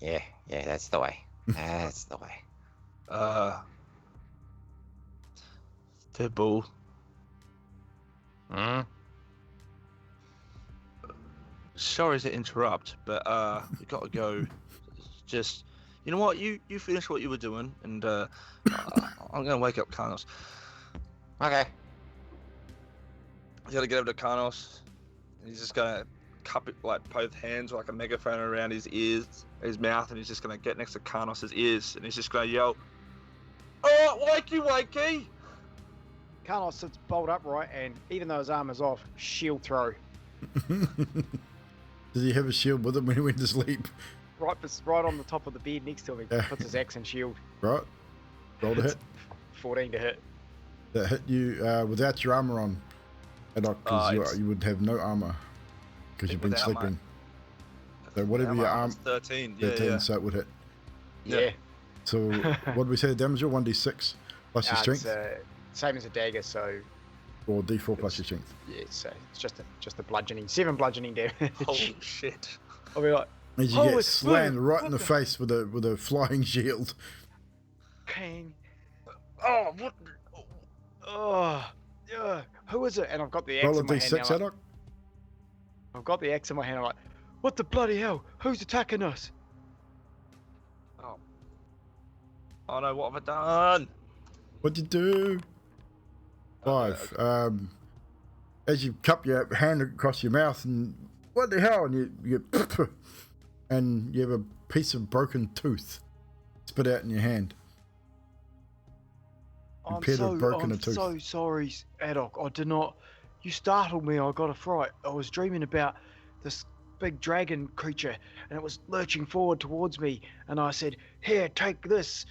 Yeah, that's the way. That's the way. Fibble. Sorry to interrupt, but we got to go. Just, you know what? You finish what you were doing, and I'm gonna wake up Carnos. Okay. You gotta get over to Carnos. He's just gonna cup it, like both hands like a megaphone around his ears, his mouth, and he's just gonna get next to Carnos's ears, and he's just gonna yell, "Oh, wakey, wakey!" Carlos sits bolt upright, and even though his arm is off, shield throw. Does he have a shield with him when he went to sleep? Right on the top of the bed next to him. He puts his axe and shield. Right. Roll to hit. 14 to hit. That hit you without your armor on, Haddock, because you would have no armor because you've been without sleeping. So whatever your arm, 13. 13, Yeah. so it would hit. Yeah. So what did we say the damage was? 1d6 plus your strength, It's same as a dagger, so or d4 plus your strength. yeah, so it's just a bludgeoning, 7 bludgeoning damage. Holy shit! I'll be like, As you Holy get slammed smokes, right in what the the- face with a flying shield. pang. Oh, what? Who is it? And I've got the axe Roll a in my hand d6, now. Haddock. I've got the axe in my hand. I'm like, what the bloody hell? Who's attacking us? Oh no, what have I done? What'd you do? 5. As you cup your hand across your mouth, and what the hell? And you and you have a piece of broken tooth spit out in your hand. I'm broken a tooth. so sorry, Haddock. I did not. You startled me. I got a fright. I was dreaming about this big dragon creature, and it was lurching forward towards me. And I said, "Here, take this."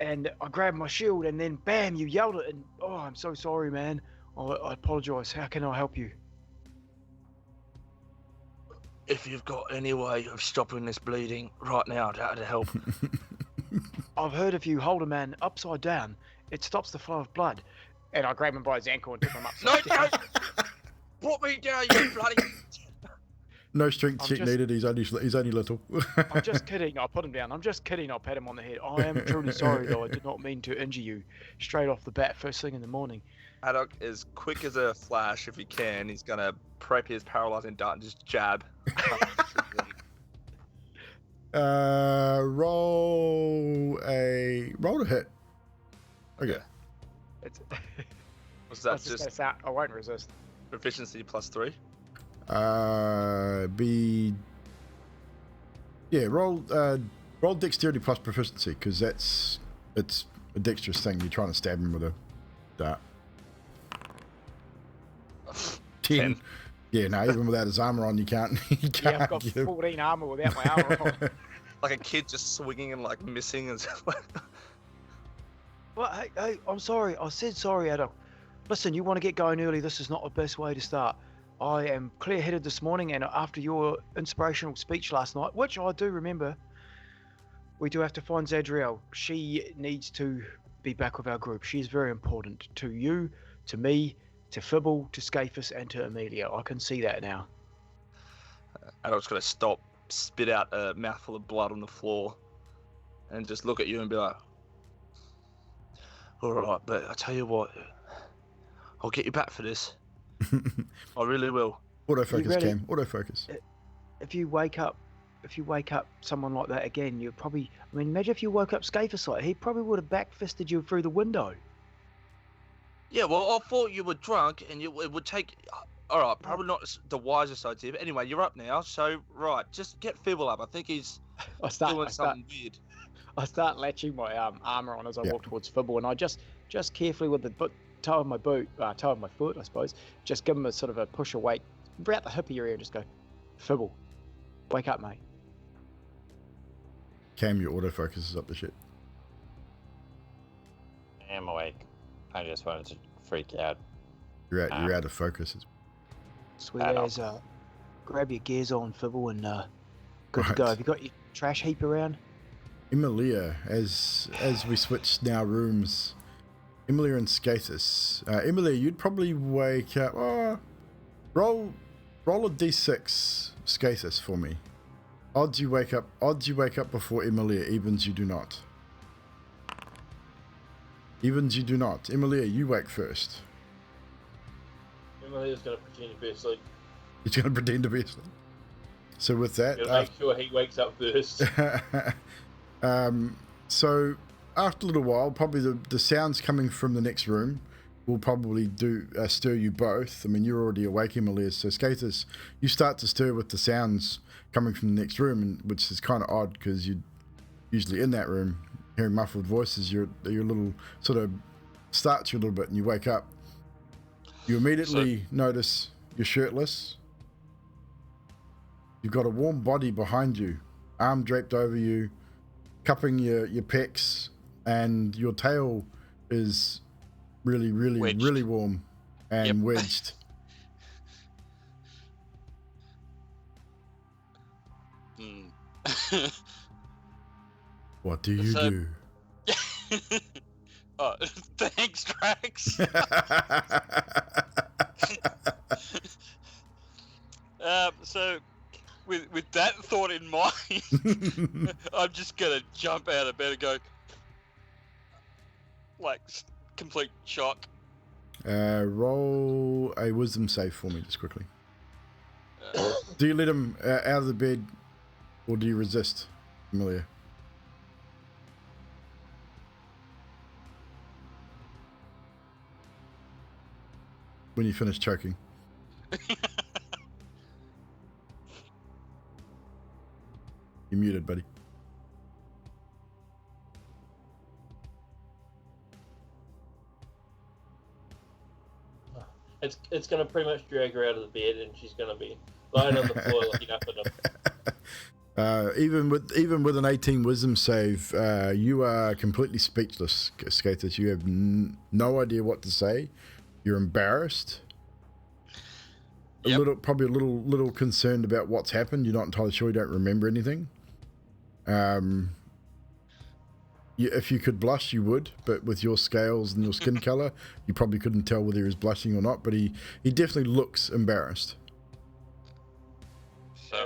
And I grabbed my shield, and then bam, you yelled it. And I'm so sorry, man. I apologize. How can I help you? If you've got any way of stopping this bleeding right now, that'd help. I've heard if you hold a man upside down, it stops the flow of blood. And I grabbed him by his ankle and took him upside down. Put me down, you bloody... No strength check needed. He's only little. I'm just kidding. I put him down. I'm just kidding. I'll pat him on the head. I am truly sorry, though. I did not mean to injure you straight off the bat, first thing in the morning. Haddock, as quick as a flash, if he can, he's gonna prep his paralyzing dart and just jab. Roll to hit. Okay. Was that just I won't resist. proficiency +3? Roll dexterity plus proficiency, because it's a dexterous thing. You're trying to stab him with a dart. 10. Yeah, no, even without his armor on, you can't. Yeah, I've got 14 armor without my armor on. Like a kid just swinging and like missing and stuff. Well, hey, I'm sorry. I said sorry, Haddock. Listen, you want to get going early. This is not the best way to start. I am clear-headed this morning, and after your inspirational speech last night, which I do remember, we do have to find Zadriel. She needs to be back with our group. She is very important to you, to me, to Fibble, to Skathus, and to Amelia. I can see that now. Haddock's gonna stop, spit out a mouthful of blood on the floor, and just look at you and be like, "All right, but I tell you what, I'll get you back for this. I really will." Autofocus, Cam. Autofocus. If you wake up someone like that again, you'd probably... I mean, imagine if you woke up Skathus like, he probably would have back-fisted you through the window. Yeah, well, I thought you were drunk, and it would take... All right, probably not the wisest idea, but anyway, you're up now, so, right, just get Fibble up. I think he's doing something weird. I start latching my armor on as I walk towards Fibble, and I just carefully with the toe of my foot, I suppose, just give him a sort of a push awake, about the hip area, and just go, "Fibble, wake up, mate." Cam, your autofocus is up the shit. I am awake. I just wanted to freak out. You're out of focus. Sweet as, grab your gears on, Fibble, and good to go. Have you got your trash heap around? Emilia, as we switch now rooms, Emilia and Skathus. Emilia, you'd probably wake up. Roll a d6, Skathus, for me. Odds you wake up before Emilia. Evens you do not. Emilia, you wake first. Emilia's going to pretend to be asleep. He's going to pretend to be asleep. So with that, make sure he wakes up first. So after a little while, probably the sounds coming from the next room will probably stir you both. I mean, you're already awake, Emilia. So Skathus, you start to stir with the sounds coming from the next room, which is kind of odd because you're usually in that room hearing muffled voices. You're a little sort of starts you a little bit, and you wake up. You immediately notice you're shirtless. You've got a warm body behind you, arm draped over you, cupping your pecs, and your tail is really warm and wedged. What do you do? Thanks, Drax. So, with that thought in mind, I'm just gonna jump out of bed and go, like, complete shock. Roll a wisdom save for me, just quickly. Do you let him out of the bed, or do you resist, Amelia? When you finish choking. You're muted, buddy. It's gonna pretty much drag her out of the bed, and she's gonna be lying on the floor looking up at him. Even with an 18 wisdom save, you are completely speechless, Skathus. You have no idea what to say. You're embarrassed. Yep. Probably a little concerned about what's happened. You're not entirely sure. You don't remember anything. If you could blush, you would, but with your scales and your skin color, you probably couldn't tell whether he was blushing or not. But he definitely looks embarrassed. So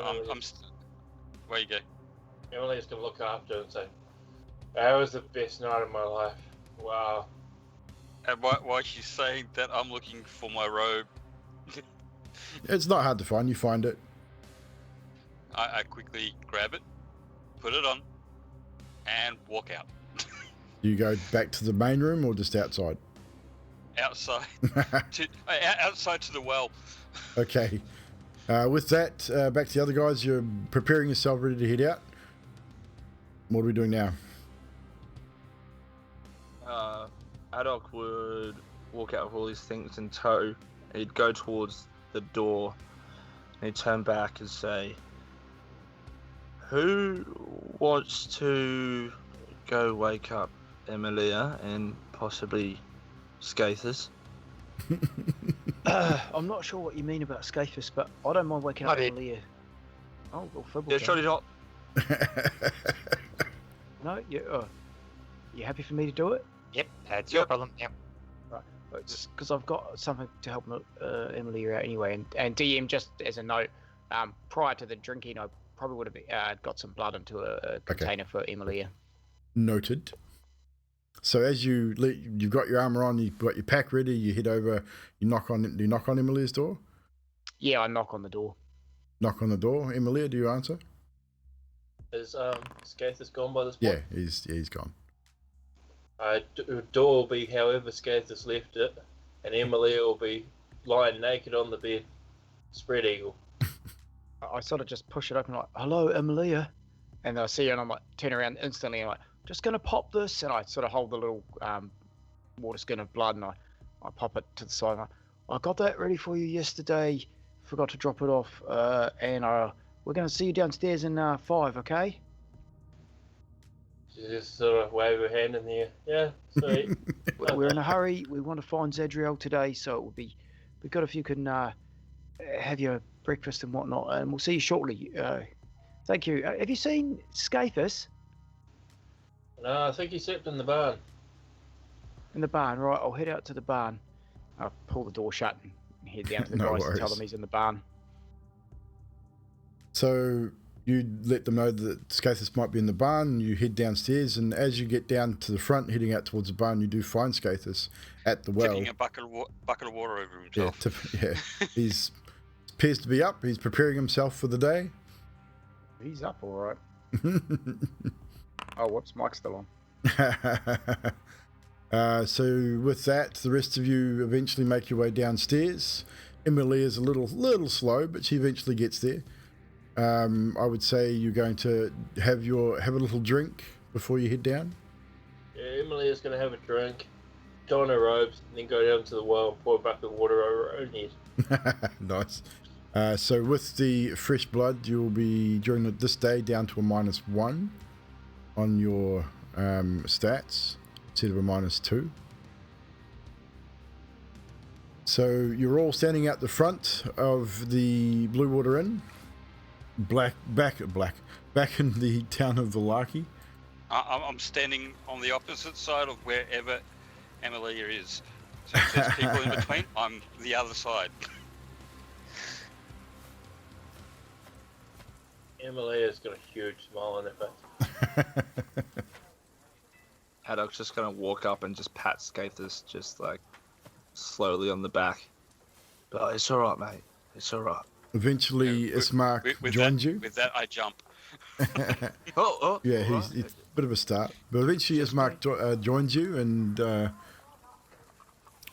where you go? Emily's gonna look after him and say, "That was the best night of my life. Wow." And why she's saying that I'm looking for my robe. It's not hard to find. You find it. I quickly grab it, put it on, and walk out. Do you go back to the main room or just outside? Outside. Outside to the well. Okay. With that, back to the other guys. You're preparing yourself, ready to head out. What are we doing now? Adok would walk out with all these things in tow. He'd go towards the door, and he'd turn back and say, "Who wants to go wake up Emilia and possibly Skathus?" I'm not sure what you mean about Skathus, but I don't mind waking up Emilia. Oh, well, Fibble Yeah, can. surely not. No, you happy for me to do it? Yep, that's your problem. Yep. Right, it's because I've got something to help Emilia out anyway. And DM, just as a note, prior to the drinking, I probably would have got some blood into a container for Emilia. Noted. So as you've got your armor on, you've got your pack ready, you head over, do you knock on Emilia's door? Yeah, I knock on the door. Knock on the door. Emilia, do you answer? Is Skathus gone by this point? Yeah, he's gone. The door will be however Skathus left it, and Emilia will be lying naked on the bed, spread eagle. I sort of just push it open like, "Hello, Emilia," and I see her, and I'm like, turn around instantly, and I'm like, "Just gonna pop this," and I sort of hold the little water skin of blood, and I pop it to the side. And I got that ready for you yesterday. Forgot to drop it off, and we're gonna see you downstairs in 5, okay? She just sort of wave her hand in the air. Yeah, sweet. We're in a hurry. We want to find Zadriel today, so it would be good if you can have your breakfast and whatnot, and we'll see you shortly. Thank you. Have you seen Skathus? No, I think he slept in the barn. In the barn, right? I'll head out to the barn. I'll pull the door shut and head down to the No guys and tell worries. them he's in the barn. So you let them know that Skathus might be in the barn. You head downstairs, and as you get down to the front, heading out towards the barn, you do find Skathus at the well. Tipping a bucket of water over Yeah, himself. He's appears to be up. He's preparing himself for the day. He's up, all right. Oh, whoops, Mike's still on. So with that, the rest of you eventually make your way downstairs. Emily is a little slow, but she eventually gets there. I would say you're going to have a little drink before you head down. Yeah, Emily is going to have a drink, don her robes, and then go down to the well and pour a bucket of water over her own head. Nice. So with the fresh blood, you'll be during this day down to a -1 on your stats instead of a -2. So you're all standing out the front of the Blue Water Inn, back in the town of Valaki. I'm standing on the opposite side of wherever Emilia is. So if there's people in between, I'm the other side. Emily has got a huge smile on her face. Haddock's just gonna walk up and just pat Skathus, just like, slowly on the back. But it's all right, mate. It's all right. Eventually, Ismark joins you. With that, I jump. Yeah, he's a bit of a start. But eventually, Ismark joins you, and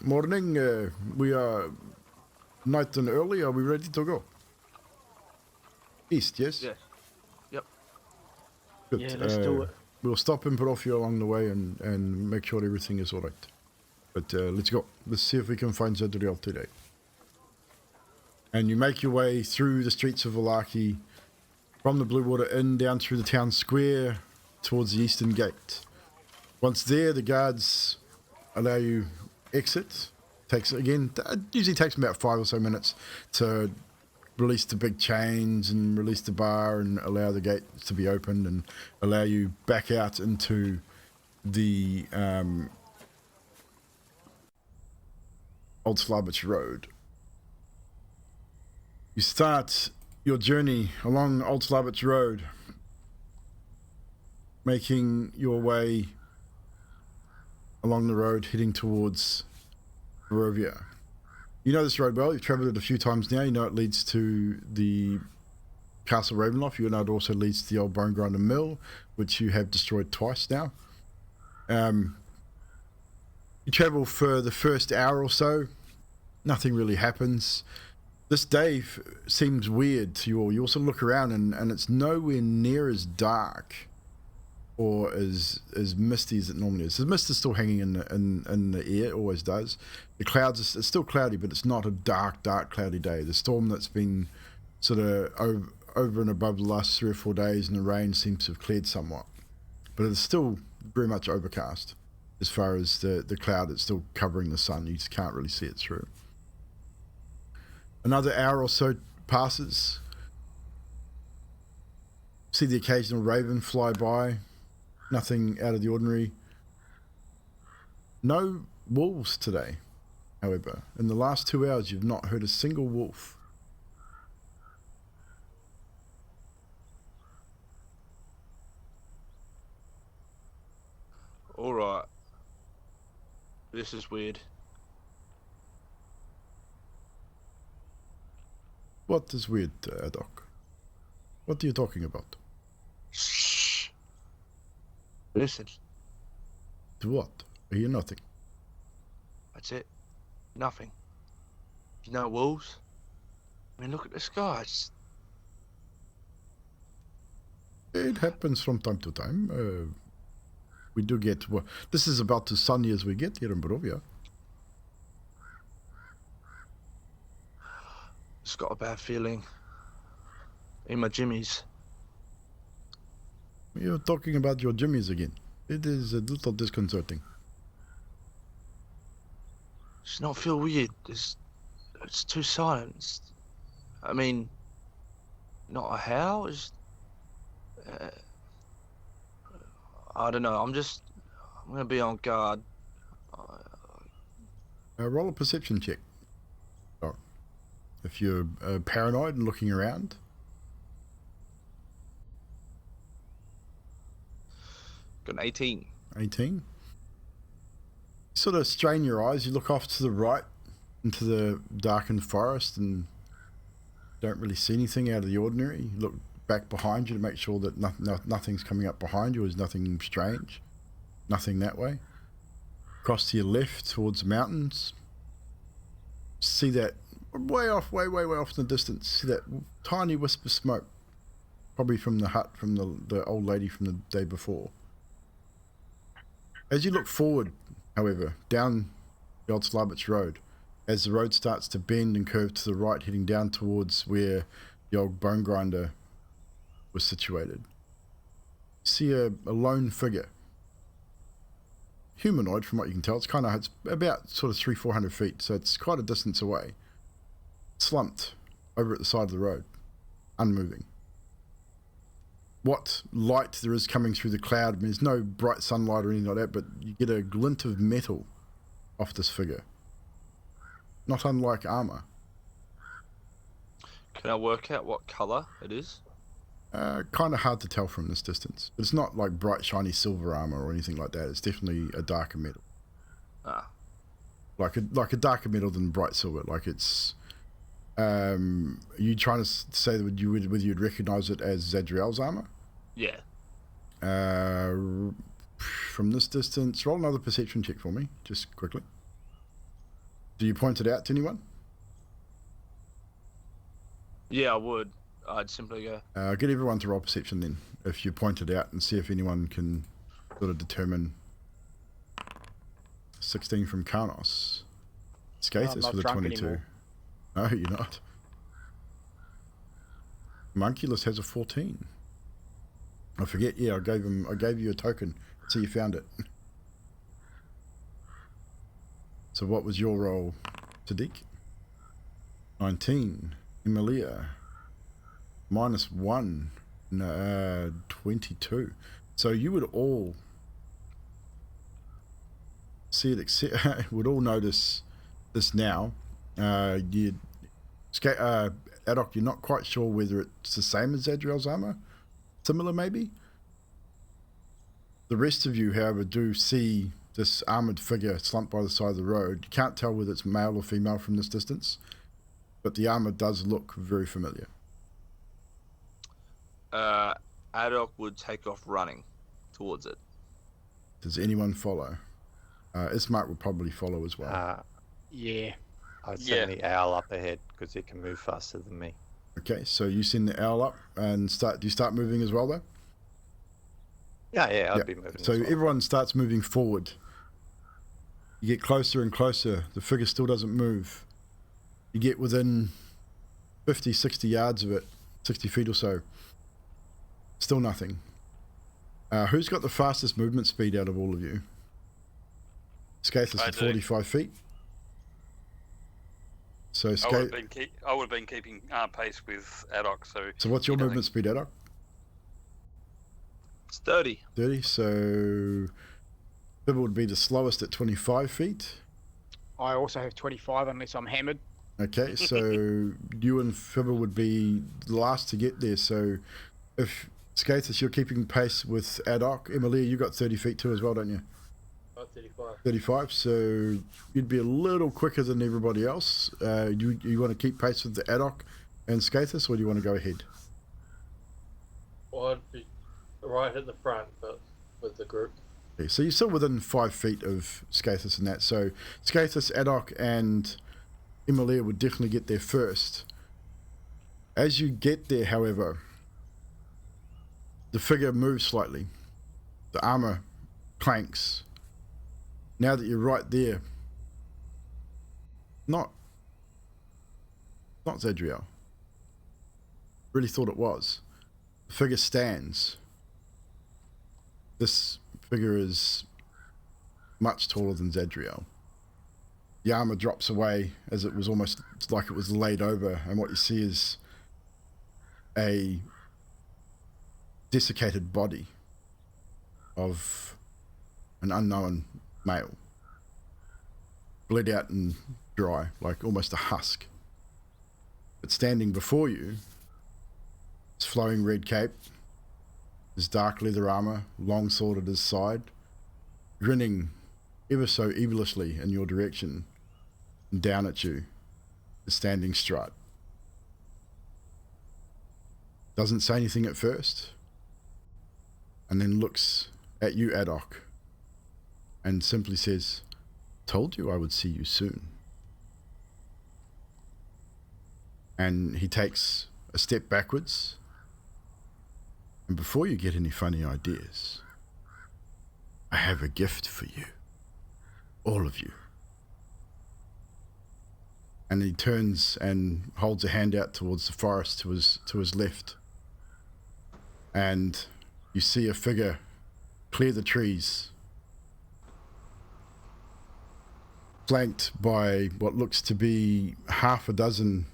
morning, we are night and early. Are we ready to go? East, yes? Yes. Yep. Good. Yeah, let's do it. We'll stop and put off you along the way and make sure everything is all right. But let's go. Let's see if we can find Zadriel today. And you make your way through the streets of Valaki, from the Blue Water Inn down through the town square towards the eastern gate. Once there, the guards allow you exit. Usually takes about 5 or so minutes to release the big chains and release the bar and allow the gates to be opened and allow you back out into the Old Slarbich Road. You start your journey along Old Slarbich Road, making your way along the road heading towards Barovia. You know this road well, you've travelled it a few times now. You know it leads to the Castle Ravenloft. You know it also leads to the old Bone Grinder Mill, which you have destroyed twice now. You travel for the first hour or so. Nothing really happens. This day seems weird to you all. You also look around and it's nowhere near as dark or as misty as it normally is. The mist is still hanging in the air, it always does. The clouds, it's still cloudy, but it's not a dark, cloudy day. The storm that's been sort of over and above the last 3 or 4 days, and the rain seems to have cleared somewhat. But it's still very much overcast as far as the cloud that's still covering the sun. You just can't really see it through. Another hour or so passes. See the occasional raven fly by. Nothing out of the ordinary. No wolves today, however. In the last 2 hours, you've not heard a single wolf. Alright. This is weird. What is weird, Doc? What are you talking about? Shh. Listen. To what? I hear nothing. That's it. Nothing. You know wolves? I mean, look at the skies. It happens from time to time. We do get... this is about as sunny as we get here in Barovia. Just got a bad feeling in my jimmies. You're talking about your jimmies again. It is a little disconcerting. Does not feel weird. It's too silent. I mean, not a howl. It's, I don't know. I'm gonna be on guard. Roll a perception check. Oh. If you're paranoid and looking around. Got an 18. 18. Sort of strain your eyes. You look off to the right into the darkened forest and don't really see anything out of the ordinary. You look back behind you to make sure that nothing's coming up behind you. There's nothing strange. Nothing that way. Across to your left towards the mountains. See that way off in the distance. See that tiny wisp of smoke. Probably from the hut from the old lady from the day before. As you look forward, however, down the Old Slarbich Road, as the road starts to bend and curve to the right, heading down towards where the old bone grinder was situated, you see a lone figure. Humanoid, from what you can tell. It's about sort of 300-400 feet, so it's quite a distance away. Slumped over at the side of the road, unmoving. What light there is coming through the cloud, I mean, there's no bright sunlight or anything like that, but you get a glint of metal off this figure. Not unlike armor. Can I work out what colour it is? Kind of hard to tell from this distance. It's not like bright, shiny silver armor or anything like that. It's definitely a darker metal. Ah. like a darker metal than bright silver. Like it's. Are you trying to say that you'd recognize it as Zadriel's armor? Yeah. From this distance, roll another perception check for me, just quickly. Do you point it out to anyone? Yeah, I would. I'd simply go. Get everyone to roll perception then, if you point it out, and see if anyone can sort of determine. 16 from Karnos. Skathus with a 22. Anymore. No, you're not. Homunculus has a 14. I forget. Yeah, I gave you a token, so you found it. So what was your roll, Sadiq? 19. Emilia. -1. 22. So you would all see it. Would all notice this now. Adok, you're not quite sure whether it's the same as Zadriel's armor. Similar, maybe. The rest of you, however, do see this armored figure slumped by the side of the road. You can't tell whether it's male or female from this distance, but the armor does look very familiar. Adok would take off running towards it. Does anyone follow? Ismark would probably follow as well. Yeah. I'd send the owl up ahead because it can move faster than me. Okay, so you send the owl up and do you start moving as well, though? Yeah, I'd be moving. So as well. everyone starts moving forward. You get closer and closer. The figure still doesn't move. You get within 50, 60 yards of it, 60 feet or so. Still nothing. Who's got the fastest movement speed out of all of you? Skathus at 45 feet. So I would have been keeping pace with Adok. So what's your movement speed, Adok? It's 30. 30. So Fibber would be the slowest at 25 feet. I also have 25 unless I'm hammered. Okay, so you and Fibber would be the last to get there. So if Skathus, you're keeping pace with Adok. Emilia, you got 30 feet too as well, don't you? 35. 35, so you'd be a little quicker than everybody else. You want to keep pace with the Adok and Skathus, or do you want to go ahead? Well, I'd be right at the front, but with the group. Okay, so you're still within 5 feet of Skathus and that. So Skathus, Adok, and Emilia would definitely get there first. As you get there, however, the figure moves slightly. The armor clanks. Now that you're right there, not Zadriel. Really thought it was. The figure stands. This figure is much taller than Zadriel. The armor drops away as it was almost like it was laid over, and what you see is a desiccated body of an unknown male, bled out and dry, like almost a husk. But standing before you, his flowing red cape, his dark leather armor, long sword at his side, grinning ever so evilishly in your direction, and down at you is standing Strahd. Doesn't say anything at first, and then looks at you, Adok, and simply says, "Told you I would see you soon." And he takes a step backwards, and before you get any funny ideas, I have a gift for you, all of you. And he turns and holds a hand out towards the forest to his left, and you see a figure clear the trees, flanked by what looks to be half a dozen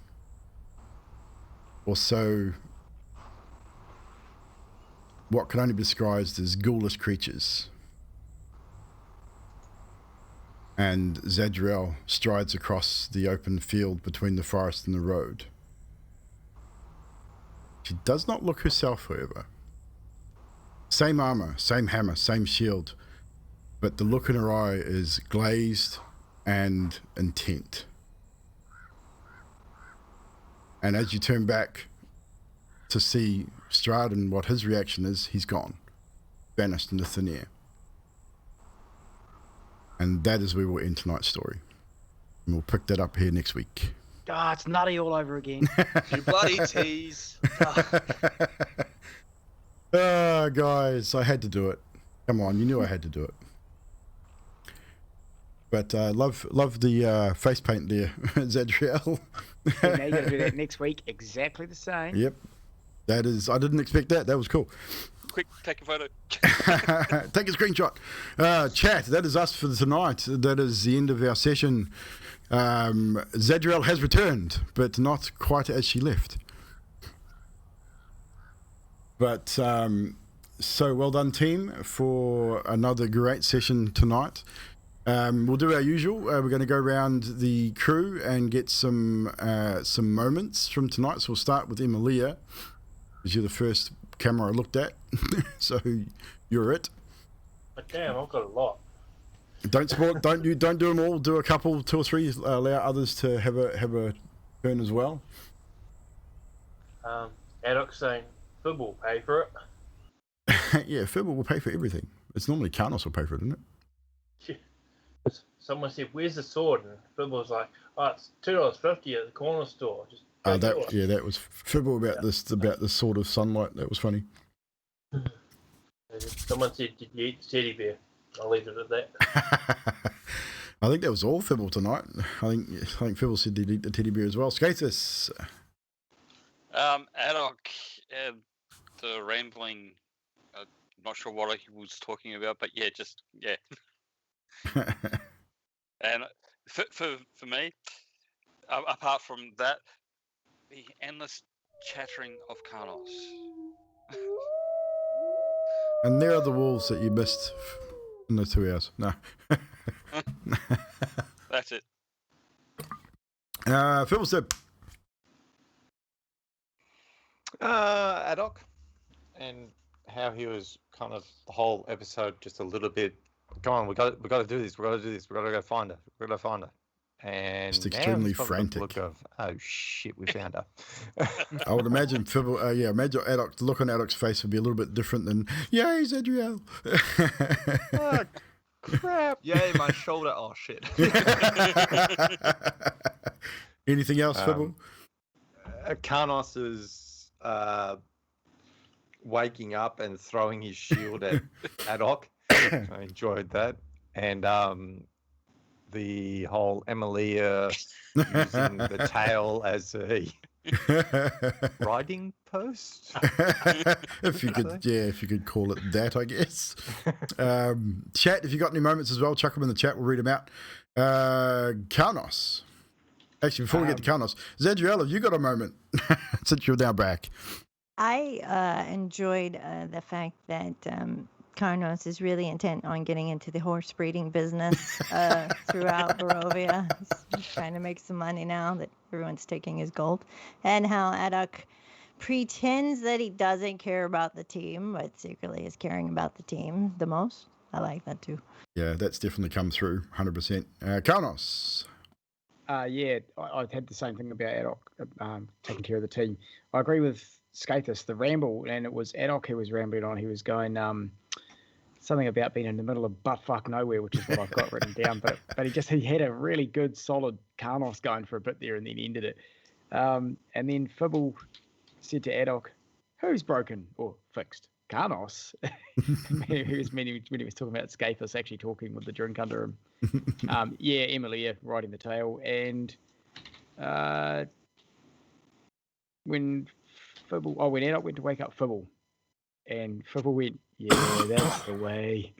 or so what can only be described as ghoulish creatures. And Zadriel strides across the open field between the forest and the road. She does not look herself, however. Same armor, same hammer, same shield, but the look in her eye is glazed and intent. And as you turn back to see Strahd and what his reaction is, he's gone, vanished into thin air. And that is where we'll end tonight's story. And we'll pick that up here next week. Ah, it's nutty all over again. You bloody tease. Oh, guys, I had to do it. Come on, you knew I had to do it. But love the face paint there, Zadriel. And now you got to do that next week, exactly the same. Yep, that is. I didn't expect that. That was cool. Quick, take a photo. Take a screenshot. Chat. That is us for tonight. That is the end of our session. Zadriel has returned, but not quite as she left. But so well done, team, for another great session tonight. We'll do our usual. We're going to go around the crew and get some moments from tonight. So we'll start with Emilia, because you're the first camera I looked at. So you're it. But damn, I've got a lot. Don't spoil. Don't do them all. Do a couple, 2 or 3. Allow others to have a turn as well. Addock saying Fib will pay for it. Yeah, Fibble will pay for everything. It's normally Karnos will pay for it, isn't it? Someone said, "Where's the sword?" And Fib was like, "Oh, it's $2.50 at the corner store." Just go do it. That was Fibble about this sort of sunlight. That was funny. Someone said, "Did you eat the teddy bear?" I'll leave it at that. I think that was all Fibble tonight. I think Fibble said he'd eat the teddy bear as well. Skathus. Addock, the rambling. Not sure what he was talking about, but yeah. And for me, apart from that, the endless chattering of Karnos. And there are the wolves that you missed in the 2 hours. No. That's it. Phil said. Addock, and how he was kind of the whole episode just a little bit. Come on, we got to do this. We got to do this. We got to go find her. We got to find her. And just extremely frantic. Look of, oh shit, we found her. I would imagine Fibble, imagine Addock, the look on Addock's face would be a little bit different than yay, Zadriel. Oh, crap. Yay, my shoulder. Oh shit. Anything else, Fibble? Karnos's waking up and throwing his shield at Addock. I enjoyed that. And the whole Emilia using the tail as a riding post. If you could call it that, I guess. Chat, if you got any moments as well, chuck them in the chat. We'll read them out. Karnos. Actually, before we get to Karnos, Zadriel, have you got a moment since you're now back? I enjoyed the fact that Karnos is really intent on getting into the horse breeding business throughout Barovia. He's trying to make some money now that everyone's taking his gold. And how Addock pretends that he doesn't care about the team, but secretly is caring about the team the most. I like that too. Yeah, that's definitely come through, 100%. Karnos. Yeah, I had the same thing about Addock taking care of the team. I agree with Skathus, the ramble, and it was Addock who was rambling on. He was going something about being in the middle of buttfuck nowhere, which is what I've got written down. But he had a really good, solid Karnos going for a bit there, and then ended it. And then Fibble said to Addock, "Who's broken or fixed? Karnos." He was when he was talking about Skathus actually talking with the drink under him. Yeah, Emilia riding the tail, and when Addock went to wake up Fibble, and Fibble went, "Yeah, that's the way."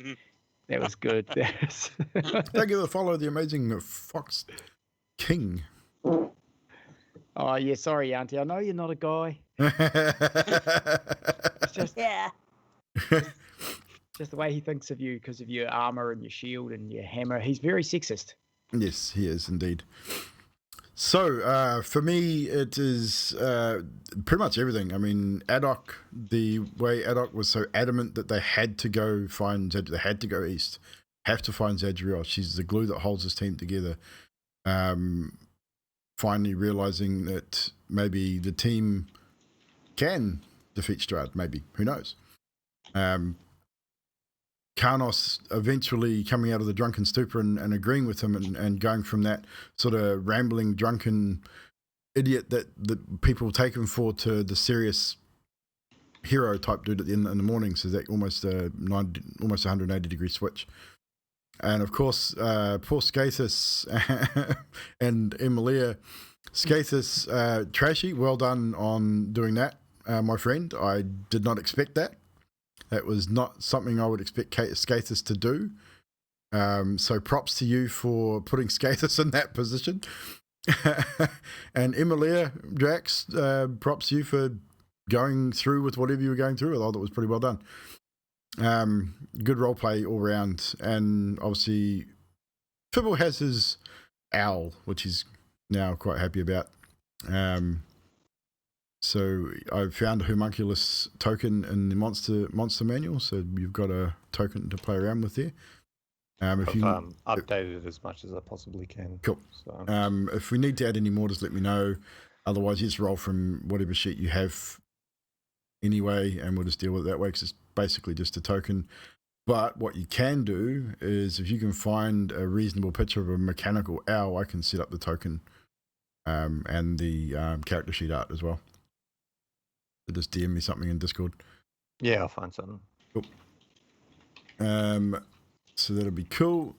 That was good. Thank you for follow the amazing Fox King. Oh yeah, sorry, Auntie. I know you're not a guy. It's just just the way he thinks of you because of your armor and your shield and your hammer. He's very sexist. Yes, he is indeed. So, for me, it is pretty much everything. I mean, Addock, the way Addock was so adamant that they had to go find Zadriel, they had to go east. have to find Zadriel. She's the glue that holds this team together. Finally realizing that maybe the team can defeat Strahd, maybe. Who knows? Karnos eventually coming out of the drunken stupor and agreeing with him and going from that sort of rambling, drunken idiot that people take him for to the serious hero type dude at the end in the morning. So that almost 180-degree switch. And of course, poor Skathus and Emilia. Skathus, trashy, well done on doing that, my friend. I did not expect that. That was not something I would expect Skathus to do. So props to you for putting Skathus in that position. And Emilia, Drax, props to you for going through with whatever you were going through with. I thought it was pretty well done. Good role play all round. And obviously, Fibble has his owl, which he's now quite happy about. So I found a Homunculus token in the monster manual, so you've got a token to play around with there. I've updated it as much as I possibly can. Cool. So. If we need to add any more, just let me know. Otherwise, just roll from whatever sheet you have anyway, and we'll just deal with it that way, because it's basically just a token. But what you can do is, if you can find a reasonable picture of a mechanical owl, I can set up the token and the character sheet art as well. So just DM me something in Discord. Yeah, I'll find something. Cool. So that'll be cool.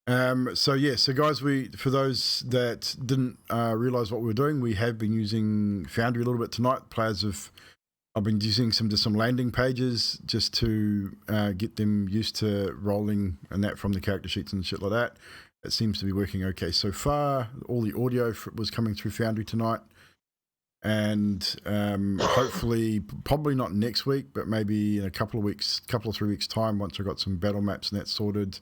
So guys, for those that didn't realize what we were doing, we have been using Foundry a little bit tonight. I've been using some landing pages just to get them used to rolling and that from the character sheets and shit like that. It seems to be working okay so far. All the audio was coming through Foundry tonight. And hopefully, probably not next week, but maybe in a couple or 3 weeks time, once I've got some battle maps and that sorted,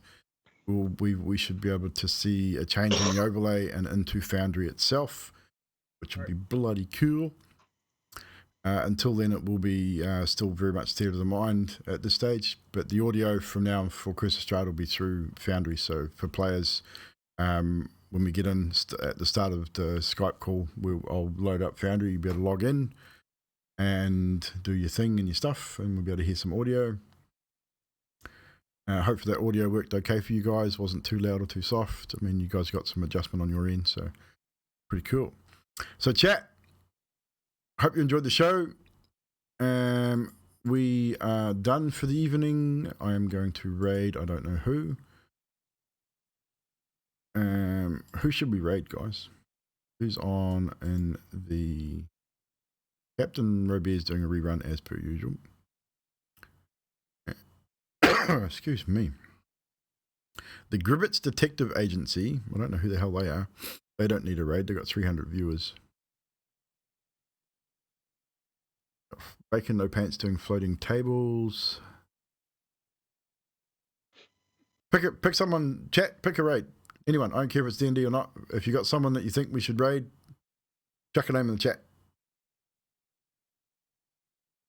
we should be able to see a change in the overlay and into Foundry itself, which would be bloody cool. Until then, it will be still very much theatre of the mind at this stage, but the audio from now for Curse of Strahd will be through Foundry. So for players, when we get in at the start of the Skype call, I'll load up Foundry. You'll be able to log in and do your thing and your stuff, and we'll be able to hear some audio. Hopefully that audio worked okay for you guys. Wasn't too loud or too soft. I mean, you guys got some adjustment on your end, so pretty cool. So chat, hope you enjoyed the show. We are done for the evening. I am going to raid, I don't know who. Who should we raid, guys? Who's on in the... Captain Roby is doing a rerun as per usual. Excuse me. The Gribbets Detective Agency. I don't know who the hell they are. They don't need a raid. They've got 300 viewers. Bacon No Pants doing floating tables. Pick someone. Chat. Pick a raid. Anyone. I don't care if it's D&D or not. If you got someone that you think we should raid, chuck a name in the chat.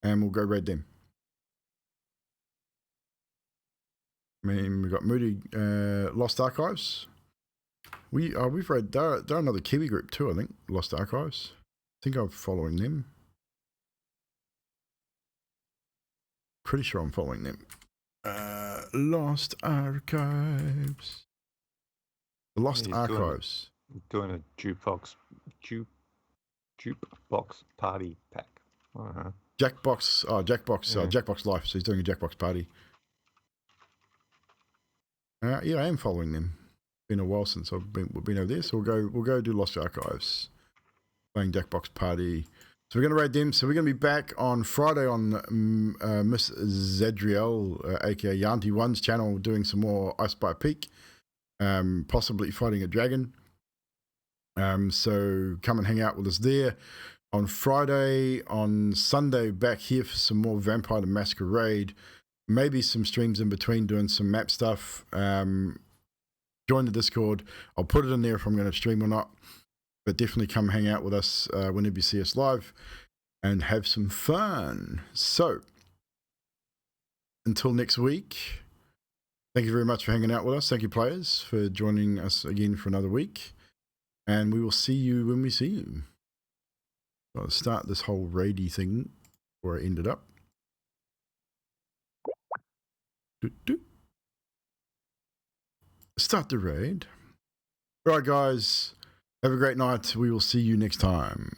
And we'll go raid them. I mean, we've got Moody Lost Archives. We've raid. They're another Kiwi group too, I think. Lost Archives. I think I'm following them. Pretty sure I'm following them. Lost Archives. The Lost Archives. Doing a jukebox party pack. Jackbox Life. So he's doing a Jackbox party. Yeah, I am following them. Been a while since we've been over there, so we'll go do Lost Archives, playing Jackbox party. So we're going to raid them. So we're going to be back on Friday on Miss Zadriel, aka Yanti One's channel, doing some more Ice by Peak, possibly fighting a dragon. So come and hang out with us there on Friday. On Sunday, back here for some more Vampire the Masquerade. Maybe some streams in between doing some map stuff. Join the Discord. I'll put it in there if I'm going to stream or not. But definitely come hang out with us whenever you see us live and have some fun. So, until next week, Thank you very much for hanging out with us. Thank you, players, for joining us again for another week. And we will see you when we see you. I'll start this whole raidy thing where I ended up. Start the raid. Right, guys. Have a great night. We will see you next time.